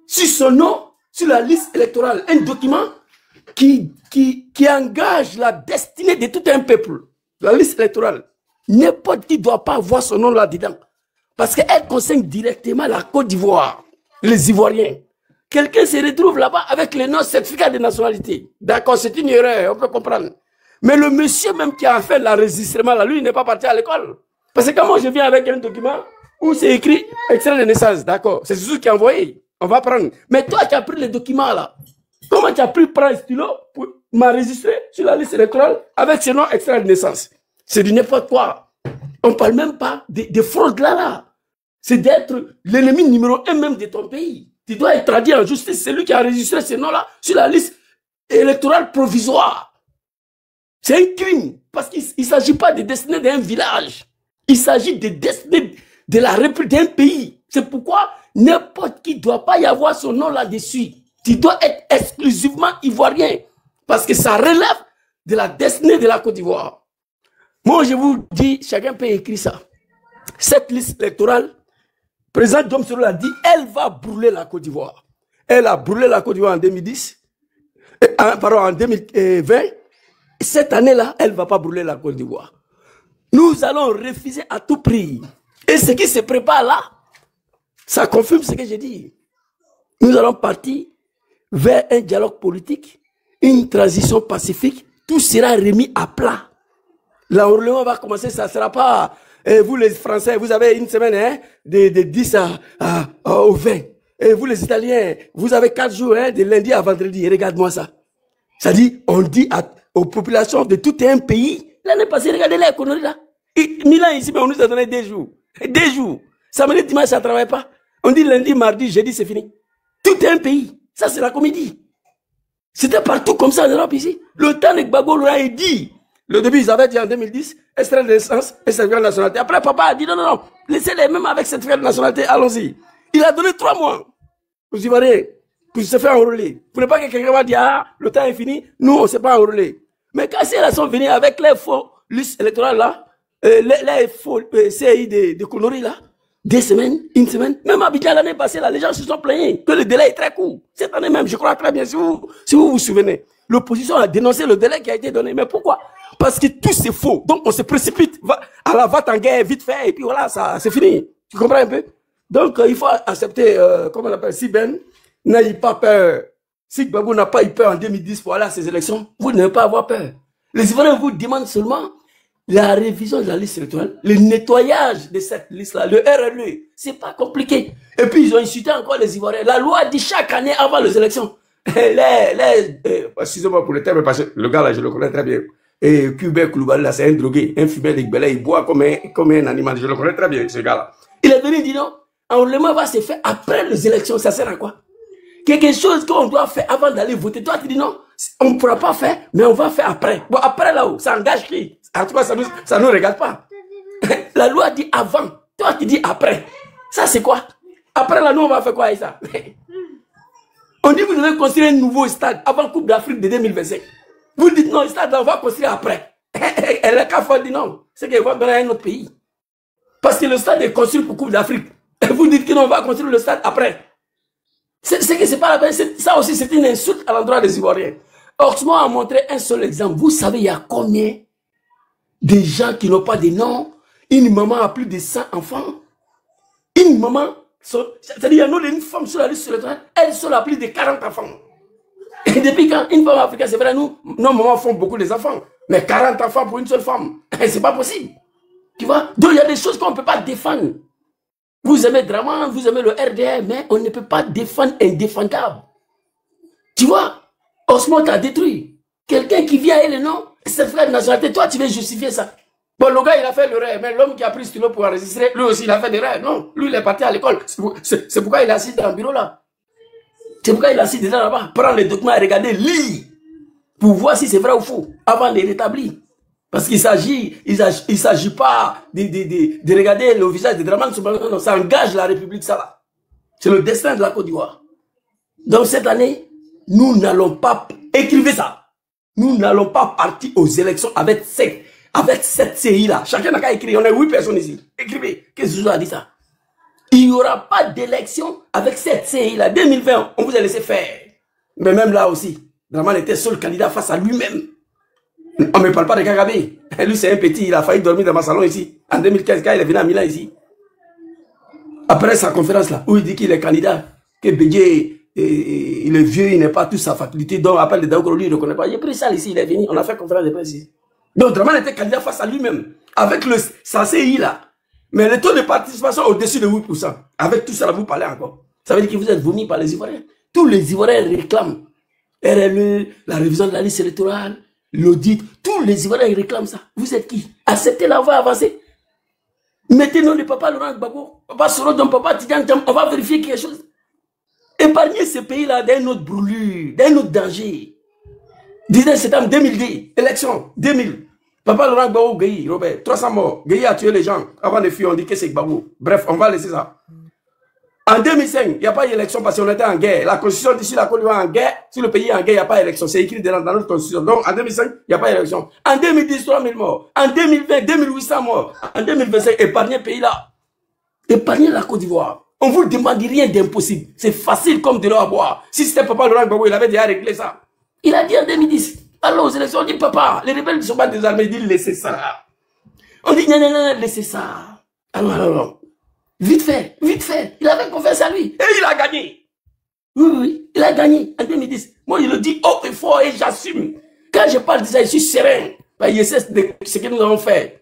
sur son nom, sur la liste électorale, un document qui engage la destinée de tout un peuple, la liste électorale, n'importe qui ne doit pas avoir son nom là-dedans. Parce qu'elle concerne directement la Côte d'Ivoire, les Ivoiriens. Quelqu'un se retrouve là-bas avec le nom certificat de nationalité. D'accord, c'est une erreur, on peut comprendre. Mais le monsieur même qui a fait l'enregistrement là, lui, il n'est pas parti à l'école. Parce que quand moi je viens avec un document où c'est écrit extrait de naissance, d'accord, c'est Zouzou qui a envoyé, on va prendre. Mais toi qui as pris le document là, comment tu as pris prendre un stylo pour m'enregistrer sur la liste électorale avec ce nom extrait de naissance? C'est du n'importe quoi. On ne parle même pas de fraude là. C'est d'être l'ennemi numéro 1 même de ton pays. Tu dois être traduit en justice. C'est lui qui a enregistré ce nom là sur la liste électorale provisoire. C'est un crime parce qu'il ne s'agit pas de destinée d'un village. Il s'agit de destinée de la République d'un pays. C'est pourquoi n'importe qui ne doit pas y avoir son nom là-dessus. Tu dois être exclusivement ivoirien. Parce que ça relève de la destinée de la Côte d'Ivoire. Moi, je vous dis, chacun peut écrire ça. Cette liste électorale, le président Diom Soro l'a dit, elle va brûler la Côte d'Ivoire. Elle a brûlé la Côte d'Ivoire en 2010. Pardon, en 2020. Cette année-là, elle ne va pas brûler la Côte d'Ivoire. Nous allons refuser à tout prix. Et ce qui se prépare là, ça confirme ce que j'ai dit. Nous allons partir vers un dialogue politique, une transition pacifique. Tout sera remis à plat. L'enrôlement va commencer, ça ne sera pas Et vous les Français, vous avez une semaine hein, de 10 au 20. Et vous les Italiens, vous avez 4 jours hein, de lundi à vendredi. Regarde-moi ça. Ça dit, on dit aux populations de tout un pays, l'année passée, regardez les conneries là. Milan ici, mais on nous a donné 2 jours. 2 jours. Samedi, dimanche, ça ne travaille pas. On dit lundi, mardi, jeudi, c'est fini. Tout un pays. Ça, c'est la comédie. C'était partout comme ça en Europe ici. Le temps de Gbagbo l'a dit. Le début, ils avaient dit en 2010, extrait de naissance et certificat de nationalité. Après, papa a dit non, non, non, laissez-les même avec certificat de nationalité, allons-y. Il a donné 3 mois aux Ivoiriens pour se faire enrôler. Pour ne pas que quelqu'un va dire, ah, le temps est fini, nous, on ne s'est pas enrôlé. Mais quand ils sont venus avec les faux listes électorales là, les faux CI de conneries là, 2 semaines, 1 semaine, même à Abidjan l'année passée, là, les gens se sont plaignés que le délai est très court. Cette année même, je crois très bien, si vous vous souvenez, l'opposition a dénoncé le délai qui a été donné. Mais pourquoi? Parce que tout c'est faux. Donc on se précipite, à la va-t-en-guerre, vite fait, et puis voilà, ça c'est fini. Tu comprends un peu? Donc il faut accepter, comment on appelle, si Ben n'a pas peur, si Gbagbo n'a pas eu peur en 2010 pour aller à ces élections, vous n'avez pas à avoir peur. Les Ivoiriens vous demandent seulement la révision de la liste électorale, le nettoyage de cette liste-là, le RLE, c'est pas compliqué. Et puis ils ont insulté encore les Ivoiriens. La loi dit chaque année avant les élections, excusez-moi pour le terme, parce que le gars là, je le connais très bien. Et Kubek Koulibaly là, c'est un drogué, un fumeur de Gbele, il boit comme un animal. Je le connais très bien, ce gars-là. Il est venu dire non, enrôlement va se faire après les élections. Ça sert à quoi? Quelque chose qu'on doit faire avant d'aller voter. Toi, tu dis non, on ne pourra pas faire, mais on va faire après. Bon, après là-haut, ça engage qui? En tout cas, ça nous regarde pas. La loi dit avant. Toi, tu dis après. Ça, c'est quoi? Après là, nous, on va faire quoi avec ça? On dit vous devez construire un nouveau stade avant Coupe d'Afrique de 2025. Vous dites non, le stade là, on va construire après. Et le CAF dit non, c'est qu'il va donner à un autre pays. Parce que le stade est construit pour Coupe d'Afrique. Et vous dites que non, on va construire le stade après. C'est que c'est pas la peine. Ça aussi, c'est une insulte à l'endroit des Ivoiriens. Oxmo a montré un seul exemple. Vous savez, il y a combien de gens qui n'ont pas de nom? Une maman a plus de 100 enfants. Une maman, c'est-à-dire, il y a une femme sur la liste électorale, elle seule a plus de 40 enfants. Et depuis quand une femme africaine, c'est vrai, nos mamans font beaucoup des enfants. Mais 40 enfants pour une seule femme, c'est pas possible. Tu vois? Donc il y a des choses qu'on ne peut pas défendre. Vous aimez Draman, vous aimez le RDR, mais on ne peut pas défendre indéfendable. Tu vois? Osmo t'a détruit. Quelqu'un qui vient et le nom, c'est frère de nationalité, toi tu veux justifier ça. Bon, le gars il a fait l'erreur, mais l'homme qui a pris ce stylo pour enregistrer, lui aussi il a fait l'erreur. Non, lui il est parti à l'école. C'est pourquoi il est assis dans le bureau là. C'est pourquoi il est assis déjà là-bas. Prends les documents et regardez, lis, pour voir si c'est vrai ou faux, avant de les rétablir. Parce qu'il s'agit pas de regarder le visage de Dramane Soumaoro. Non, ça engage la République, ça là. C'est le destin de la Côte d'Ivoire. Donc cette année, nous n'allons pas, écrivez ça, nous n'allons pas partir aux élections avec cette CI là. Chacun n'a qu'à écrire, on est 8 personnes ici. Écrivez, qu'est-ce que je a dit ça? Il n'y aura pas d'élection avec cette CI là. 2020, on vous a laissé faire. Mais même là aussi, Dramane était seul candidat face à lui-même. On ne me parle pas de Kagame. Lui, c'est un petit, il a failli dormir dans ma salon ici. En 2015, quand il est venu à Milan ici. Après sa conférence là, où il dit qu'il est candidat, que Bédié, il est vieux, il n'est pas toute sa faculté, donc après le Daoukoro, lui, il ne reconnaît pas. J'ai pris ça ici, il est venu, on a fait conférence de presse ici. Donc Dramane était candidat face à lui-même, avec sa CI là. Mais le taux de participation au-dessus de 8%. Avec tout ça, là, vous parlez encore. Ça veut dire que vous êtes vomis par les Ivoiriens. Tous les Ivoiriens réclament RLE, la révision de la liste électorale, l'audit. Tous les Ivoiriens réclament ça. Vous êtes qui? Acceptez-la, on va avancer. Mettez-nous le papa Laurent Gbagbo, papa Soro, donc papa Tidjane Djam, on va vérifier quelque chose. Épargnez ce pays-là d'un autre brûlure, d'un autre danger. 19 septembre 2010, élection 2000. Papa Laurent Gbagbo, Gueye, Robert, 300 morts. Gueye a tué les gens. Avant de fuir, on dit que c'est Gbagbo. Bref, on va laisser ça. En 2005, il n'y a pas d'élection parce qu'on était en guerre. La constitution dit si la Côte d'Ivoire est en guerre, si le pays est en guerre, il n'y a pas d'élection. C'est écrit dans notre constitution. Donc, en 2005, il n'y a pas d'élection. En 2010, 3000 morts. En 2020, 2800 morts. En 2025, épargnez le pays là. Épargnez la Côte d'Ivoire. On ne vous demande rien d'impossible. C'est facile comme de l'eau à boire. Si c'était papa Laurent Gbagbo, il avait déjà réglé ça. Il a dit en 2010. Alors aux élections, on dit papa, les rebelles ne sont pas désarmés. Il dit laissez ça. On dit non, non, non, laissez ça. Alors. Vite fait, vite fait. Il avait confiance à lui. Et il a gagné. Oui, oui, il a gagné en 2010. Moi, je le dis haut et fort et j'assume. Quand je parle de ça, je suis serein. C'est ce que nous avons fait.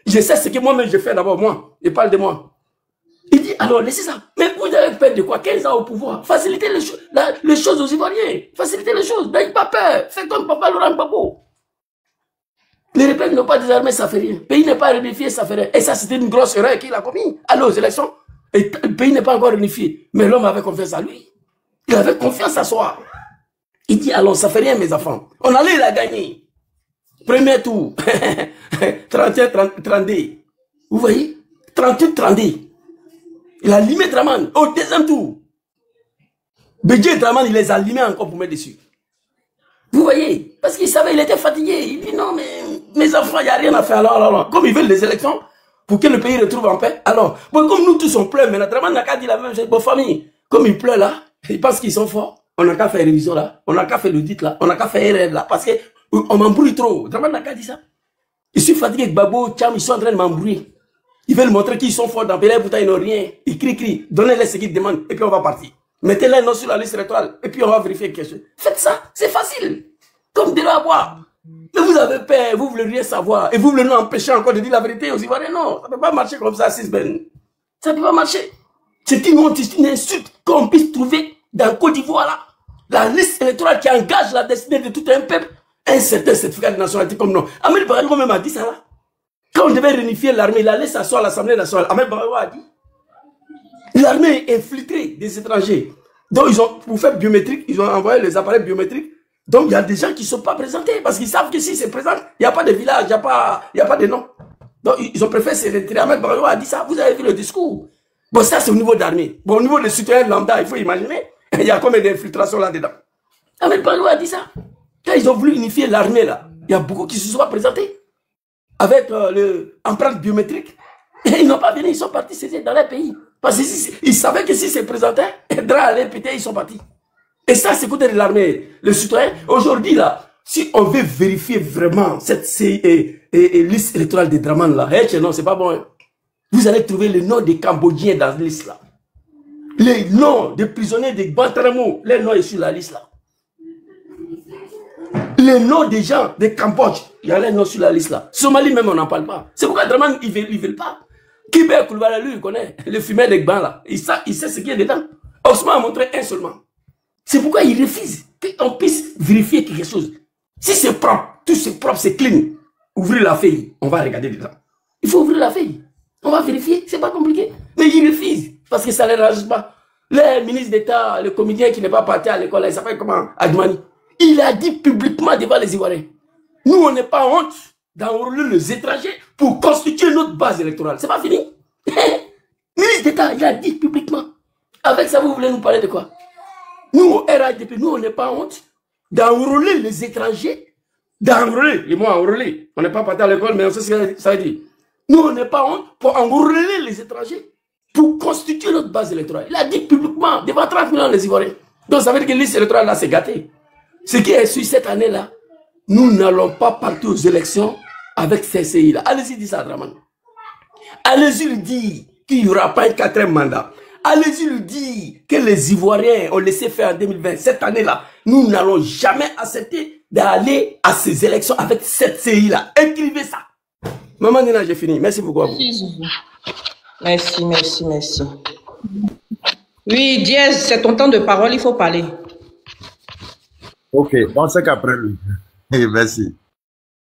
Je sais ce que moi-même je fais d'abord, moi. Il parle de moi. Il dit, alors, laissez ça. Mais vous avez peur de quoi? 15 ans au pouvoir. Facilitez les choses aux Ivoiriens. Facilitez les choses. N'ayez pas peur. Faites comme Papa Laurent Gbagbo. Les rebelles n'ont pas désarmé, ça fait rien. Le pays n'est pas réunifié, ça fait rien. Et ça, c'était une grosse erreur qu'il a commis. Allez aux élections. Et le pays n'est pas encore réunifié. Mais l'homme avait confiance à lui. Il avait confiance à soi. Il dit, alors, ça fait rien, mes enfants. On allait la gagner. Premier tour. 31-32. Vous voyez? 38-32. Il a limé Draman au deuxième tour. Bédié et Draman, il les a limés encore pour mettre dessus. Vous voyez? Parce qu'il savait, il était fatigué. Il dit non, mais mes enfants, il n'y a rien à faire. Alors. Comme ils veulent les élections, pour que le pays retrouve en paix. Alors, bon, comme nous tous on pleure, mais Draman n'a qu'à dire la même chose. Bon, famille, comme ils pleurent là, ils pensent qu'ils sont forts. On n'a qu'à faire révision là. On n'a qu'à faire l'audit là. On n'a qu'à faire rêve là. Parce qu'on m'embrouille trop. Draman n'a qu'à dire ça. Je suis fatigué avec Babo, Tcham, ils sont en train de m'embrouiller. Ils veulent montrer qu'ils sont forts dans Péler, pourtant ils n'ont rien. Ils crient. Donnez-les ce qu'ils demandent et puis on va partir. Mettez-les non sur la liste électorale et puis on va vérifier quelque chose. Faites ça, c'est facile. Comme de la boire. Mais vous avez peur, vous voulez rien savoir. Et vous voulez nous empêcher encore de dire la vérité aux Ivoiriens. Non, ça ne peut pas marcher comme ça, Sisben. Ça ne peut pas marcher. C'est une honte, c'est une insulte qu'on puisse trouver dans Côte d'Ivoire là. La liste électorale qui engage la destinée de tout un peuple. Un certain certificat de nationalité comme nous. Ahmed Barrow même a dit ça là. Quand on devait réunifier l'armée, il allait s'asseoir à l'Assemblée nationale. Ahmed Barrow a dit. L'armée est infiltrée des étrangers. Donc, pour faire biométrique, ils ont envoyé les appareils biométriques. Donc, il y a des gens qui ne sont pas présentés. Parce qu'ils savent que si c'est présent, il n'y a pas de village, il n'y a pas de nom. Donc, ils ont préféré se retirer. Ahmed Barrow a dit ça. Vous avez vu le discours. Bon, ça, c'est au niveau d'armée. Bon, au niveau des citoyens lambda, il faut imaginer. Il y a combien d'infiltrations là-dedans. Ahmed Barrow a dit ça. Quand ils ont voulu unifier l'armée, là, il y a beaucoup qui se sont présentés. Avec l'empreinte biométrique. Et ils n'ont pas venu, ils sont partis, c'était dans leur pays. Parce qu'ils savaient que si c'est présenté, Dra allait péter, ils sont partis. Et ça, c'est côté de l'armée. Le citoyen, aujourd'hui, là, si on veut vérifier vraiment cette liste électorale de Draman, là, non, c'est pas bon. Hein. Vous allez trouver le nom des Cambodgiens dans la liste, là. Les noms des prisonniers de Guantanamo, les noms sont sur la liste, là. Les noms des gens de Cambodge, il y a les noms sur la liste là. Somalie même, on n'en parle pas. C'est pourquoi Draman, ils ne veulent pas. Kibé Koulibaly, lui, il connaît. Le fumeur des Gbans là. Il sait ce qu'il y a dedans. Osman a montré un seulement. C'est pourquoi il refuse qu'on puisse vérifier quelque chose. Si c'est propre, tout c'est propre, c'est clean. Ouvrez la feuille, on va regarder dedans. Il faut ouvrir la feuille. On va vérifier, c'est pas compliqué. Mais il refuse, parce que ça ne les rajoute pas. Le ministre d'État, le comédien qui n'est pas parti à l'école, il s'appelle comment? Admani. Il a dit publiquement devant les Ivoiriens, nous on n'est pas honte d'enrôler les étrangers pour constituer notre base électorale. C'est pas fini. Ministre d'État, il a dit publiquement. Avec ça, vous voulez nous parler de quoi? Nous, au RHDP, nous on n'est pas honte d'enrôler les étrangers. D'enrôler, les mots enrôler. On n'est pas parti à l'école, mais on sait ce que ça veut dire. Nous on n'est pas honte pour enrôler les étrangers pour constituer notre base électorale. Il a dit publiquement devant 30 millions des Ivoiriens. Donc ça veut dire que la liste électorale là, c'est gâté. Ce qui est su cette année-là, nous n'allons pas partir aux élections avec CCI-là. Allez-y dire ça, Draman. Allez-y lui dire qu'il n'y aura pas un 4e mandat. Allez-y lui dire que les Ivoiriens ont laissé faire en 2020. Cette année-là, nous n'allons jamais accepter d'aller à ces élections avec cette CCI-là. Écrivez ça. Maman Nina, j'ai fini. Merci beaucoup à vous. Merci. Oui, Diaz, c'est ton temps de parole, il faut parler. Ok, donc c'est qu'après lui. Merci.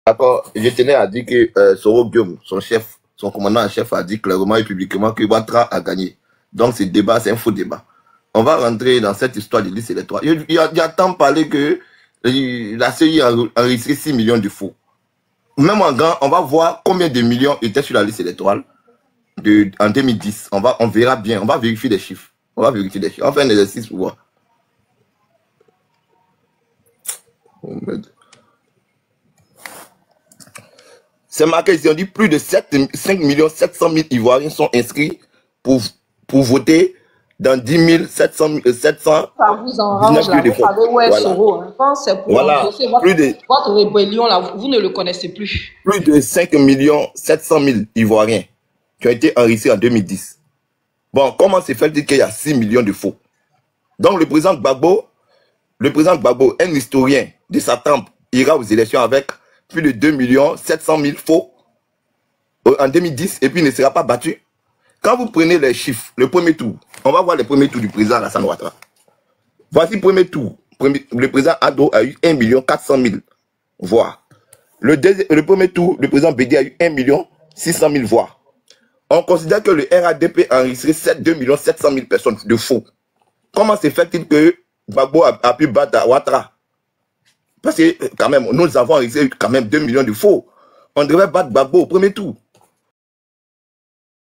D'accord, je tenais à dire que Soro Guillaume, son chef, son commandant en chef, a dit clairement et publiquement que Ouattara a gagné. Donc ce débat, c'est un faux débat. On va rentrer dans cette histoire de liste électorale. Il y a tant parlé que la CI a enregistré 6 millions de faux. Même en grand, on va voir combien de millions étaient sur la liste électorale en 2010. On verra bien, on va vérifier les chiffres. On va faire un exercice pour voir. C'est marqué ici, on dit plus de 5 700 000 Ivoiriens sont inscrits pour voter dans 10 700. Ça vous enrage là, vous savez où est Soro. Quand c'est pour votre rébellion là, vous ne le connaissez plus. Plus de 5 700 000 Ivoiriens qui ont été enregistrés en 2010. Bon, comment se fait-il qu'il y a 6 millions de faux? Donc le président Gbagbo, un historien de sa tempe, ira aux élections avec plus de 2 700 000 faux. en 2010 et puis il ne sera pas battu. Quand vous prenez les chiffres, le premier tour, on va voir les premiers tours du président Alassane Ouattara. Voici le premier tour. Le président Ado a eu 1 400 000 voix. Le premier tour, le président Bédi a eu 1 600 000 voix. On considère que le RADP a enregistré 2 700 000 personnes de faux. Comment se fait-il que Gbagbo a pu battre Ouattara? Parce que quand même, nous avons enregistré quand même 2 millions de faux. On devrait battre Gbagbo au premier tour.